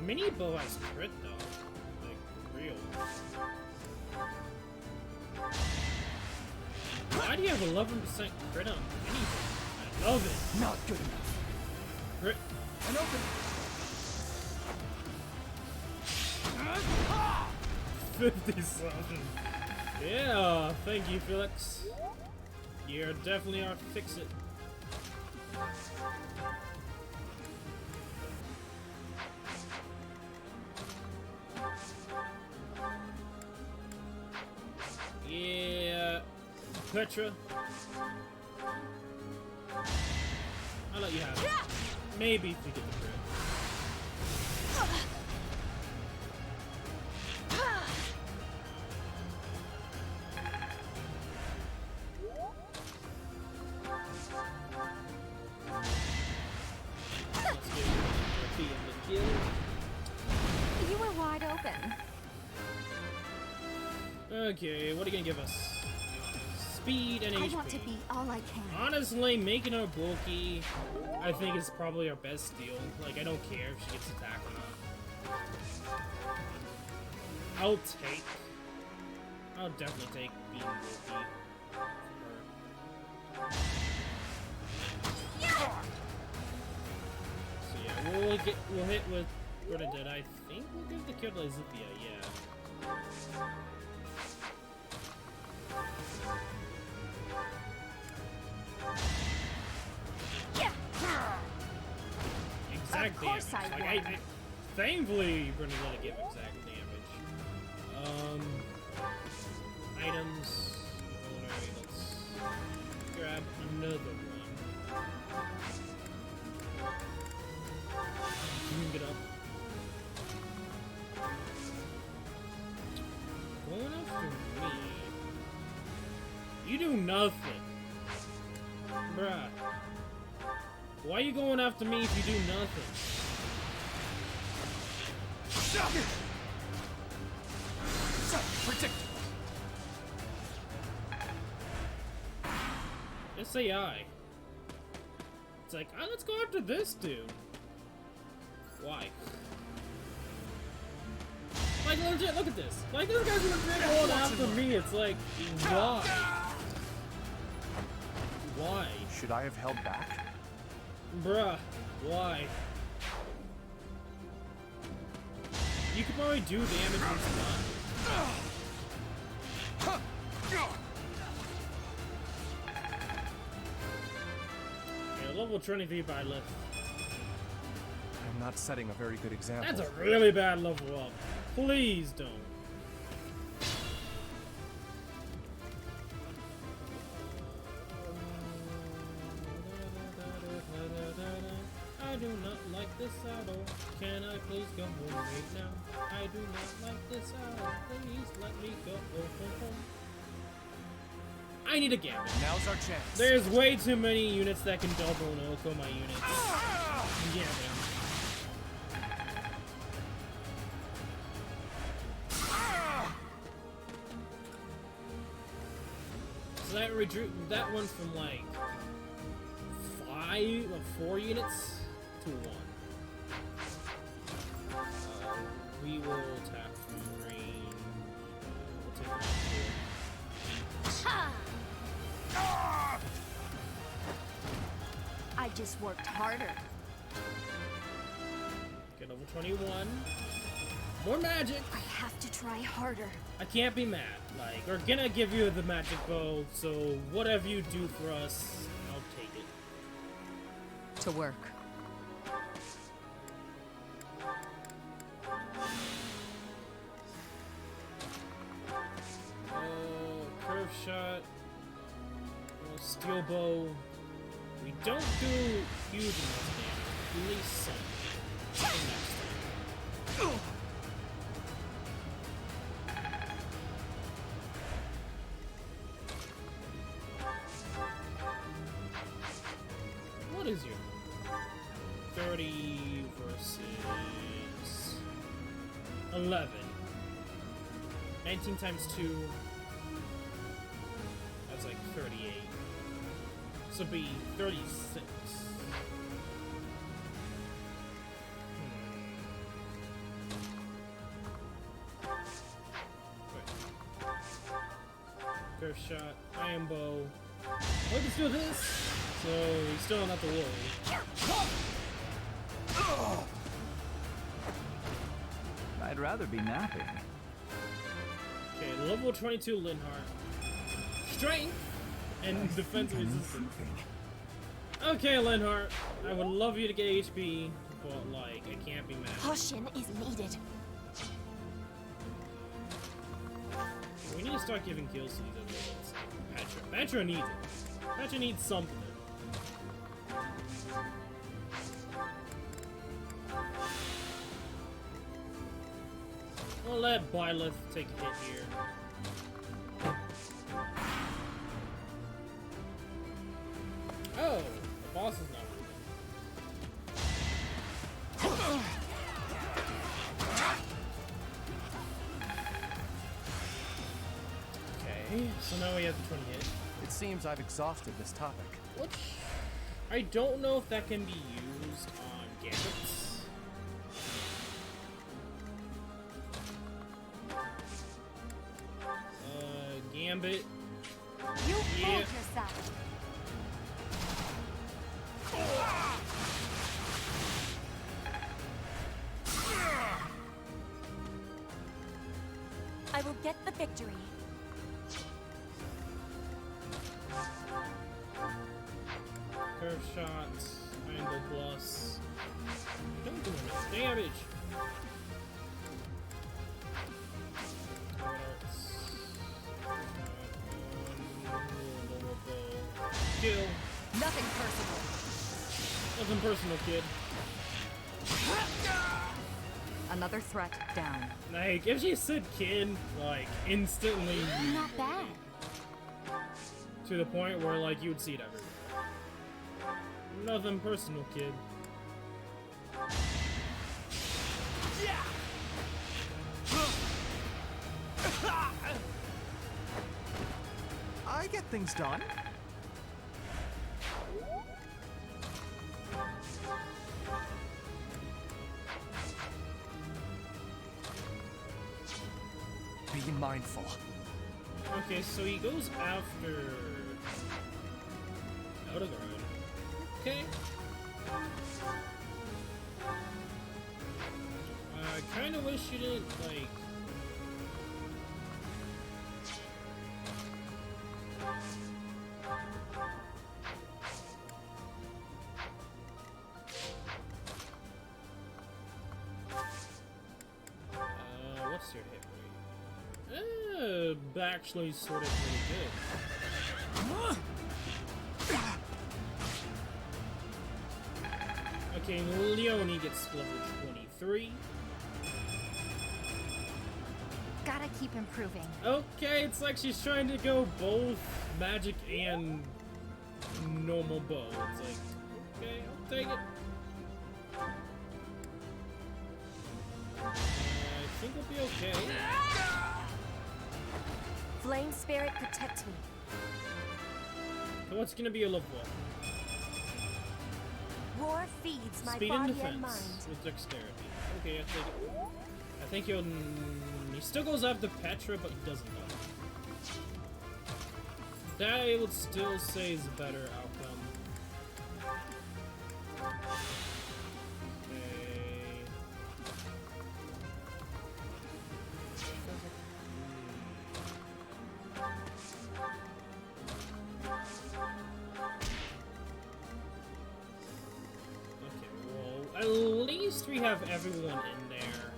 Mini bow has crit, though. Like, real. Why do you have 11% crit on mini bow? I love it. Not good enough. Crit. And open. 57. Yeah, thank you, Felix. You're definitely our fix-it. Yeah, Petra. I'll let you have it. Maybe if we get the crit. You were wide open. Okay, what are you gonna give us? Speed and HP. I want to be all I can. Honestly, making her bulky, I think is probably our best deal. Like, I don't care if she gets attacked or not. I'll definitely take being bulky. So yeah, we'll hit with Bernadette. I think we'll give the kill to Zithia, yeah. Exact damage. Like, thankfully, Bernadette gave exact damage. Items. Alright, let's grab another one. You can get up. Going after me. You do nothing. Bruh. Why are you going after me if you do nothing? Predictable. SAI. It's like, ah, let's go after this dude. Why? Like, legit, look at this. Like, this guy's legit going after me. It's like, why? Why? Should I have held back? Bruh, why? You could probably do damage when it's done. Yeah, level 23 by lift. I'm not setting a very good example. That's a really bad level up. Please don't. I do not like this at all. Can I please go home right now? I do not like this at all. Please let me go home. I need a gambit. Now's our chance. There's way too many units that can double and Oko my units. Gambit. So that one's from like 4 units to 1. We will tap from range. We'll take I just worked harder. Get level 21. More magic. I have to try harder. I can't be mad. Like, we're gonna give you the magic bow, so whatever you do for us, I'll take it. To work. Curve shot. Steel bow. We don't do huge amounts of damage. At least some. Next time. What is your 30 versus 11? 19 times 2. That's like 38. This would be 36. Wait. Curve shot, iron bow. Let's do this! So, we still don't have to worry. I'd rather be napping. Okay, level 22 Linhardt. Strength and defense resistance. Okay, Linhardt, I would love you to get HP, but like, I can't be mad. Caution is needed. We need to start giving kills to these other ones. Patra needs it. Patra needs something. We'll let Byleth take a hit here. Oh, the boss is not. Okay, so now we have the 20 hit. It seems I've exhausted this topic. Which I don't know if that can be used on gambits. Gambit. You fooled yourself. I will get the victory. Curve shots, angle plus. Don't do enough damage. Kill. Nothing personal. Nothing personal, kid. Another threat down. Like, if she said kid, like, instantly. Not bad. To the point where, like, you would see it everywhere. Nothing personal, kid. I get things done. Be mindful. Okay, so he goes after Eldegarde. Okay. I kind of wish you didn't, like... what's your hit rate? Actually sort of pretty good. Okay, Leonie gets level 23. Gotta keep improving. Okay, it's like she's trying to go both magic and normal bow. It's like, okay, I'll take it. I think we'll be okay. Flame spirit, protect me. So what's gonna be a level up? Roar feeds my Speed body and defense and mind. with dexterity. Okay, I'll take it. I think he still goes after Petra, but he doesn't know. That I would still say is a better outcome. At least we have everyone in there.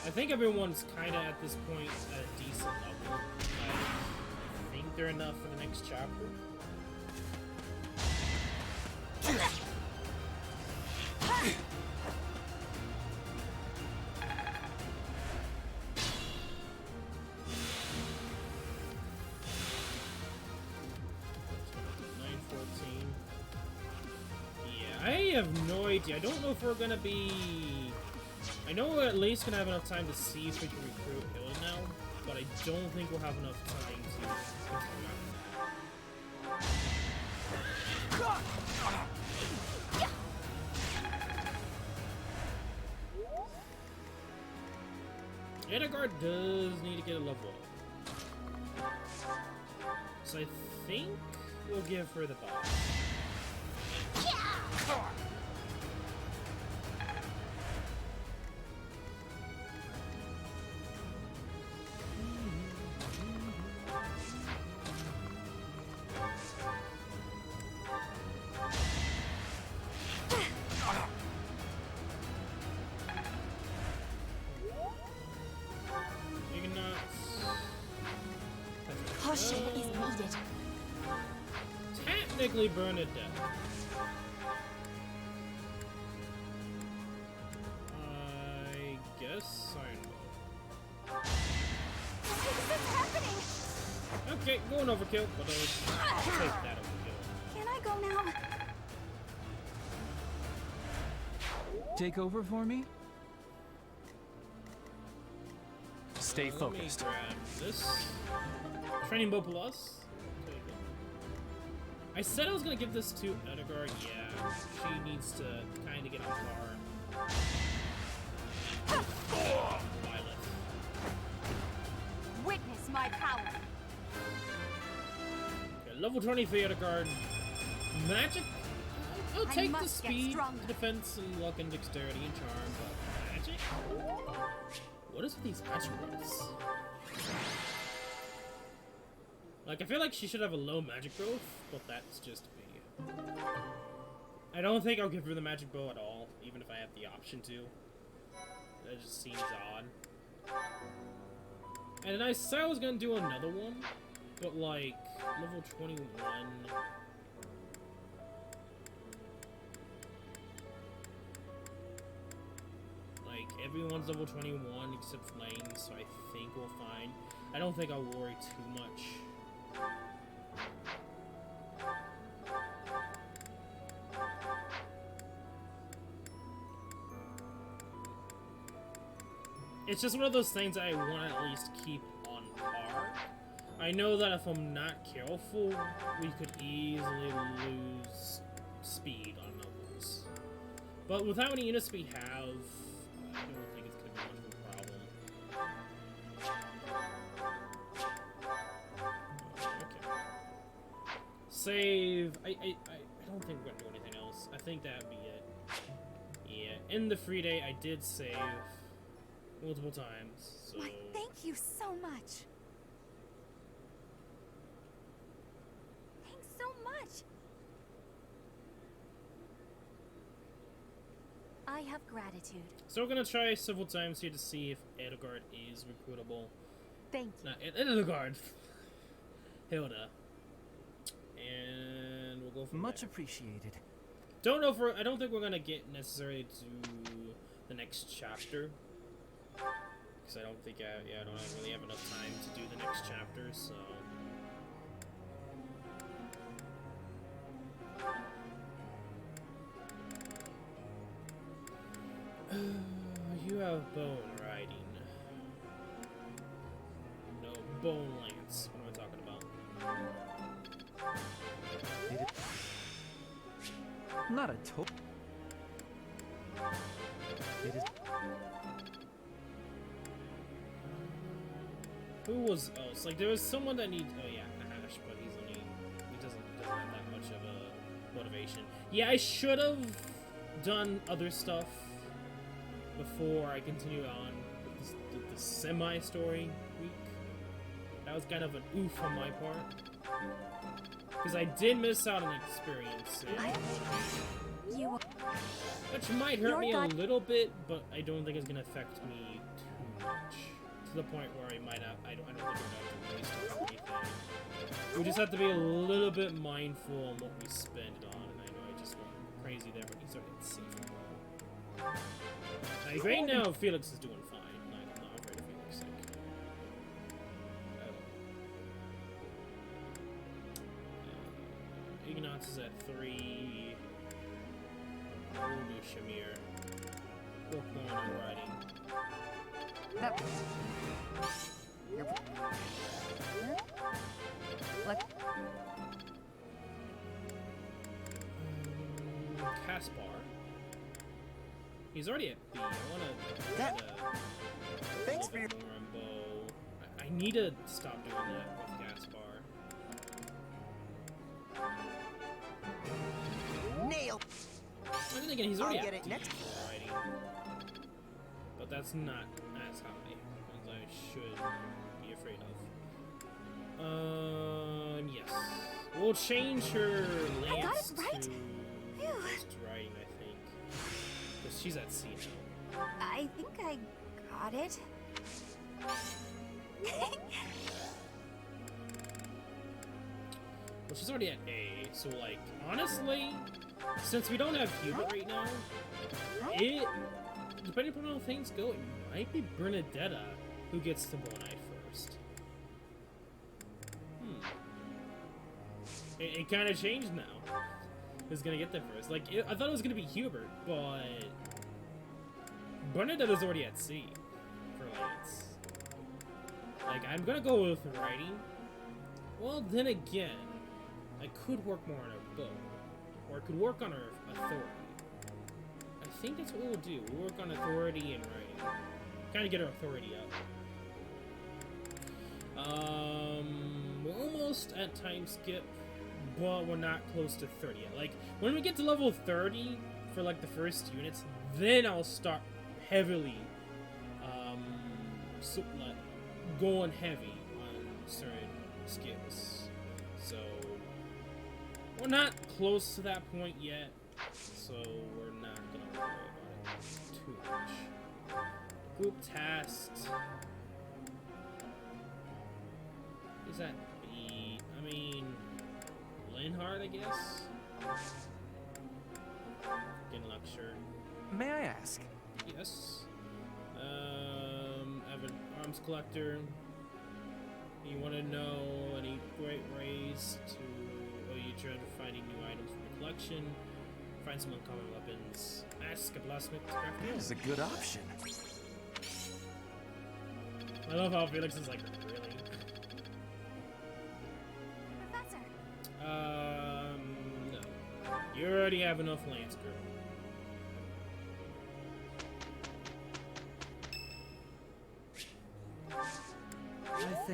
I think everyone's kind of at this point at a decent level. I think they're enough for the next chapter. I have no idea. I don't know if we're gonna be... I know we're at least gonna have enough time to see if we can recruit Hill now, but I don't think we'll have enough time to... Edgar does need to get a level up. So I think we'll give her the boss. Caution is needed. Technically burn it down. I guess Iron Bow. What's happening? Okay, going overkill, but I'll take that overkill. Can I go now? Take over for me? Stay focused. Let me grab this. Training Bow Plus. I said I was gonna give this to Edgar. Yeah, she needs to kind of get on par. Violet. Witness my power. Okay, level 20 for Edgar. Magic. I'll take the speed, defense, and luck, and dexterity, and charm. But magic. What is with these magic rolls? Like, I feel like she should have a low magic growth, but that's just me. I don't think I'll give her the magic bow at all, even if I have the option to. That just seems odd. And then I said I was gonna do another one, but like, level 21... Like, everyone's level 21 except Freind, so I think we'll find. I don't think I'll worry too much. It's just one of those things I want to at least keep on par. I know that if I'm not careful, we could easily lose speed on levels. But with how many units we have, I don't think it's going to be much of a problem. Okay. Save. I don't think we're going to do anything else. I think that'd be it. Yeah, in the free day, I did save multiple times, so... Why, thank you so much. Thanks so much. I have gratitude. So we're gonna try several times here to see if Edelgard is recruitable. Thank you. Not Edelgard. Hilda. And we'll go from Much there. appreciated. Don't know if I don't think we're gonna get necessarily to the next chapter. Because I don't think I don't really have enough time to do the next chapter, so... You have bone riding. No, bone lance. What am I talking about? Not a tope. It is... Who was else? Like, there was someone that needs... Oh, yeah, Ash, but he doesn't have that much of a motivation. Yeah, I should have done other stuff before I continue on with the semi-story week. That was kind of an oof on my part. Because I did miss out on experience. Which might hurt me a little bit, but I don't think it's going to affect me too much. To the point where I might not, I don't think we're going to waste anything. We just have to be a little bit mindful on what we spend it on, and I know I just went crazy there, but he's already at C. Like, right now, Felix is doing fine. Like, I'm not afraid of Felix. Like, Ignatz is at 3. We'll do Shamir. Work more on writing. What? Caspar. He's already at B. I wanna Thanks for your more on bow. I need to stop doing that with Caspar. nail. But then again, he's already I'll get at it D next. for writing. But that's not as high as I should be afraid of. Yes. We'll change her lance right. to just writing, I think. Because she's at C now. I think I got it. Well, she's already at A, so like, honestly, since we don't have Hubert right now, depending upon how things go, it might be Bernadetta who gets to Bonai first. It kind of changed now. Who's gonna get there first? Like, I thought it was gonna be Hubert, but Bernadetta's already at C for Lance. Like, I'm gonna go with writing. Well, then again, I could work more on her bow, or I could work on her authority. I think that's what we'll do. We'll work on authority and writing, kind of get her authority up. We're almost at time skip, but we're not close to 30 yet. Like, when we get to level 30 for like the first units, then I'll start heavily like, going heavy on certain skills. So we're not close to that point yet, so we're not gonna worry about it too much. Group tasks. Is that B? I mean, Linhardt, I guess? Getting lecture. May I ask? Yes. Avid arms collector. You want to know any great ways to, you try to finding new items from your collection, find some uncommon weapons, ask a blacksmith to craft That is a good option. I love how Felix is like, really? Professor. No. You already have enough Lance, girl.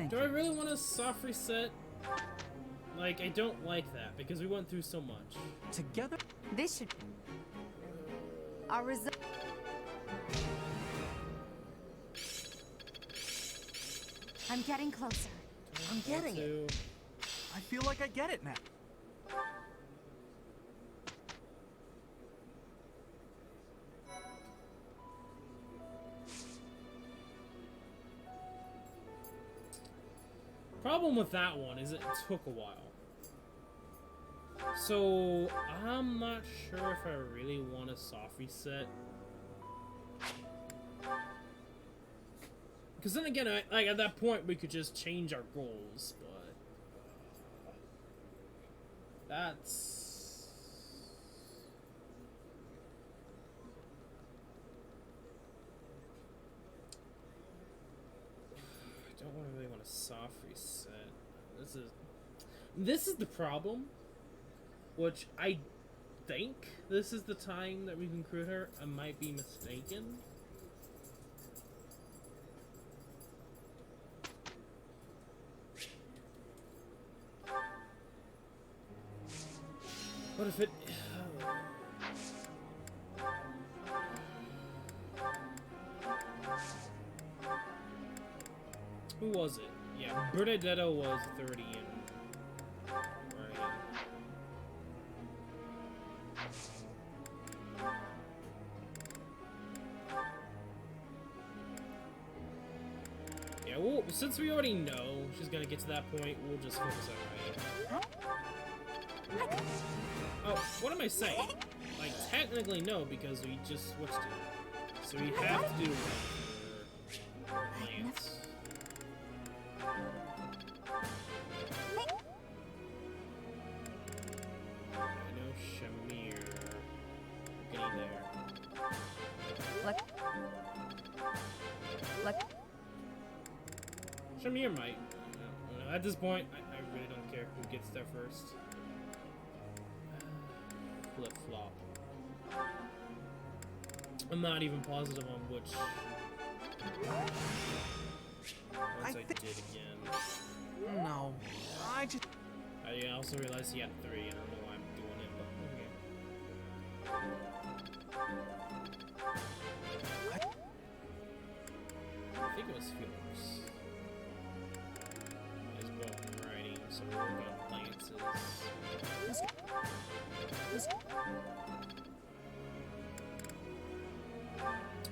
Do I really want a soft reset? Like, I don't like that because we went through so much. Together? This should... Our result... I'm getting closer. I'm getting it. I feel like I get it now. Problem with that one is it took a while. So, I'm not sure if I really want a soft reset. Because then again, like at that point, we could just change our goals, but that's... I don't really want a soft reset. This is the problem, which I think this is the time that we can recruit her. I might be mistaken. What if it... Who was it? Yeah, Bernadetta was 30 and... Right. Yeah, well, since we already know she's gonna get to that point, we'll just focus on writing. Oh, what am I saying? Like, technically no, because we just switched it. So we have to do one for Lance. I know Shamir. We're getting there. Like Shamir might. At this point, I really don't care who gets there first. Flip-flop. I'm not even positive on which. Once I did again. No, I just... I also realized he had 3. I don't know why I'm doing it, but okay. I think it was Felix. As well in writing, so we'll work on Lance's.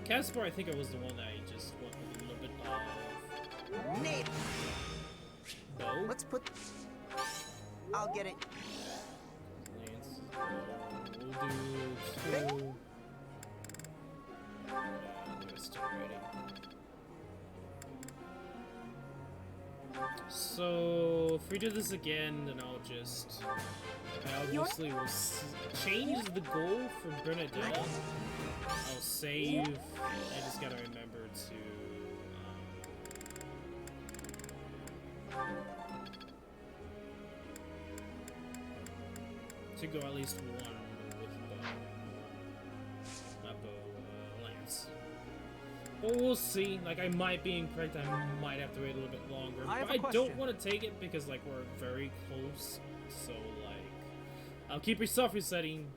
Casper, I think it was the one that I just went with a little bit of. Nate! Bow? Let's put... I'll get it. Lance. We'll do 2. The rest are writing. So, if we do this again, then I'll just... I obviously will change the goal for Bernadette. I'll save. I just gotta remember to go at least one with Bo. Not Bo, Lance. But we'll see. Like, I might be incorrect. I might have to wait a little bit longer. But I don't want to take it because, like, we're very close. So, like, I'll keep resetting.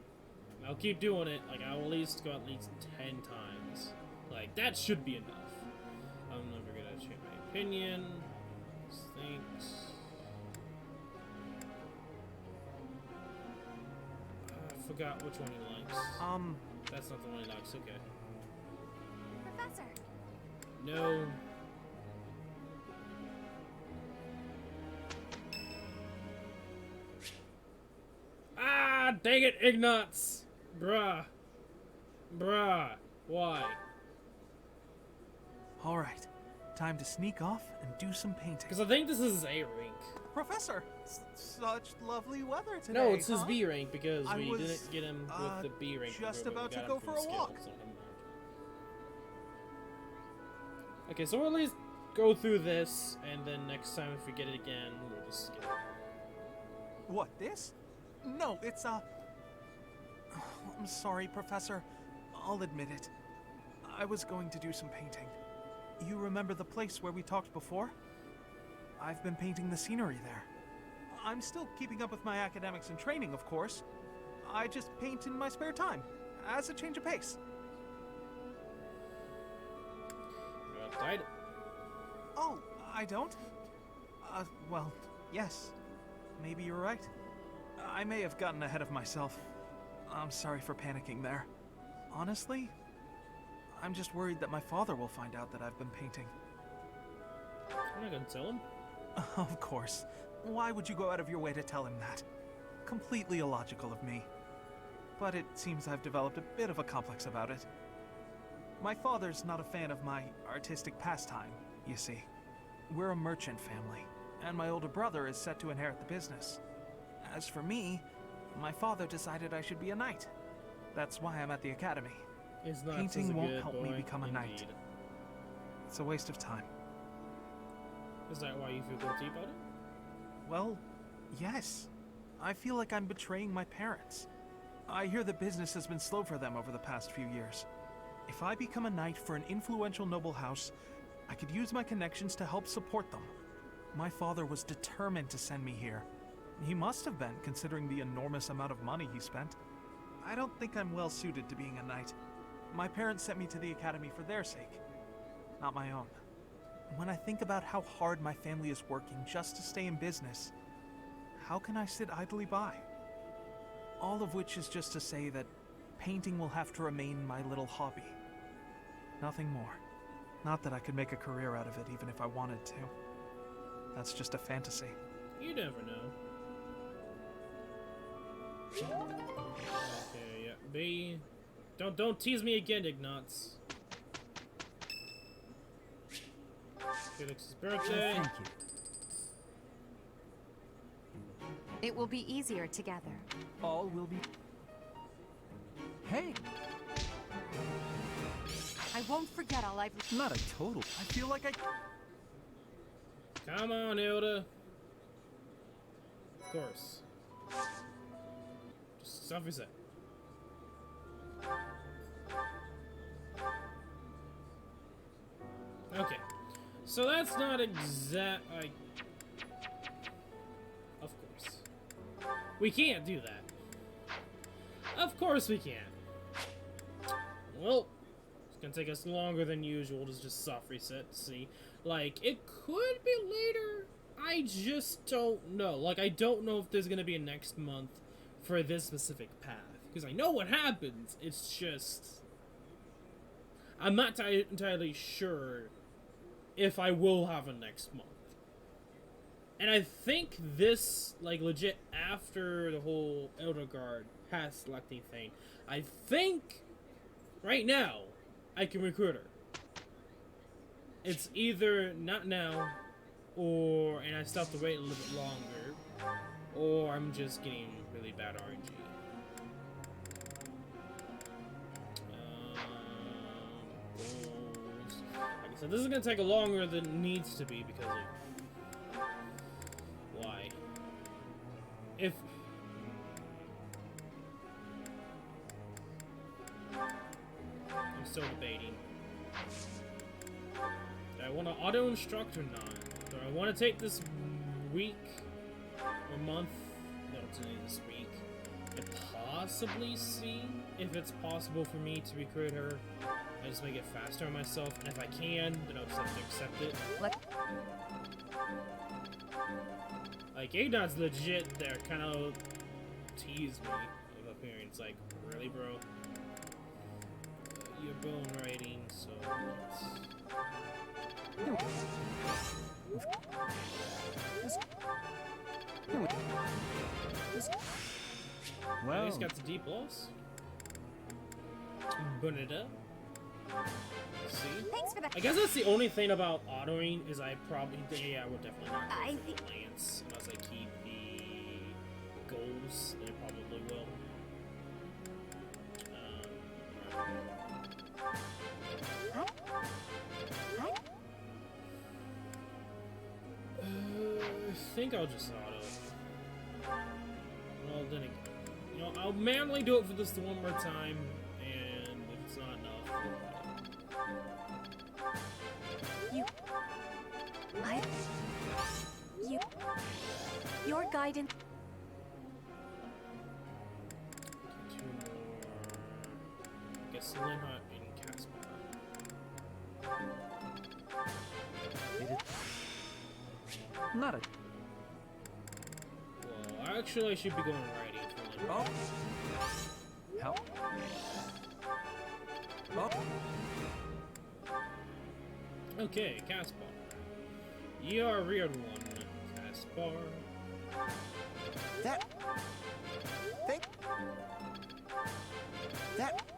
I'll keep doing it. Like, I'll at least go at least 10 times. Like, that should be enough. I'm never gonna change my opinion. Thanks. I forgot which one he likes. That's not the one he likes. Okay. Professor. No. Ah, dang it, Ignatz! Bruh. Why? Alright, time to sneak off and do some painting. Because I think this is A rank. Professor, such lovely weather today. No, it's his huh? B rank because we was, didn't get him with the B rank. Just about to got go him for from a walk. skills, so never mind. Okay, so we'll at least go through this, and then next time if we get it again, we'll just skip it. What, this? No, it's I'm sorry, Professor. I'll admit it. I was going to do some painting. You remember the place where we talked before? I've been painting the scenery there. I'm still keeping up with my academics and training, of course. I just paint in my spare time, as a change of pace. You're outside. Oh, I don't? Well, yes. Maybe you're right. I may have gotten ahead of myself. I'm sorry for panicking there. Honestly, I'm just worried that my father will find out that I've been painting. I'm not gonna tell him. Of course. Why would you go out of your way to tell him that? Completely illogical of me. But it seems I've developed a bit of a complex about it. My father's not a fan of my artistic pastime, you see. We're a merchant family, and my older brother is set to inherit the business. As for me, my father decided I should be a knight. That's why I'm at the academy. Painting won't help me become a knight. It's a waste of time. Is that why you feel guilty about it? Well, yes. I feel like I'm betraying my parents. I hear the business has been slow for them over the past few years. If I become a knight for an influential noble house, I could use my connections to help support them. My father was determined to send me here. He must have been, considering the enormous amount of money he spent. I don't think I'm well suited to being a knight. My parents sent me to the academy for their sake, not my own. When I think about how hard my family is working just to stay in business, how can I sit idly by? All of which is just to say that painting will have to remain my little hobby. Nothing more. Not that I could make a career out of it even if I wanted to. That's just a fantasy. You never know. Okay, yeah. B. Don't tease me again, Ignatz. Felix's birthday. Thank you. It will be easier together. All will be... Hey! I won't forget all I've... Not a total. I feel like I... Come on, Hilda. Of course. Just self-reset. Okay. So that's not exact, like... Of course. We can't do that. Of course we can't. Well, it's gonna take us longer than usual to just soft reset to see. Like, it could be later. I just don't know. Like, I don't know if there's gonna be a next month for this specific path. Because I know what happens. It's just... I'm not entirely sure if I will have a next month. And I think this, like, legit after the whole Elder Guard path selecting thing, I think right now I can recruit her. It's either not now, or, and I still have to wait a little bit longer, or I'm just getting really bad RNG. Goals. Like I said, this is gonna take longer than it needs to be because of why. If I'm still debating. Do I want to auto instruct or not? Do I want to take this week or month? No, today this week. And possibly see if it's possible for me to recruit her. I just make it faster on myself, and if I can, then I'll just have to accept it. Like, Aidon's legit there, kind of teased me with appearance. Like, really, bro? You're bone writing, so Well, he's got the deep loss. Burn it up. See? Thanks for that. I guess that's the only thing about autoing is I probably, yeah, I would definitely not go for the Lance unless I keep the goals. Then I probably will. I think I'll just auto. Well, then again, you know, I'll manually do it for this one more time, and if it's not enough, Your guidance. two more. I guess Limha and Caspar. Not a... Well, actually, I should be going righty for Limha. Oh. Help. Oh. Okay, Caspar. You are a weird one, Caspar.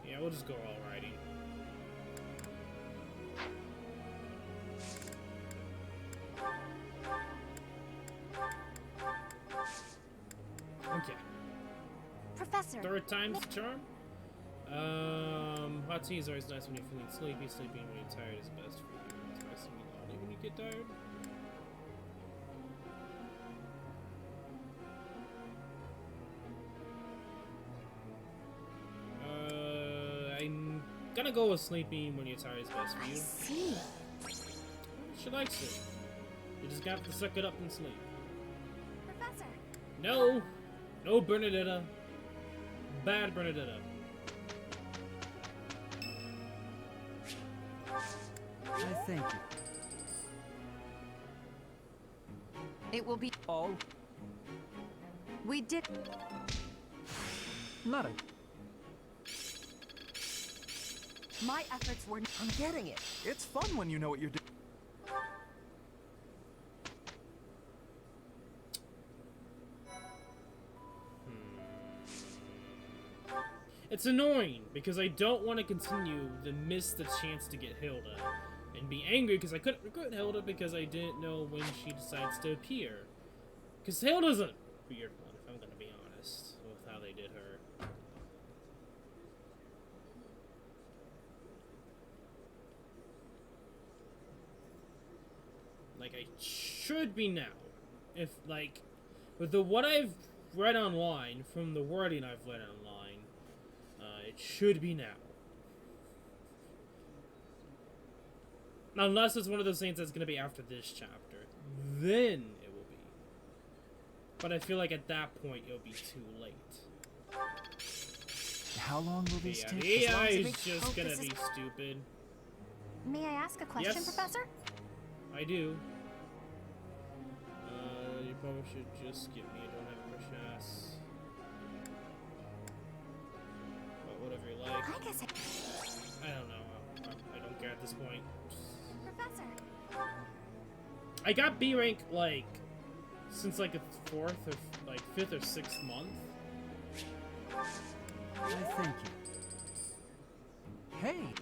Yeah, we'll just go all righty. Okay. Professor. Third time's the charm. Hot tea is always nice when you're feeling sleepy. Sleeping when you're tired is best for you. It's nice to be lonely when you get tired. I'm gonna go with sleeping when you're tired is best for you. I see. She likes it. You just got to suck it up and sleep. Professor. No! No Bernadetta. Bad Bernadetta. I thank you. It will be... All... We did... Not a... My efforts were... I'm getting it. It's fun when you know what you're doing. It's annoying because I don't want to continue to miss the chance to get Hilda and be angry because I couldn't recruit Hilda because I didn't know when she decides to appear. Because Hilda's a weird one, if I'm going to be honest, with how they did her. Like, I should be now. If, like, with what I've read online, from the wording I've read online, it should be now. Unless it's one of those things that's going to be after this chapter. Then it will be. But I feel like at that point it'll be too late. How long will this take? The AI is just going to be stupid. May I ask a question, Yes. Professor? I do. You probably should just give me a don't have push ass. But whatever you like. I guess I don't know. I don't care at this point. Professor. I got B rank like since like the 4th or like 5th or 6th month. Thank you. Hey.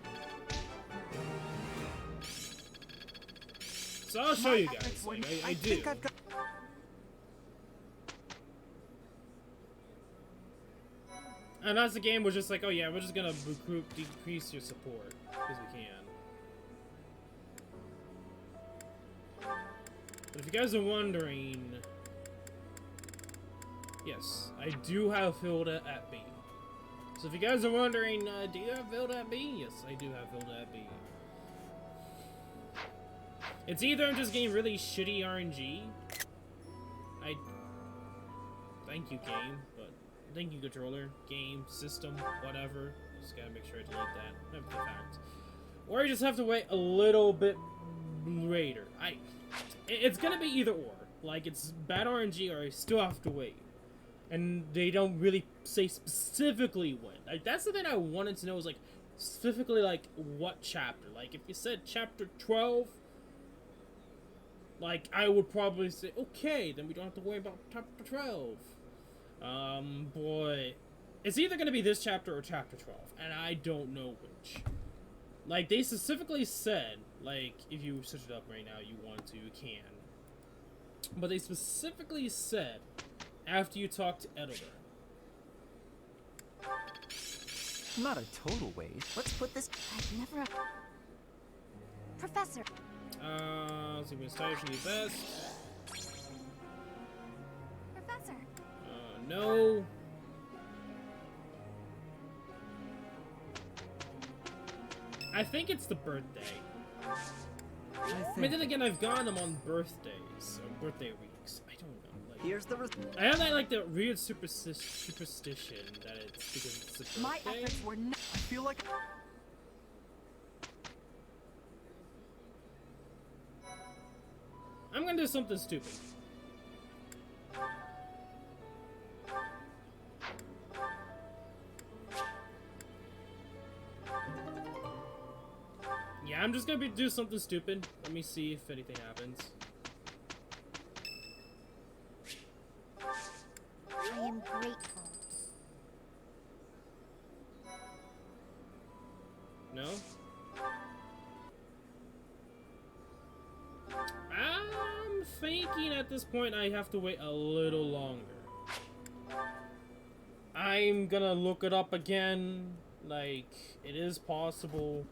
So I'll show you guys. Like, I do. And that's the game was just like, oh yeah, we're just gonna decrease your support because we can. But if you guys are wondering, yes, I do have Hilda at B. So if you guys are wondering, do you have Hilda at B? Yes, I do have Hilda at B. It's either I'm just getting really shitty RNG. Thank you, game, but thank you, controller, game, system, whatever. Just gotta make sure I delete that. That's the fact. Or you just have to wait a little bit later. It's gonna be either or. Like, it's bad RNG or I still have to wait. And they don't really say specifically when. Like, that's the thing I wanted to know is, like, specifically, like, what chapter. Like, if you said chapter 12, like, I would probably say, okay, then we don't have to worry about chapter 12. Boy. It's either gonna be this chapter or chapter 12, and I don't know which. Like, they specifically said, like, if you search it up right now, you want to, you can. But they specifically said, after you talk to Editor. Not a total waste. Let's put this... I've never... Professor. Let's see, when style should be best. Professor. No. I think it's the birthday. I mean, then again, I've gotten them on birthdays, or birthday weeks. I don't know. Like, here's the I have that, like, the weird superstition that it's because it's the birthday. My efforts were not... I feel like... I'm gonna do something stupid. Yeah, I'm just gonna do something stupid. Let me see if anything happens. I am grateful. No? I'm thinking at this point I have to wait a little longer. I'm gonna look it up again. Like, it is possible.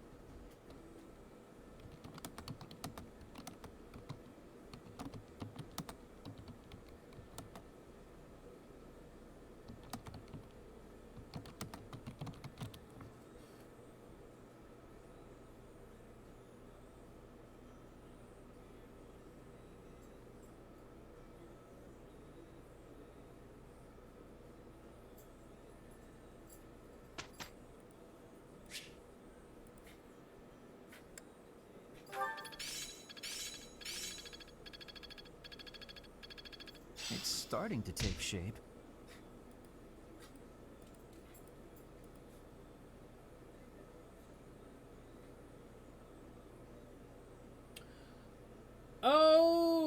It's starting to take shape. Oh.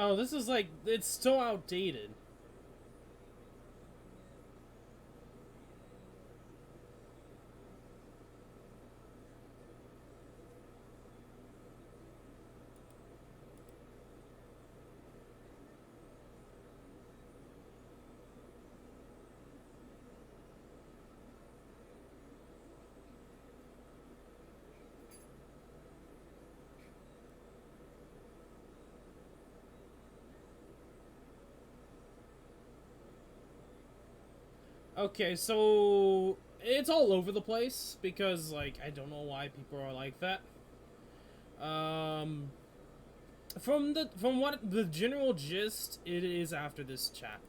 Oh, this is like, it's so outdated. Okay, so it's all over the place because, like, I don't know why people are like that. From what the general gist, it is after this chapter.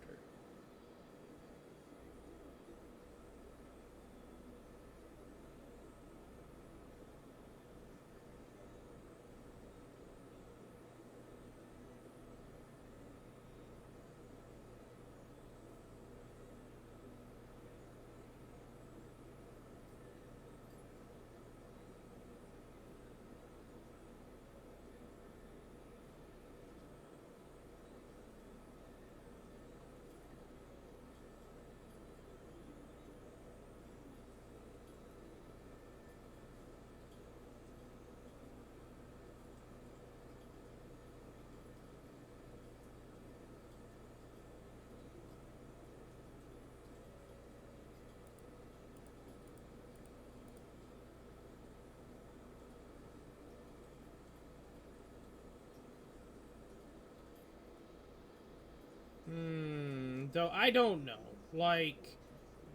Though I don't know. Like,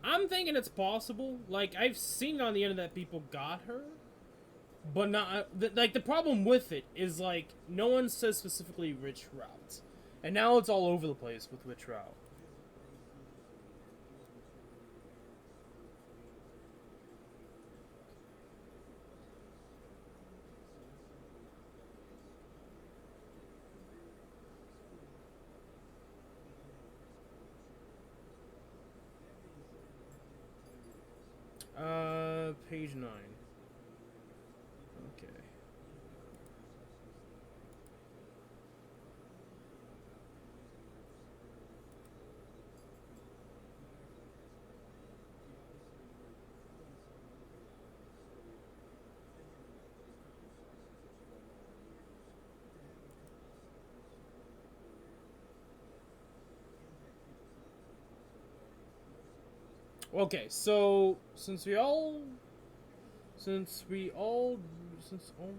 I'm thinking it's possible. Like, I've seen on the internet people got her, but not. Like, the problem with it is, like, no one says specifically which route. And now it's all over the place with which route. Page 9. Okay. Okay, so since all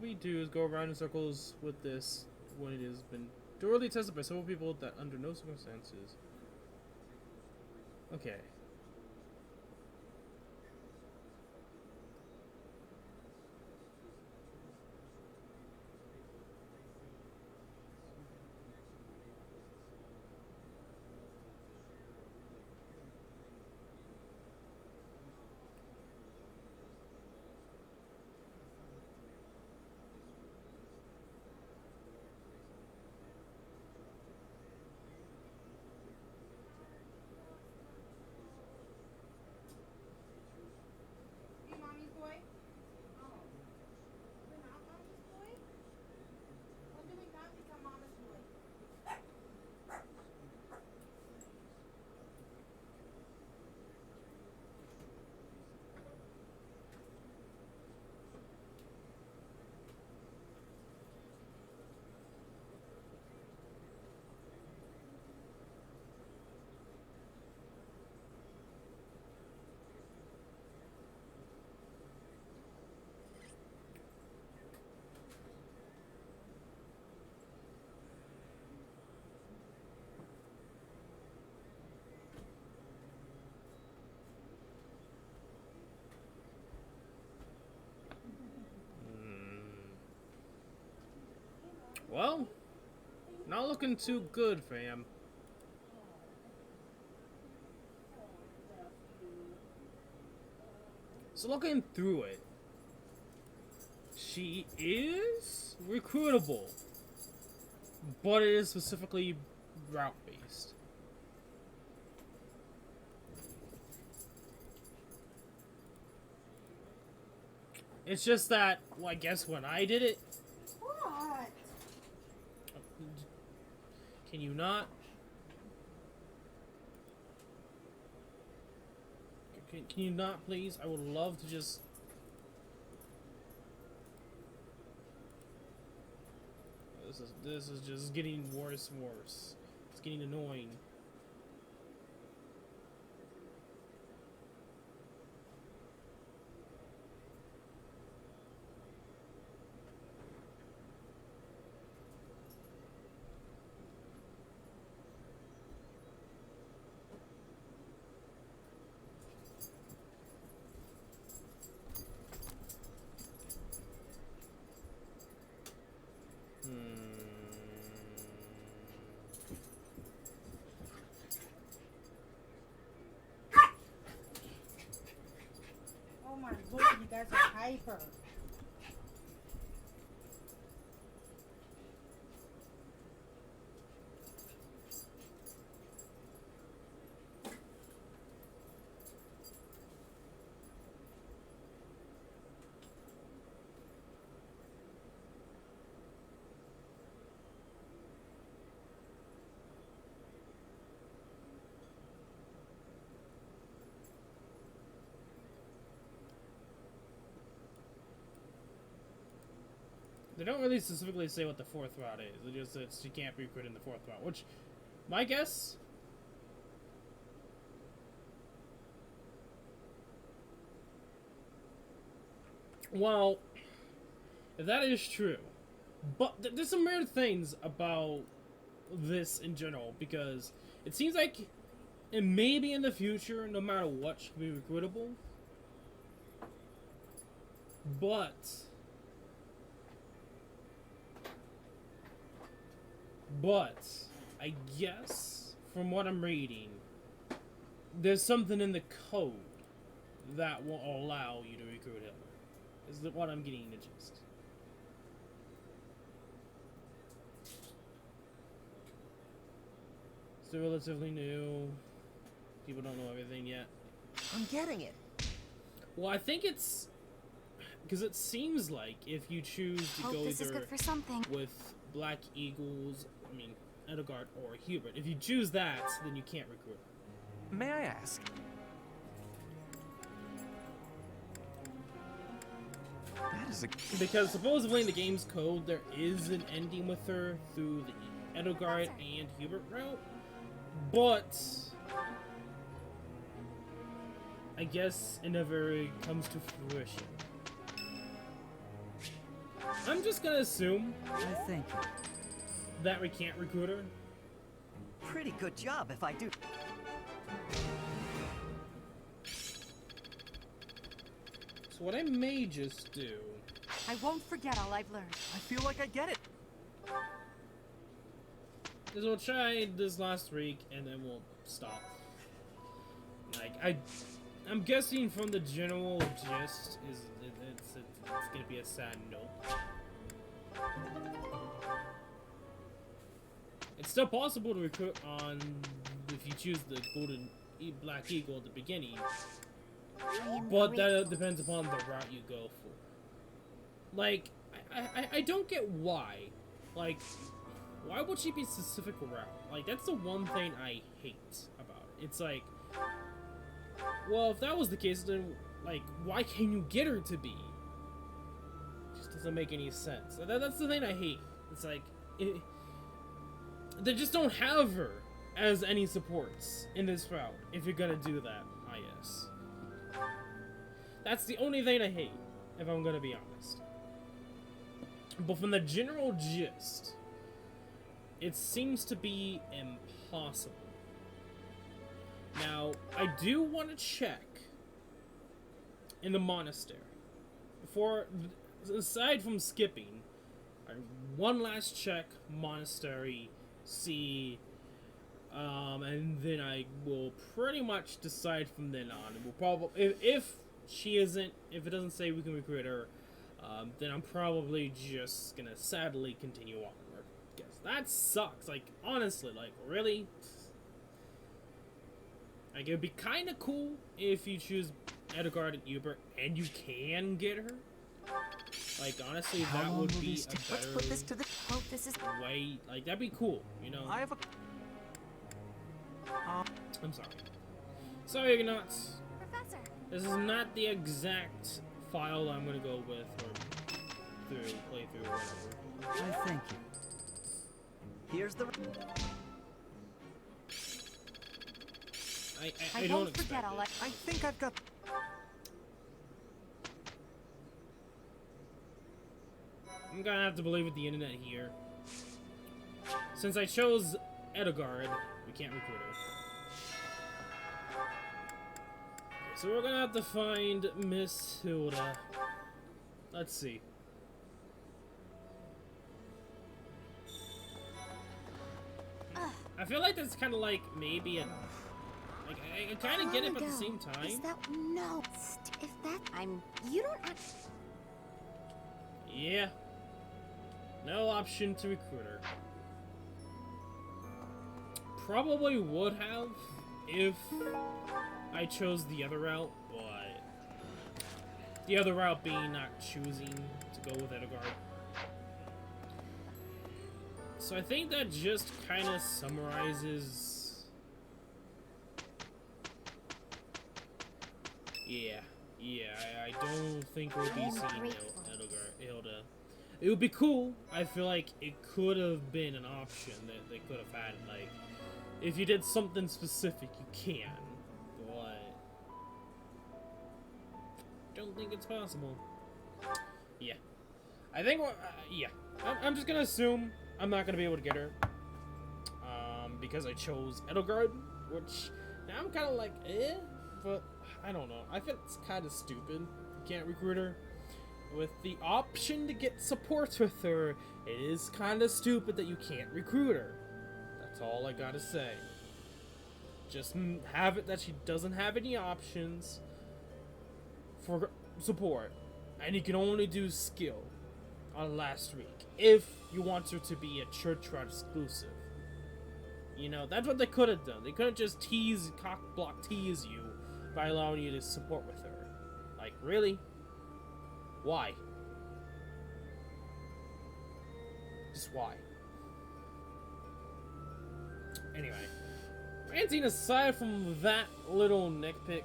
we do is go around in circles with this when it has been thoroughly tested by several people that under no circumstances. Okay. Well, not looking too good, fam. So looking through it, she is recruitable, but it is specifically route-based. It's just that, well, I guess when I did it, What? Can you not? Can you not, please? I would love to just... This is just getting worse and worse. It's getting annoying. Oh my lord, you guys are hyper. They don't really specifically say what the fourth route is. It just says you can't recruit in the fourth route, which, my guess... Well, if that is true, but there's some weird things about this in general, because it seems like it may be in the future, no matter what, should be recruitable, but... But, I guess, from what I'm reading, there's something in the code that will allow you to recruit him. Is that what I'm getting the gist? Still relatively new. People don't know everything yet. I'm getting it. Well, I think it's... Because it seems like if you choose to go this is either good for something. with Black Eagles, I mean, Edelgard or Hubert, if you choose that, then you can't recruit. May I ask? That is a... Because supposedly in the game's code, there is an ending with her through the Edelgard and Hubert route, but I guess it never comes to fruition. I'm just gonna assume Thank you. that we can't recruit her. Pretty good job if I do. So what I may just do... I won't forget all I've learned. I feel like I get it. is we'll try this last week and then we'll stop. Like, I'm guessing from the general gist is it's gonna be a sad note. It's still possible to recruit on if you choose the golden Black Eagle at the beginning, but that depends upon the route you go for. Like, I don't get why. Like, why would she be a specific route? Like, that's the one thing I hate about it. It's like, well, if that was the case, then, like, why can't you get her to be? It just doesn't make any sense. That's the thing I hate. It's like, they just don't have her as any supports in this route, if you're gonna do that, I guess. That's the only thing I hate, if I'm gonna be honest. But from the general gist, it seems to be impossible. Now, I do want to check in the monastery. Aside from skipping, one last check, monastery, see, and then I will pretty much decide from then on. We'll probably, if it doesn't say we can recruit her, then I'm probably just gonna sadly continue on. Guess that sucks. Like, honestly, like, really? Like, it would be kind of cool if you choose Edelgard and Hubert and you can get her. Like, honestly, that would be a better Let's put this to the way. Like, that'd be cool, you know? I have a... I'm sorry. Sorry, Ignots. Professor. This is not the exact file I'm gonna go with, or play through, or whatever. I thank you. Here's the... I don't expect it. I think I've got... I'm gonna have to believe with the internet here. Since I chose Edgard, we can't recruit her. So we're gonna have to find Miss Hilda. Let's see. I feel like that's kind of like maybe a... Like, I kind of get it, but at the same time... Is that... No. If that... You don't act... Yeah. No option to recruit her. Probably would have if I chose the other route, but... The other route being not choosing to go with Edgard. So I think that just kind of summarizes... Yeah, I don't think we'll be seeing Hilda. It would be cool. I feel like it could have been an option that they could have had, like, if you did something specific, you can, but don't think it's possible. Yeah. I think, yeah. I'm just gonna assume I'm not gonna be able to get her, because I chose Edelgard, which now I'm kind of like, but I don't know. I feel it's kind of stupid. You can't recruit her. With the option to get support with her, it is kind of stupid that you can't recruit her. That's all I gotta say. Just have it that she doesn't have any options for support, and you can only do skill on last week if you want her to be a church route exclusive. You know, that's what they could have done. They couldn't just cock-block tease you by allowing you to support with her. Like, really? Why? Just why? Anyway. Ranting aside from that little nitpick,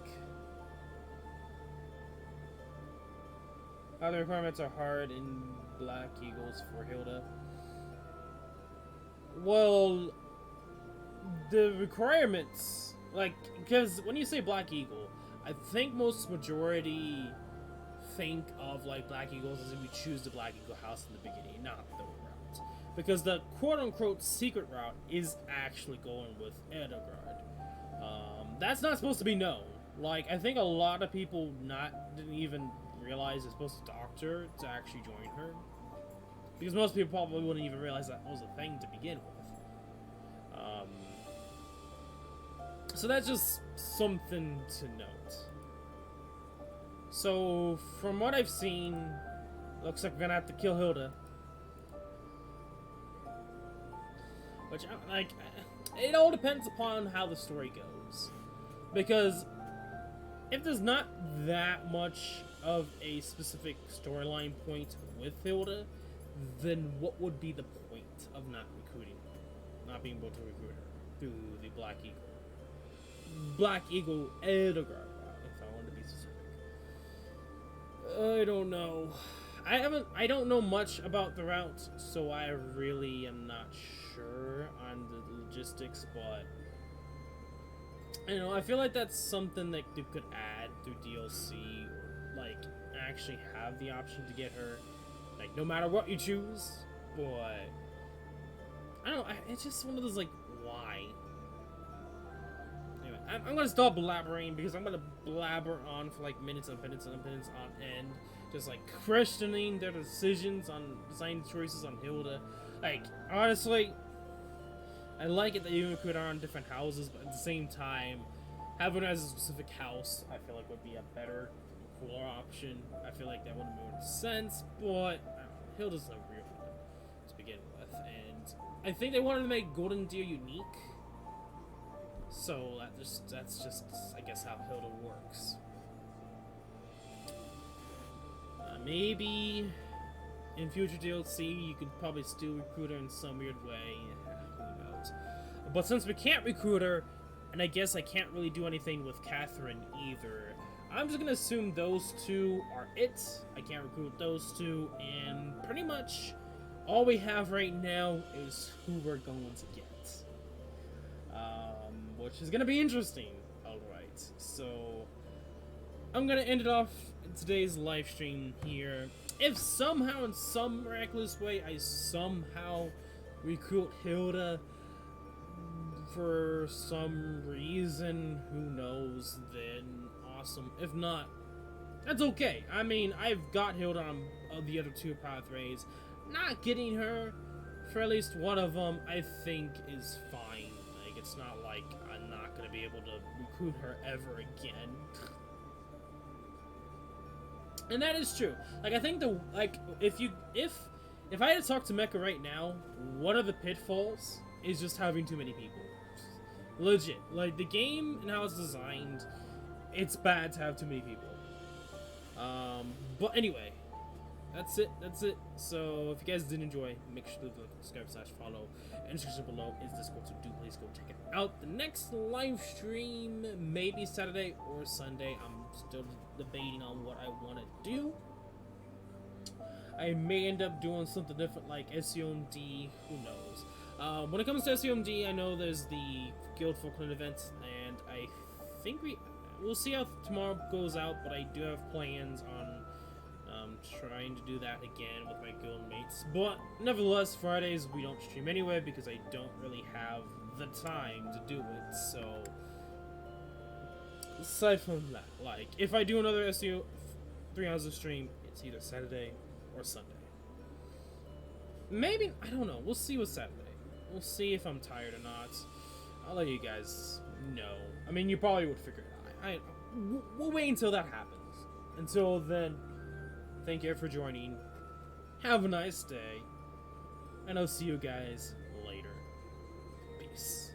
other requirements are hard in Black Eagles for Hilda. Well, the requirements, like, because when you say Black Eagle, I think most majority think of like Black Eagles as if you choose the Black Eagle house in the beginning, not the route. Because the quote-unquote secret route is actually going with Edgard. That's not supposed to be known. Like, I think a lot of people didn't even realize they're supposed to talk to her to actually join her. Because most people probably wouldn't even realize that was a thing to begin with. So that's just something to note. So, from what I've seen, looks like we're gonna have to kill Hilda. Which, like, it all depends upon how the story goes. Because if there's not that much of a specific storyline point with Hilda, then what would be the point of not recruiting her? Not being able to recruit her through the Black Eagle. Black Eagle Edgard route, if I want to be specific. I don't know. I don't know much about the route, so I really am not sure on the logistics, but I don't know, I feel like that's something that you could add through DLC, or like actually have the option to get her, like, no matter what you choose, but I don't know, it's just one of those, like, why? Anyway, I'm gonna stop blabbering, because I'm gonna blabber on for like minutes and minutes and minutes on end, just like questioning their decisions on design choices on Hilda. Like, honestly, I like it that you could on different houses, but at the same time, having her as a specific house, I feel like would be a better, cooler option. I feel like that would make more sense, but I don't know, Hilda's a real one to begin with, and I think they wanted to make Golden Deer unique. So that's just, I guess, how Hilda works. Maybe in future DLC you could probably still recruit her in some weird way. Who knows? But since we can't recruit her, and I guess I can't really do anything with Catherine either, I'm just gonna assume those two are it. I can't recruit those two, and pretty much all we have right now is who we're going to get. Which is gonna be interesting. Alright, so I'm gonna end it off in today's live stream here. If somehow, in some miraculous way, I somehow recruit Hilda for some reason, who knows, then awesome. If not, that's okay. I mean, I've got Hilda on the other two pathways. Not getting her for at least one of them, I think, is fine. Like, it's not like I'm not gonna be able to recruit her ever again. And that is true. Like, I think if I had to talk to Mecha right now, one of the pitfalls is just having too many people. Legit. Like, the game and how it's designed, it's bad to have too many people. But anyway, that's it. So if you guys did enjoy, make sure to subscribe / follow. And description below is Discord, so do please go check it out. The next live stream may be Saturday or Sunday. I'm still debating on what I want to do. I may end up doing something different like SAO MD, who knows. When it comes to SAO MD, I know there's the Guild Falkland event, and I think we'll see how tomorrow goes out, but I do have plans on trying to do that again with my guild mates. But nevertheless, Fridays we don't stream anyway because I don't really have the time to do it. So aside from that, like, if I do another SEO 3 hours of stream, it's either Saturday or Sunday. Maybe, I don't know, we'll see with Saturday. We'll see if I'm tired or not. I'll let you guys know. I mean, you probably would figure it out. We'll wait until that happens. Until then, thank you for joining. Have a nice day. And I'll see you guys later. Peace.